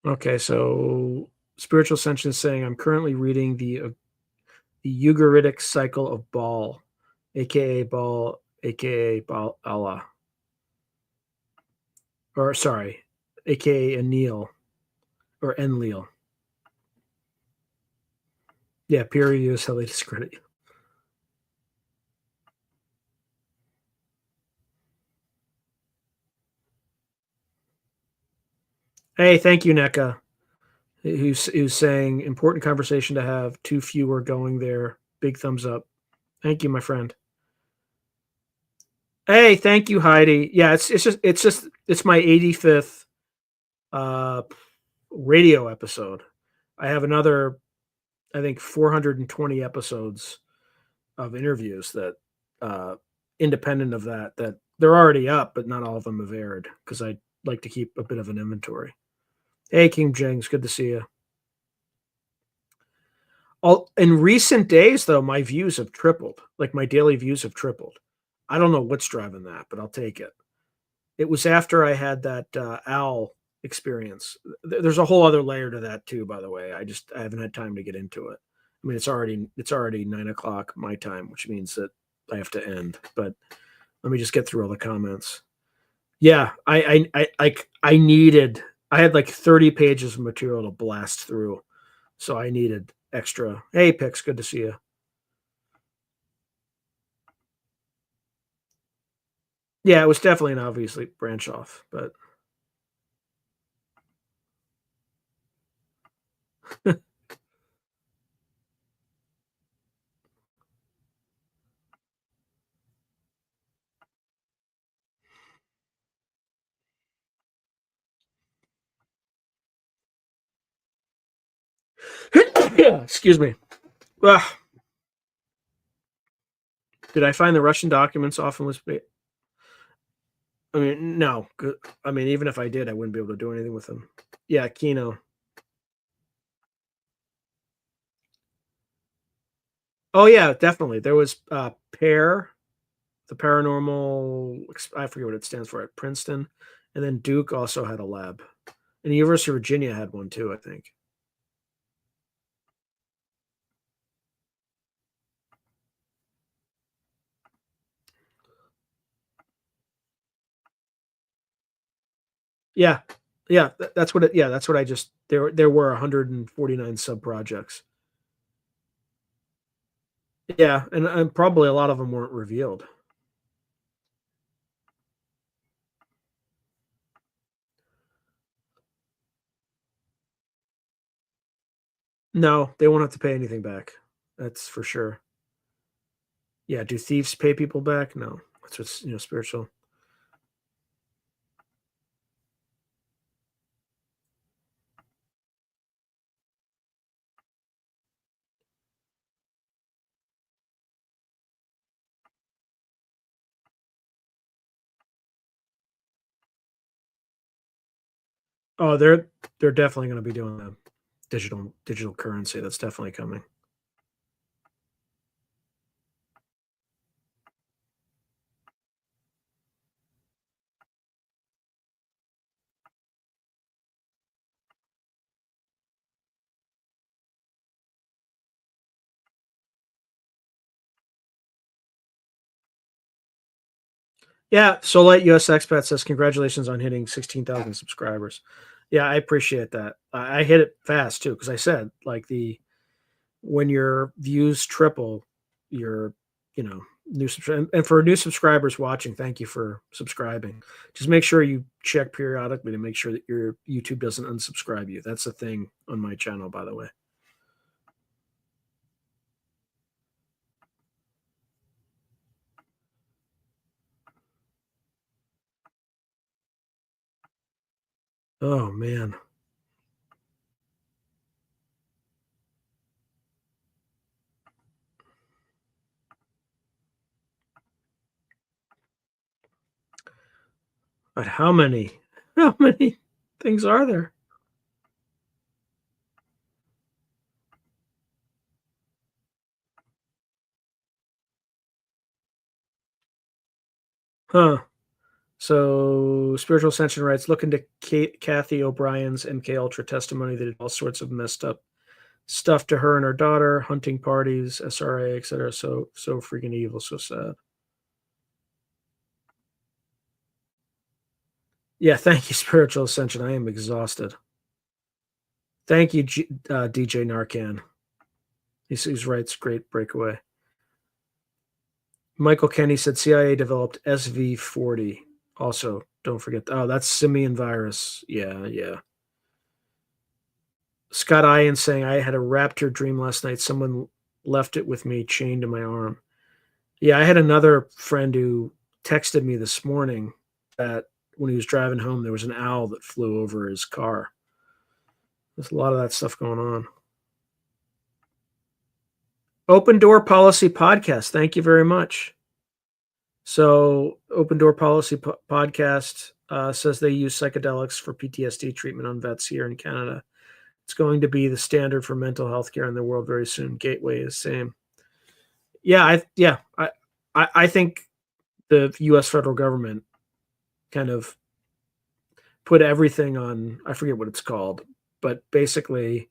Okay, so Spiritual Ascension is saying I'm currently reading the Ugaritic Cycle of Baal, aka Baal, aka Baal Allah, or sorry, aka Enlil or Enlil. Yeah, peer review is how they discredit you. Hey, thank you, NECA, who's saying important conversation to have. Too few are going there. Big thumbs up. Thank you, my friend. Hey, thank you, Heidi. Yeah, it's my 85th uh radio episode. I have another, I think, 420 episodes of interviews that independent of that they're already up, but not all of them have aired because I like to keep a bit of an inventory. Hey, King James, good to see you. All in recent days, though, my views have tripled. Like my daily views have tripled. I don't know what's driving that, but I'll take it. It was after I had that owl experience. There's a whole other layer to that too, by the way. I haven't had time to get into it. I mean, it's already 9 o'clock my time, which means that I have to end. But let me just get through all the comments. Yeah, I needed. I had like 30 pages of material to blast through, so I needed extra. Hey, Pix, good to see you. Yeah, it was definitely an obviously branch off, but yeah, excuse me. Ah, did I find the Russian documents often was? I mean, no. I mean, even if I did, I wouldn't be able to do anything with them. Yeah, Kino. Oh yeah, definitely. There was Pair, the paranormal. I forget what it stands for at Princeton, and then Duke also had a lab, and the University of Virginia had one too. I think. Yeah, that's what it. Yeah, that's what I just. There were 149 sub projects. Yeah, and probably a lot of them weren't revealed. No, they won't have to pay anything back. That's for sure. Yeah, do thieves pay people back? No, that's what's spiritual. Oh, they're definitely going to be doing a digital currency. That's definitely coming. Yeah, Solite US Expat says congratulations on hitting 16,000 subscribers. Yeah, I appreciate that. I hit it fast too because I said like the when your views triple, your new and for new subscribers watching, thank you for subscribing. Just make sure you check periodically to make sure that your YouTube doesn't unsubscribe you. That's a thing on my channel, by the way. Oh man. But how many? How many things are there? Huh. So Spiritual Ascension writes, look into Kathy O'Brien's MK Ultra testimony. They did all sorts of messed up stuff to her and her daughter, hunting parties, SRA, etc. So freaking evil, so sad. Yeah, thank you, Spiritual Ascension. I am exhausted. Thank you, DJ Narcan. He's right. It's great breakaway. Michael Kenny said CIA developed SV40. Also, don't forget. Oh, that's simian virus. Yeah, yeah. Scott Ian saying I had a raptor dream last night. Someone left it with me chained to my arm. Yeah, I had another friend who texted me this morning that when he was driving home, there was an owl that flew over his car. There's a lot of that stuff going on. Open Door Policy Podcast. Thank you very much. So, Open Door Policy Podcast says they use psychedelics for PTSD treatment on vets here in Canada. It's going to be the standard for mental health care in the world very soon. Gateway is same. Yeah, I think the U.S. federal government kind of put everything on. I forget what it's called, but basically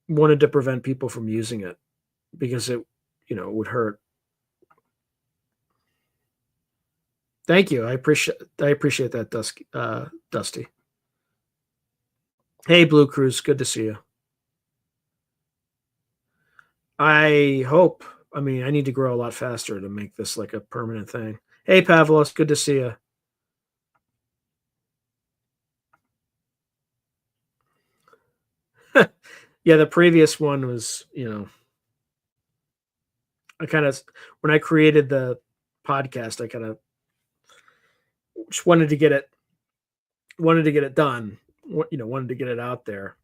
wanted to prevent people from using it because it would hurt. Thank you. I appreciate that, Dusty. Hey, Blue Cruise, good to see you. I hope. I mean, I need to grow a lot faster to make this like a permanent thing. Hey, Pavlos, good to see you. Yeah, the previous one was, I kind of when I created the podcast, I kind of just wanted to get it done. Wanted to get it out there.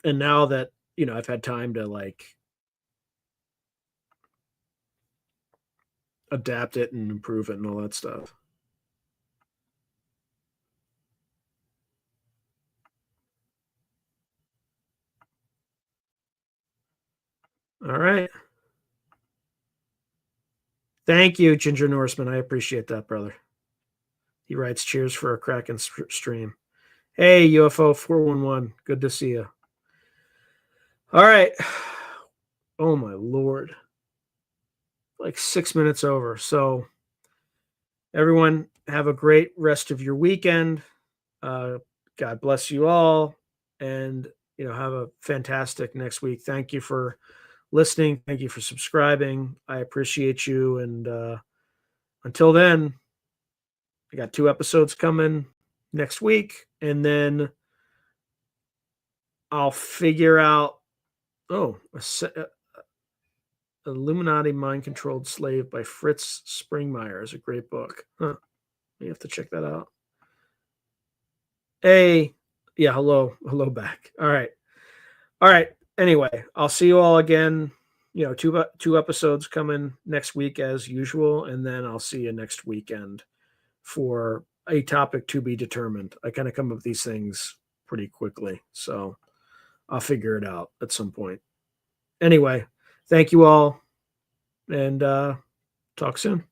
And now that I've had time to like adapt it and improve it and all that stuff. All right. Thank you, Ginger Norseman. I appreciate that, brother. He writes, cheers for a cracking stream. Hey, UFO 411. Good to see you. All right. Oh, my Lord. Like 6 minutes over. So, everyone, have a great rest of your weekend. God bless you all, and have a fantastic next week. Thank you for listening. Thank you for subscribing. I appreciate you. And until then, I got 2 episodes coming next week, and then I'll figure out. Illuminati Mind Controlled Slave by Fritz Springmeier is a great book. You have to check that out. Hello back. All right. Anyway, I'll see you all again. 2 episodes coming next week as usual, and then I'll see you next weekend for a topic to be determined. I kind of come up with these things pretty quickly, so I'll figure it out at some point. Anyway, thank you all, and talk soon.